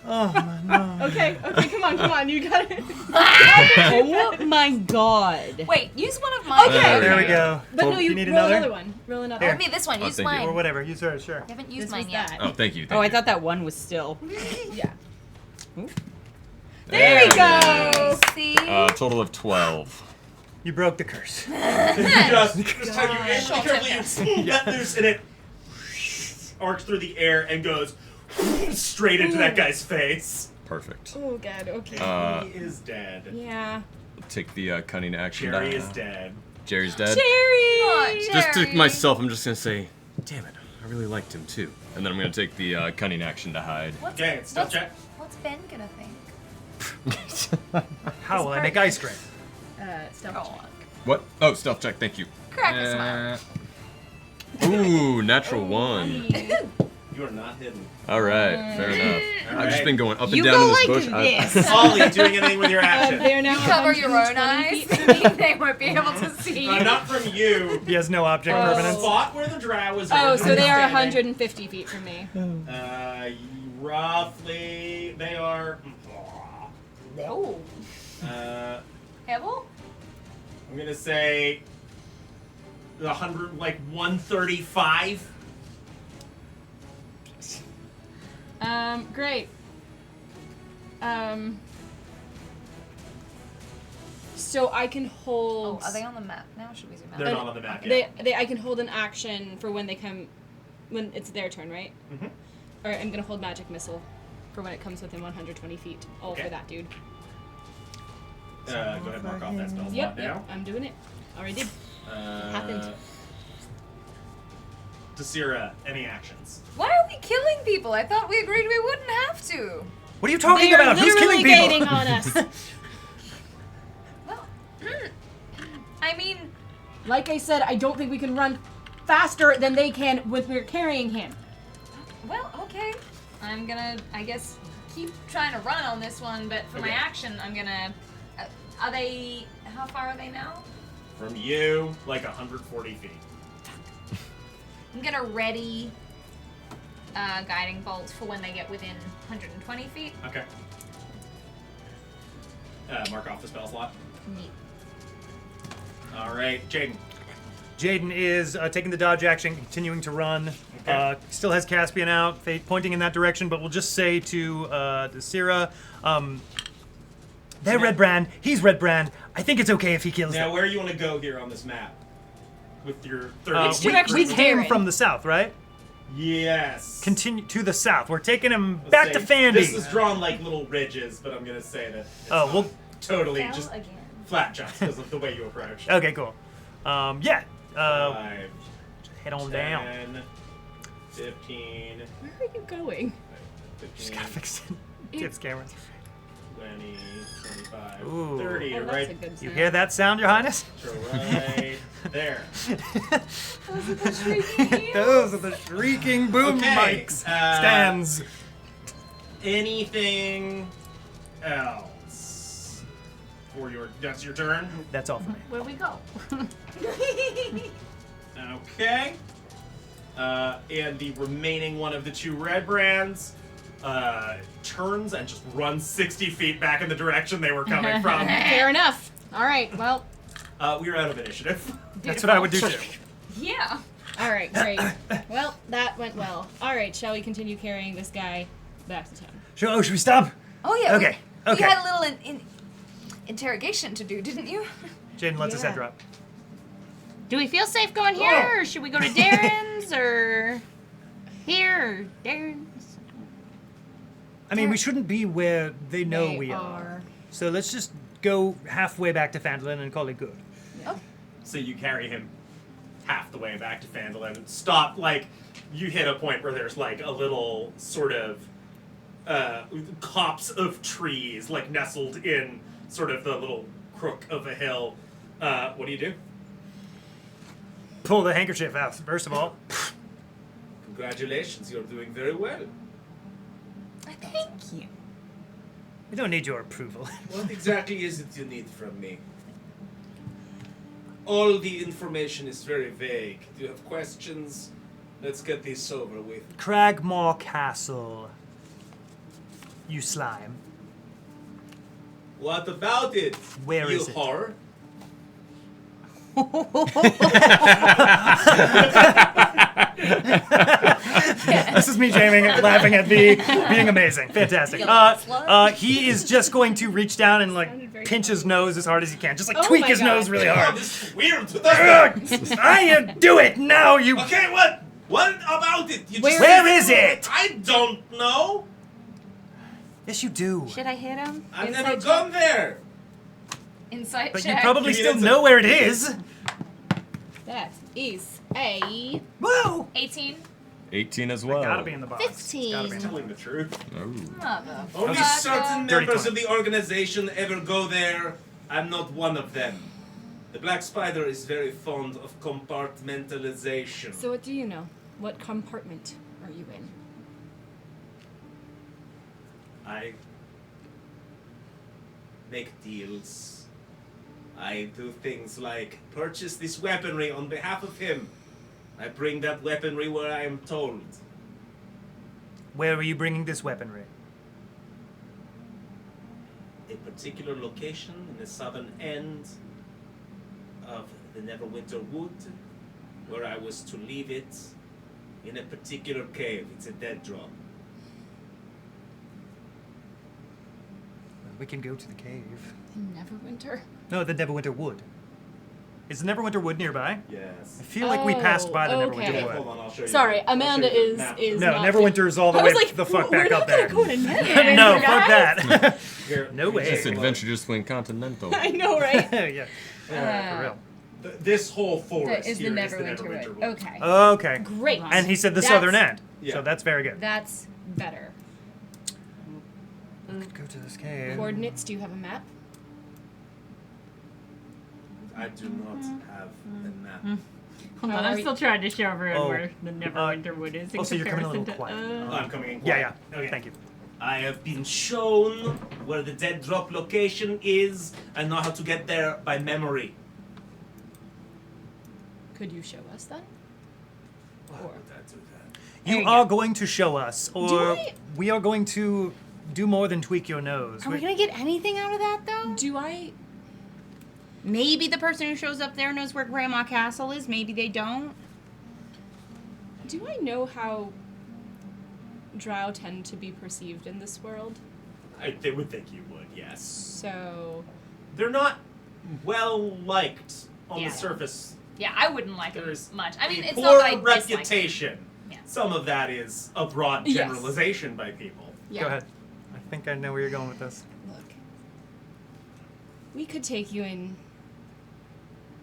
Oh my no.
Okay, come on, you got it.
Oh my god.
Wait, use one of mine.
Okay.
There we go.
But no, you
need
roll
another?
another one. Roll another.
Here.
Give me this one.
Oh,
Use
thank you.
mine.
Or whatever. Use hers, sure.
I haven't used
This
mine
was
yet.
that.
Oh, thank you.
Oh, I
Thank
thought that one was still.
Yeah.
There
we go.
See?
Total of 12.
You broke the curse.
Just how you carefully you let loose and it arcs through the air and goes straight into that guy's face.
Perfect.
Oh god. Okay.
He is dead.
yeah.
Take the cunning action.
Jerry
die.
is dead.
Jerry's dead.
Oh,
Just to
Jerry.
myself, I'm just gonna say, damn it, I really liked him too. And then I'm gonna take the cunning action to hide.
Okay, it's still check.
What's Ben gonna think?
How will I make ice cream?
Stealth
Go
check.
on.
What? Oh, stealth check. Thank you.
Crack a smile.
Ooh, natural 1.
You are not hidden.
All right, fair enough. I've just been going up and
You
down
go
in this
like
bush.
this.
Ollie, doing anything with your action?
They are now
Cover your own
120
eyes.
feet.
They won't be able to see you.
Not from you.
He has no object
Oh.
The
permanence.
spot where the drow was
Oh, so
originally
they are
standing.
150 feet from me.
Roughly, they are.
No. Hebel?
I'm gonna say 135.
Great. So I can hold.
Oh, are they on the map now? Should we zoom out?
They're not on the map yet.
I can hold an action for when they come, when it's their turn, right?
Mhm.
Or I'm gonna hold magic missile, for when it comes within 120 feet. All
Okay.
for that dude.
Go ahead, mark off that spell slot
Yep,
now.
I'm doing it. Already did. Happened.
Desira, any actions?
Why are we killing people? I thought we agreed we wouldn't have to.
What are you talking
They are
about? Who's
literally
killing people?
gaining on us.
Well, I mean,
Like I said, I don't think we can run faster than they can when we're carrying him.
well, okay. I'm gonna, I guess, keep trying to run on this one, but for my
Okay.
action, I'm gonna. Are they? How far are they now?
From you, like 140 feet.
I'm gonna ready guiding bolts for when they get within 120 feet.
Okay. Mark off the spell slot.
Neat.
All right, Jaden.
Jaden is taking the dodge action, continuing to run.
Okay.
Still has Caspian out, pointing in that direction, but we'll just say to Desira, they're Red Brand, he's Red Brand. I think it's okay if he kills
Now,
them.
where do you want to go here on this map? With your 30
Uh,
It's two
we
actions
came
Darren.
from the south, right?
Yes.
Continue to the south. We're taking him
Let's
back to
say
Fandy.
This is drawn like little ridges, but I'm gonna say that it's
Oh,
not
well-
totally
Fell
just
again.
flat jumps because of the way you approach.
Okay, cool. Yeah.
5,
Head on
10,
down.
15,
Where are you going?
15,
Just gotta fix it. Kids cameras.
20, 25,
Ooh.
30.
Oh,
You're
that's a
right.
good
You
sign.
hear that sound, Your Highness?
You're right there.
Those are the shrieking boom
Okay,
mics. Stands.
Anything else for your? That's your turn.
That's all for me.
Where we go?
Okay. And the remaining one of the 2 red brands turns and just runs 60 feet back in the direction they were coming from.
Fair enough. All right. Well.
We're out of initiative.
That's what I would do too.
Yeah.
All right. Great. Well, that went well. All right. Shall we continue carrying this guy back to town?
Sure. Oh, should we stop?
Oh yeah.
Okay,
We
okay.
had a little interrogation to do, didn't you?
Jaden lets his head
Yeah.
drop.
Do we feel safe going here, or should we go to Darren's, or here, or Darren's?
I mean, we shouldn't be where they know
They
we are.
are.
So let's just go halfway back to Phandalin and call it good.
So you carry him half the way back to Phandalin. Stop, like, you hit a point where there's, like, a little sort of copse of trees, like, nestled in sort of the little crook of a hill. What do you do?
Pull the handkerchief out, first of all.
Congratulations, you're doing very well.
Thank you.
We don't need your approval.
What exactly is it you need from me? All the information is very vague. Do you have questions? Let's get this over with.
Cragmore Castle. You slime.
What about it?
Where
you
is it?
whore?
This is me jaming and laughing at V being amazing. Fantastic. He is just going to reach down and
Sounded very
like pinch his nose as hard as he can. Just like
Oh
tweak
my
his
God.
nose really
Oh,
hard.
this is weird. Okay,
I do it now, you.
what? What about it? You just
Where is it?
I don't know.
Yes, you do.
Should I hit him?
I've
Insight
never
check.
gone there.
Insight
But you
check.
probably
Give me
still
that
know where it is.
That is a
Whoa!
18.
18 as well.
Gotta be in the box.
15.
Gotta be in the box.
Telling the truth.
Mother.
Only
Okay.
certain
Dirty
members
20.
of the organization ever go there. I'm not one of them. The Black Spider is very fond of compartmentalization.
So what do you know? What compartment are you in?
I make deals. I do things like purchase this weaponry on behalf of him. I bring that weaponry where I am told.
Where are you bringing this weaponry?
A particular location in the southern end of the Neverwinter Wood, where I was to leave it in a particular cave. It's a dead drop.
We can go to the cave.
Neverwinter.
No, the Neverwinter Wood. Is the Neverwinter Wood nearby?
Yes.
I feel like we passed by the
Oh,
Neverwinter
okay.
Wood.
Hold on, I'll show you.
Sorry,
I'll
Amanda
show you the
is
map.
is
No,
not
Neverwinter's all the
I
way
was like,
the fuck
we're
back
not
up there.
gonna go to Neverwinter,
No,
guys.
fuck that.
Here,
No way.
This
take a look.
adventure just went continental.
I know, right?
Yeah. For real.
This whole forest
That is the
here
Neverwinter Wood.
Wood.
Okay.
Okay.
Great.
And he said the
That's-
southern end.
Yeah.
So that's very good.
That's better.
Go to this cave.
Coordinates, do you have a map?
I do not have a map.
Hold
How
on,
are
I'm
you-
still trying to show everyone
Oh.
where the Neverwinter Wood is in
oh, so you're coming a
comparison
little quiet.
Oh, I'm coming in.
Yeah,
quiet.
yeah.
Okay.
Thank you.
I have been shown where the dead drop location is. I know how to get there by memory.
Could you show us then?
Why
Or-
would I do that?
You
There you
are
go.
going to show us, or
Do I-
we are going to do more than tweak your nose.
Are we gonna get anything out of that though?
Do I
Maybe the person who shows up there knows where Grandma Castle is. Maybe they don't.
know how drow tend to be perceived in this world?
They would think you would, yes.
So
They're not well liked on
Yeah.
the surface.
Yeah, I wouldn't like it
There's
much. I mean,
a
it's
poor
not that I dislike it.
reputation.
Yeah.
Some of that is a broad
Yes.
generalization by people.
yeah.
Go ahead. I think I know where you're going with this.
Look. we could take you in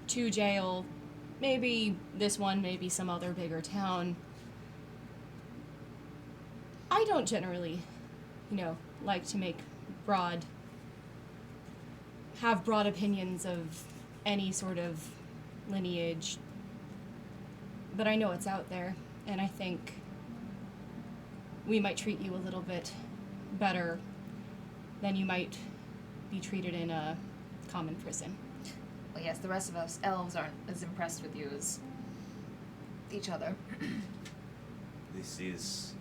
to jail. Maybe this one, maybe some other bigger town. I don't generally, like to have broad opinions of any sort of lineage. But I know it's out there, and I think we might treat you a little bit better than you might be treated in a common prison.
Well, yes, the rest of us elves aren't as impressed with you as each other.
This is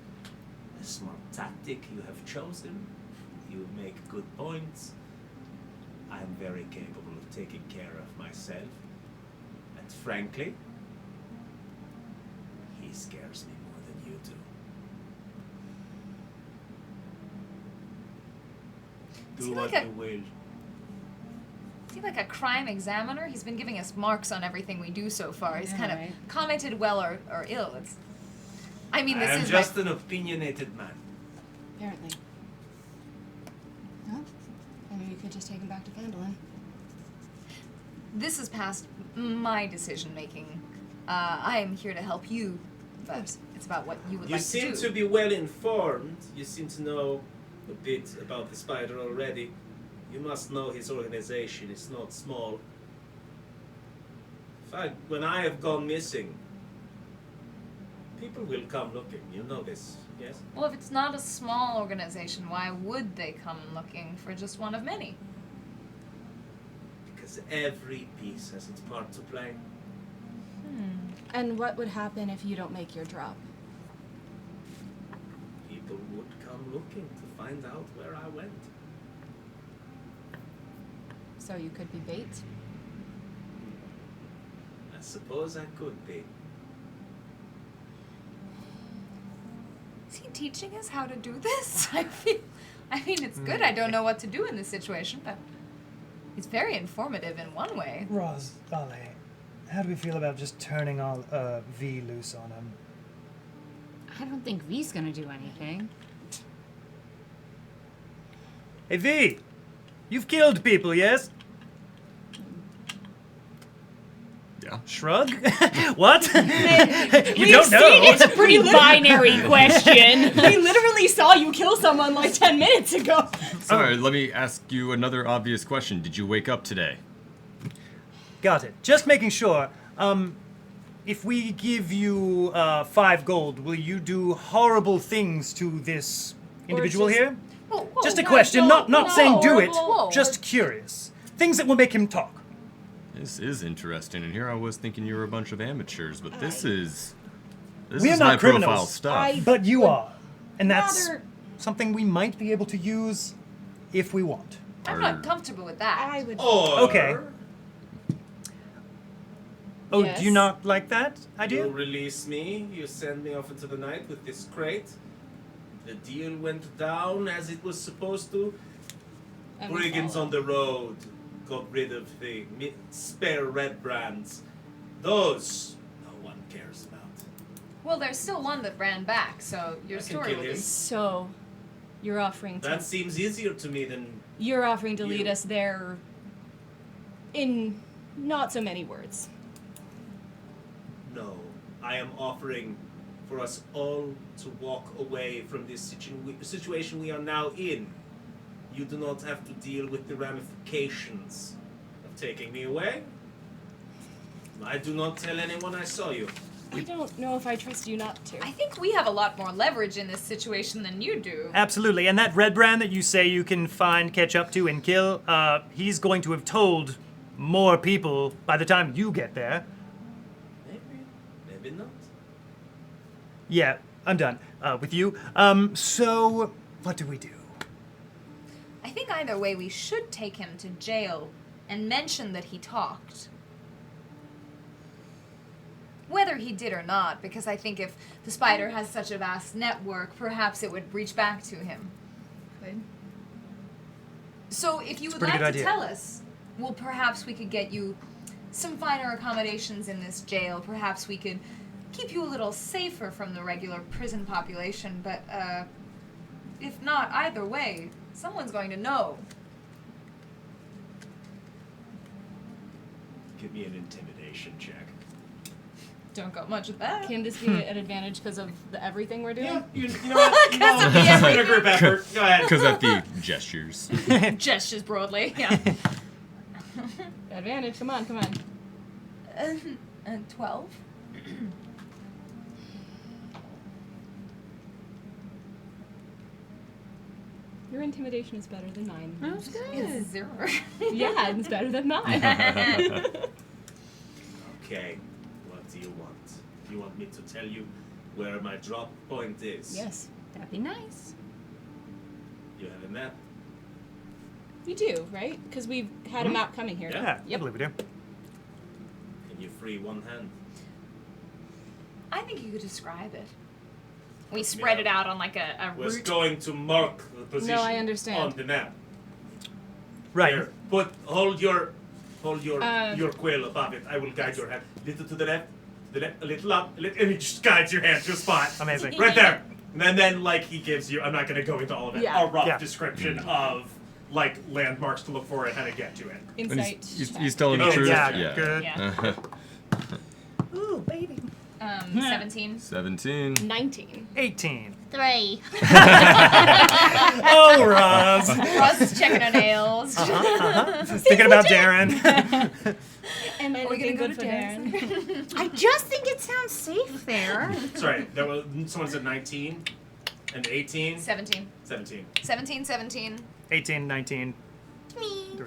a smart tactic you have chosen. You make good points. I am very capable of taking care of myself. And frankly, he scares me more than you do.
Is
Do
he
what
like
you will.
Is he like a crime examiner? He's been giving us marks on everything we do so far. He's kind of
right.
commented well or ill. This
I am
is
just an opinionated man.
Apparently. Well, maybe you could just take him back to Phandelver.
This is past my decision making. I am here to help you, but it's about what you would
You
like to do.
seem to be well informed. You seem to know a bit about the spider already. You must know his organization is not small. In fact, when I have gone missing, people will come looking. You know this, yes?
Well, if it's not a small organization, why would they come looking for just one of many?
Because every piece has its part to play.
And what would happen if you don't make your drop?
People would come looking to find out where I went.
So you could be bait?
I suppose I could be.
Is he teaching us how to do this? I mean, it's good. I don't know what to do in this situation, but it's very informative in one way.
Roz, Vale, how do we feel about just turning all V loose on him?
I don't think V's gonna do anything.
Hey V, you've killed people, yes?
Yeah.
Shrug? What? you
We've
don't
seen
know.
it's a pretty
Binary question.
We literally saw you kill someone like 10 minutes ago.
Sorry, let me ask you another obvious question. Did you wake up today?
Got it. Just making sure. If we give you 5 gold, will you do horrible things to this individual
just-
here?
Whoa, whoa,
Just a
guys,
question, not
no,
saying do it,
horrible.
just curious. Things that will make him talk.
This is interesting, and here I was thinking you were a bunch of amateurs, but this is
We are
my
not criminals.
profile stuff.
But you are. And that's
rather-
something we might be able to use if we want.
I'm not comfortable with that.
I would.
Or
Okay. Oh,
Yes.
do you not like that
you
idea?
release me, you send me off into the night with this crate. The deal went down as it was supposed to.
And we
Brigands
follow.
on the road got rid of the spare red brands. Those no one cares about.
Well, there's still one that ran back, so your
I can
story
kill
will be.
him.
So, you're offering to
That seems easier to me than
lead
You.
us there in not so many words.
no. I am offering for us all to walk away from this situation we are now in. You do not have to deal with the ramifications of taking me away. I do not tell anyone I saw you.
I don't know if I trust you not to.
I think we have a lot more leverage in this situation than you do.
Absolutely. And that red brand that you say you can find, catch up to, and kill, he's going to have told more people by the time you get there.
Maybe, maybe not.
Yeah, I'm done with you. So, what do we do?
I think either way we should take him to jail and mention that he talked. Whether he did or not, because I think if the spider has such a vast network, perhaps it would reach back to him.
Good.
So if you would
pretty
like
good
to
idea.
tell us, well, perhaps we could get you some finer accommodations in this jail. Perhaps we could keep you a little safer from the regular prison population. But if not, either way, someone's going to know.
Give me an intimidation check.
Don't got much of that.
Can this be an advantage because of the everything we're doing?
Yeah, you know what? You know, it's been a group effort. Go ahead.
Because at the gestures.
Gestures broadly. Yeah.
Advantage. Come on.
12.
Your intimidation is better than mine.
That's good.
It's 0.
Yeah, it's better than mine.
Okay, what do you want? Do you want me to tell you where my drop point is?
Yes.
That'd be nice.
You have a map?
You do, right? Because we've had a map coming here.
Yeah.
I believe we do.
Can you free one hand?
I think you could describe it.
We spread it out on like a
Was
route.
going to mark the position
I understand.
on the map.
Right.
Here, hold your quill above it. I will guide your hand. Little to the left, a little up, and he just guides your hand to a spot.
Amazing.
Right there. And then like he gives you, I'm not going to go into all of it,
Yeah.
a rough
Yeah.
description of like landmarks to look for and how to get to it.
And
Insight.
he's telling the
Oh,
truth.
Yeah, good.
Yeah.
Ooh, baby.
17.
17.
19.
18.
3.
Oh, Roz.
Ross is checking her nails.
Thinking about Darren.
Am I looking
go
good
to
for Darren?
I just think it sounds safe there.
Sorry, there was someone said 19 and 18.
17.
17.
17.
18, 19.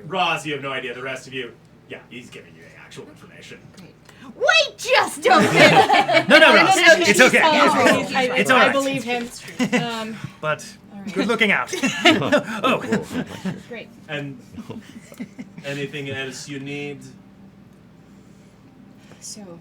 Roz, you have no idea. The rest of you, yeah, he's giving you the actual information.
Wait just a minute.
No, Roz. It's okay. It's all
I
right.
believe him.
But
right.
good looking out. Oh.
Great.
And anything else you need?
So,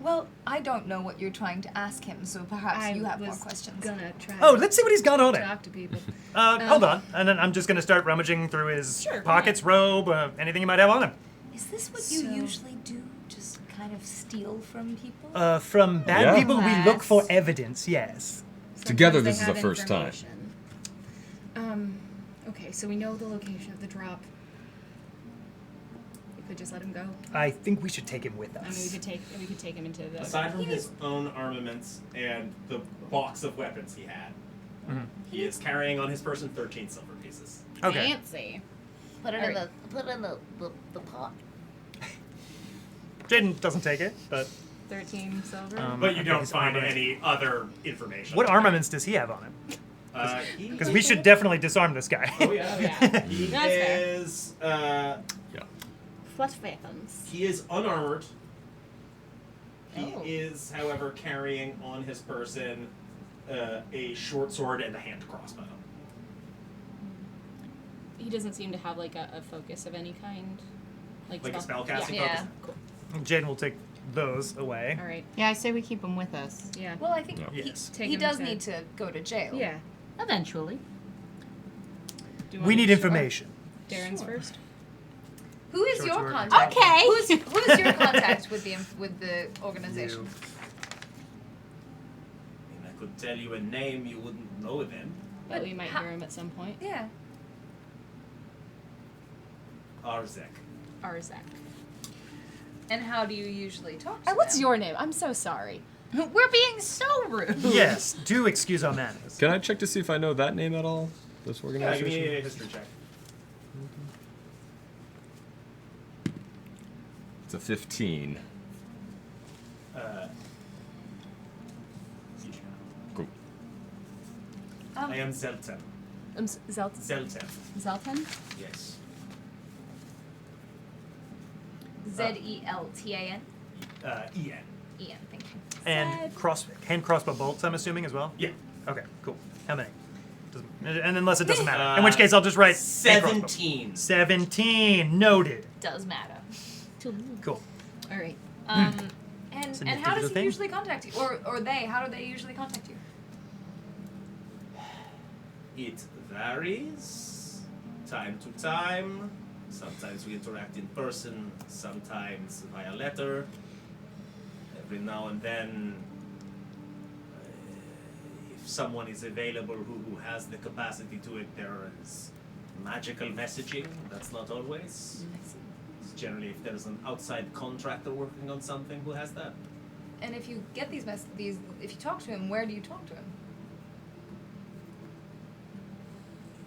Well, I don't know what you're trying to ask him, so perhaps
I
you have more
was
questions.
gonna try
Oh, let's see what he's got on
to
it.
talk to people.
Hold on. And then I'm just going to start rummaging through his
Sure,
pockets, robe, anything he might have on him.
Is this what you usually do? Just kind of steal from people?
From bad
Yeah.
people, we look for evidence, yes.
Together,
Sometimes
this
they
is the
have
first time.
information. Okay, so we know the location of the drop. We could just let him go.
I think we should take him with
I mean,
us.
we could take him into the.
Aside from his own armaments and the box of weapons he had, he is carrying on his person 13 silver pieces.
Okay.
Fancy.
Put it
All
in
right.
the pot.
Jaden doesn't take it, but
13 silver.
But you
okay,
don't
his
find
armament.
any other information.
What armaments does he have on him? Because we should definitely disarm this guy.
Oh yeah.
Yeah.
He
That's fair.
is
What weapons?
he is unarmored. He
Oh.
is, however, carrying on his person a short sword and a hand crossbow.
He doesn't seem to have like a focus of any kind.
Like a spellcasting
yeah.
focus?
Cool.
Jaden will take those away.
All right.
Yeah, I say we keep him with us.
Yeah.
Well, I think
No.
Yes.
Take
he
him
does
to-
need to go to jail.
Yeah.
Eventually.
Do you
We
want
need
to-
information.
Darren's first.
Who is
Short
your
sword.
contact?
Okay.
Who's your contact with the organization?
You.
I mean, I could tell you a name, you wouldn't know them.
But we might
how-
hear him at some point.
Yeah.
Arzek.
Arzak.
And how do you usually talk to
What's
them?
your name? I'm so sorry.
We're being so rude.
Yes, do excuse our manners.
Can I check to see if I know that name at all? This
Yeah, give
organization?
me a history check.
It's a 15.
Yeah.
Cool.
I am Zelten. Zelten.
Zelten?
Yes.
Zeltan?
Ian.
Ian, thank you.
And hand crossbow bolts, I'm assuming, as well?
Yeah.
Okay, cool. How many? And unless it doesn't matter. In which case, I'll just write hand crossbow.
17.
17. Noted.
Does matter.
Cool.
All right.
And
It's a
and
nifty
how does
little
he
thing.
usually contact you? Or they? How do they usually contact you?
It varies. Time to time. Sometimes we interact in person, sometimes via letter. Every now and then, if someone is available who has the capacity to it, there is magical messaging. That's not always. generally if there's an outside contractor working on something who has that.
And if you get these if you talk to him, where do you talk to him?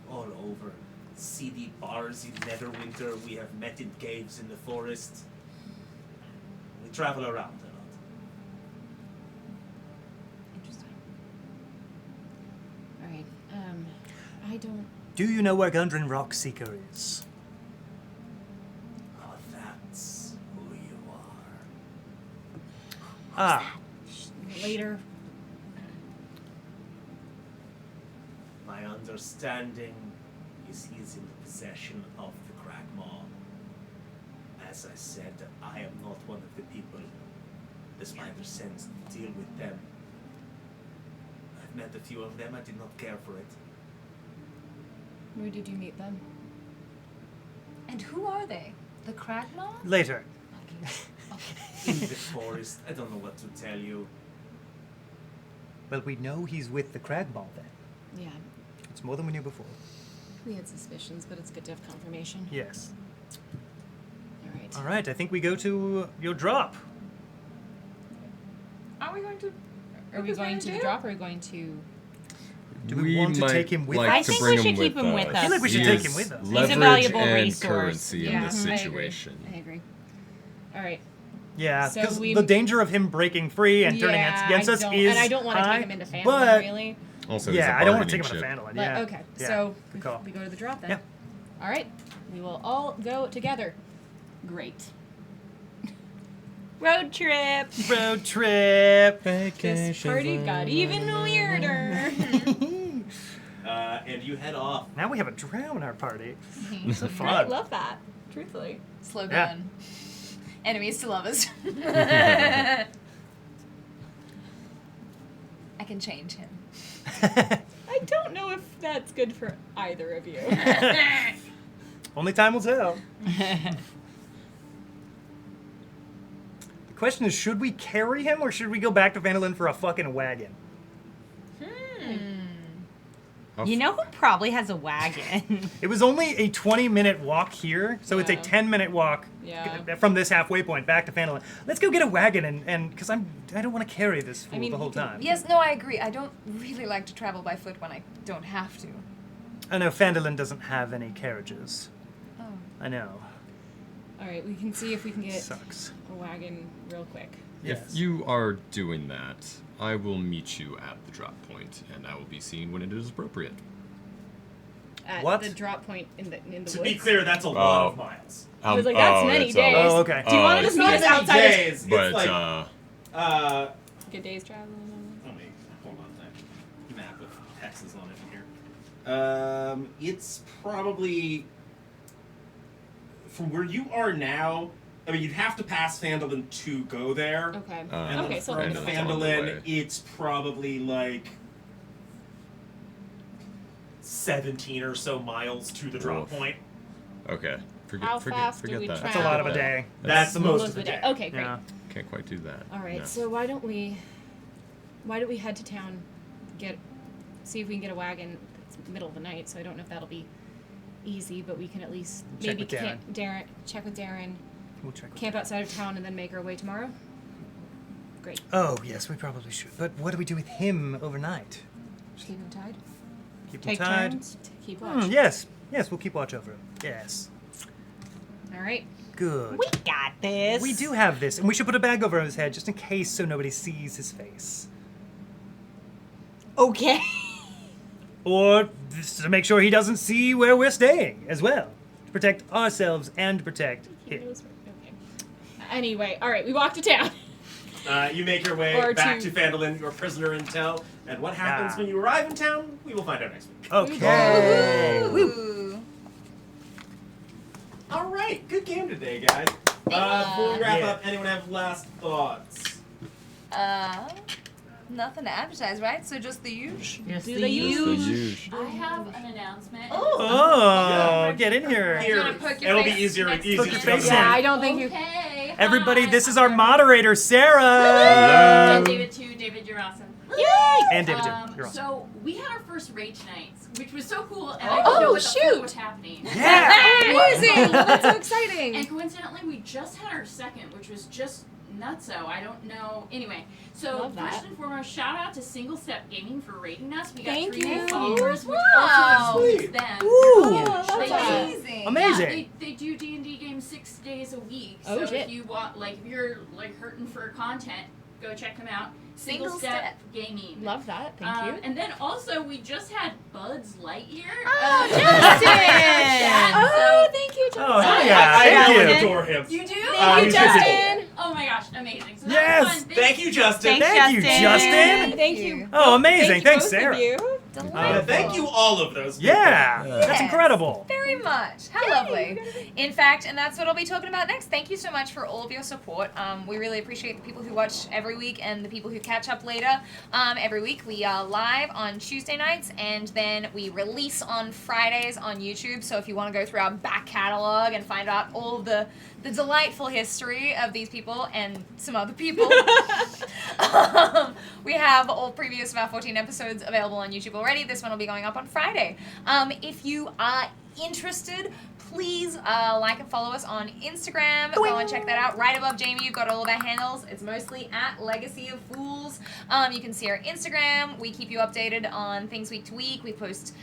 All over. Seedy bars in Neverwinter. We have met in caves in the forest. We travel around a lot.
Interesting. All right. I don't.
Do you know where Gundren Rockseeker is?
Oh, that's who you are.
Ah,
Later.
My understanding is he is in the possession of the Cragmaw. As I said, I am not one of the people the spider sends to deal with them. I've met a few of them, I did not care for it.
Where did you meet them?
And who are they? The Cragmaw?
later.
In the forest, I don't know what to tell you.
Well, we know he's with the Cragball then.
Yeah.
It's more than we knew before.
We had suspicions, but it's good to have confirmation.
Yes.
All right.
All right, I think we go to your drop.
Are we going to?
Are we going to the drop or are we going to...
Do we want to
might
take him with
like
us?
I
to
think
bring
we should
him
keep him with
us.
us.
I feel like we should
He
take
is
him with us.
He's a
leverage
valuable
and
resource.
currency in
Yeah,
this
I agree.
situation.
I agree. All right.
Yeah,
So
because
we-
the danger of him breaking free and turning against us is
And I don't want to
high,
take him into Phandelver,
but
really.
Also, he's a
yeah, I don't want to
bargaining
take him
chip.
into Phandelver.
But
Yeah.
okay,
Yeah,
so
good call.
we go to the drop then.
Yeah.
All right, we will all go together. Great.
Road trip.
Road trip.
This party got even weirder.
And you head off.
Now we have a drow in our party. So
I
fun.
love that. Truthfully.
Slogan.
Yeah.
Enemies to lovers. I can change him.
I don't know if that's good for either of you.
Only time will tell. The question is, should we carry him or should we go back to Vandalin for a fucking wagon?
You know who probably has a wagon?
It was only a 20-minute walk here, so it's a
Yeah.
10-minute walk
Yeah.
from this halfway point back to Vandalin. Let's go get a wagon and because I don't want to carry this fool
mean,
the whole
you can-
time.
Yes, no, I agree. I don't really like to travel by foot when I don't have to.
I know Vandalin doesn't have any carriages.
Oh.
I know.
All right, we can see if we can get
Sucks.
a wagon real quick.
If you are doing that, I will meet you at the drop point, and I will be seen when it is appropriate.
At
What?
the drop point in the
To
woods.
be clear, that's a lot of miles.
I was like, that's many
it's,
days.
Oh, okay.
Do you want to
it's
just meet us
Not
outside?
many days.
But
It's like,
Good days traveling.
let me hold on to that map with hexes on it in here. It's probably from where you are now. I mean, you'd have to pass Phandalin to go there.
Okay.
And
Okay,
then
so
from
Phandalin's on the
Phandalin,
way.
it's probably like 17 or so miles to the drop
Oof.
point.
Okay.
How fast do
forget
we
that.
That's a lot of a
Travel.
day.
That's the most
Most
of the day.
Okay, great.
Yeah.
Can't quite do that.
All right,
No.
so why don't we head to town, see if we can get a wagon. It's middle of the night, so I don't know if that'll be easy, but we can at least
Check
maybe
with Darren.
check with Darren,
We'll check.
camp outside of town, and then make our way tomorrow. Great.
Oh, yes, we probably should. But what do we do with him overnight?
Just keep him tied.
Keep
Take
him tied?
turns.
Keep watch.
Yes. Yes, we'll keep watch over him. Yes.
All right.
Good.
We got this.
We do have this, and we should put a bag over his head just in case so nobody sees his face.
Okay.
Or just to make sure he doesn't see where we're staying as well. To protect ourselves and protect
He
him.
knows okay. Anyway, all right, we walk to town.
You make your way
Or
back
to-
to Phandalin, your prisoner in tow, and what happens when you arrive in town, we will find out next week.
Okay.
Ooh.
All right, good game today, guys. Before we wrap
Yeah.
up, anyone have last thoughts?
Nothing to advertise, right? So just the usual.
Just
Do
the
they
use.
I have an announcement.
Oh, get in here.
Here,
wanna poke your
it'll be
face
easier
next
easy
to
to
your
cover.
face
Yeah,
in.
I don't think you.
Okay.
Everybody,
hi.
this is our moderator, Sarah.
David 2, David Jurasin.
And David, too. You're on.
So we had our first rage night, which was so cool, and
Oh,
I didn't know what the
shoot.
fuck was happening.
Yeah!
Amazing! That's so exciting.
And coincidentally, we just had our second, which was just nutso. I don't know. Anyway, so
Love that.
first and foremost, shout out to Single Step Gaming for rating us. We got
Thank
3 new
you.
followers, which
Wow.
also includes them.
Ooh!
They do-
Amazing.
Amazing.
Yeah, they do D&D games 6 days a week.
Oh,
so
shit.
if you want, like, if you're like hurting for content, go check them out. Single
Single
Step
Step.
Gaming.
Love that. Thank you.
And then also we just had Bud's Lightyear.
Oh,
Justin!
Oh, thank you, Justin.
Oh, hell
I
yeah.
really
Thank you.
adore him.
You do?
Thank you,
he's
Justin.
Oh my gosh, amazing. So that
Yes!
was fun.
Thank you, Justin.
Thanks,
Thank you, Justin.
Thank you.
Oh, amazing. Thanks,
both of
Sarah.
you.
Thank you, all of those people.
Yeah, that's
Yes.
incredible.
Very much. How lovely. In fact, and that's what I'll be talking about next. Thank you so much for all of your support. We really appreciate the people who watch every week and the people who catch up later. Every week we are live on Tuesday nights, and then we release on Fridays on YouTube. So if you want to go through our back catalog and find out all of the delightful history of these people and some other people, we have all previous of our 14 episodes available on YouTube already. This one will be going up on Friday. If you are interested, please like and follow us on Instagram. Go and check that out. Right above Jamie, you've got all of our handles. It's mostly at Legacy of Fools. You can see our Instagram. We keep you updated on things week to week. We post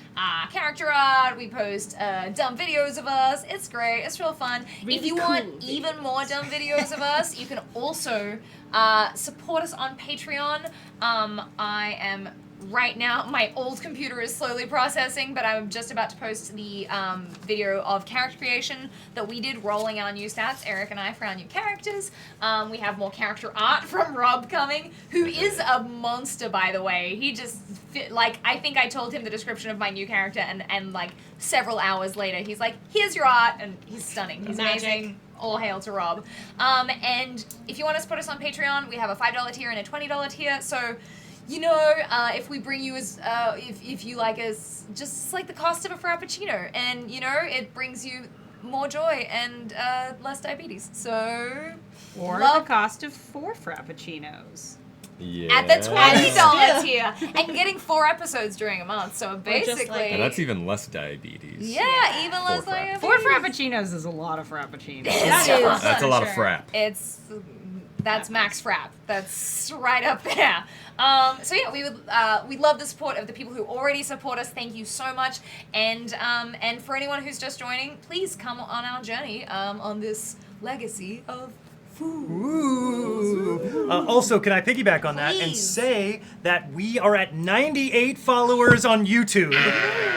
character art. We post dumb videos of us. It's great. It's real fun.
Really
if you
cool
want even more dumb videos of us, you can also support us on Patreon. I am right now, my old computer is slowly processing, but I'm just about to post the video of character creation that we did rolling our new stats, Eric and I, for our new characters. We have more character art from Rob coming, who is a monster, by the way. He just, I think I told him the description of my new character, and like, several hours later, he's like, here's your art, and he's stunning. He's
Magic.
amazing. All hail to Rob. And if you want to support us on Patreon, we have a $5 tier and a $20 tier, so you know, if we bring you as, if you like us, just like the cost of a Frappuccino, and you know, it brings you more joy and less diabetes. So,
Or
love-
the cost of 4 Frappuccinos.
Yeah.
at the $20
Yeah.
tier, and getting 4 episodes during a month. So
just
basically,
like-
And that's even less diabetes.
yeah, even less
Four
diabetes.
4 Frappuccinos is a lot of Frappuccinos.
That's a lot of
Sure.
frap.
That's max frap. That's right up there. So yeah, we love the support of the people who already support us. Thank you so much. And for anyone who's just joining, please come on our journey on this legacy of food.
Ooh. Also, can I piggyback on that and
Please.
say that we are at 98 followers on YouTube.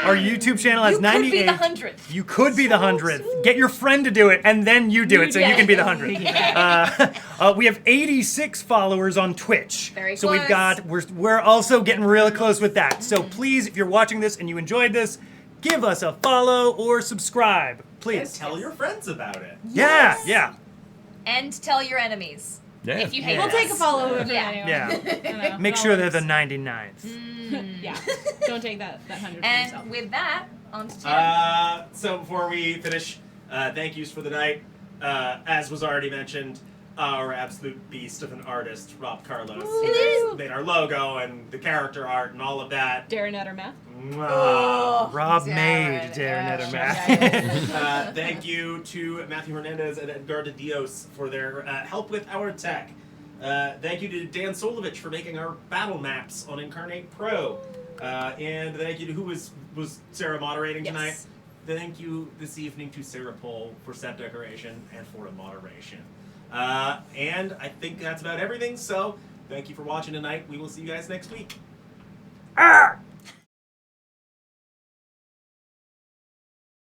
Our YouTube channel has
You
98.
could be the 100th.
You could be the 100th. Get your friend to do it, and then you do it, so you can be the 100th. We have 86 followers on Twitch.
Very
so we've
close.
got we're also getting really close with that. So please, if you're watching this and you enjoyed this, give us a follow or subscribe,
And
please.
tell your friends about it.
Yeah.
And tell your enemies.
Yeah.
If you hate
We'll
us.
take a follow over
Yeah.
anyway.
Yeah. Make sure they're the 99th.
Yeah. Don't take that 100 for
And
yourself.
with that, on to Tim.
So before we finish, thank yous for the night. As was already mentioned, our absolute beast of an artist, Rob Carlos, made our logo and the character art and all of that.
Darren Ettermath.
Mwah.
Rob
Darren,
made Darren
yeah.
Ettermath.
Thank you to Matthew Hernandez and Edgard Dios for their help with our tech. Thank you to Dan Szolovits for making our battle maps on Incarnate Pro. And thank you to who was Sarah moderating tonight.
Yes.
Thank you this evening to Sarah Pohl for set decoration and for a moderation. And I think that's about everything. So thank you for watching tonight. We will see you guys next week.
Ah!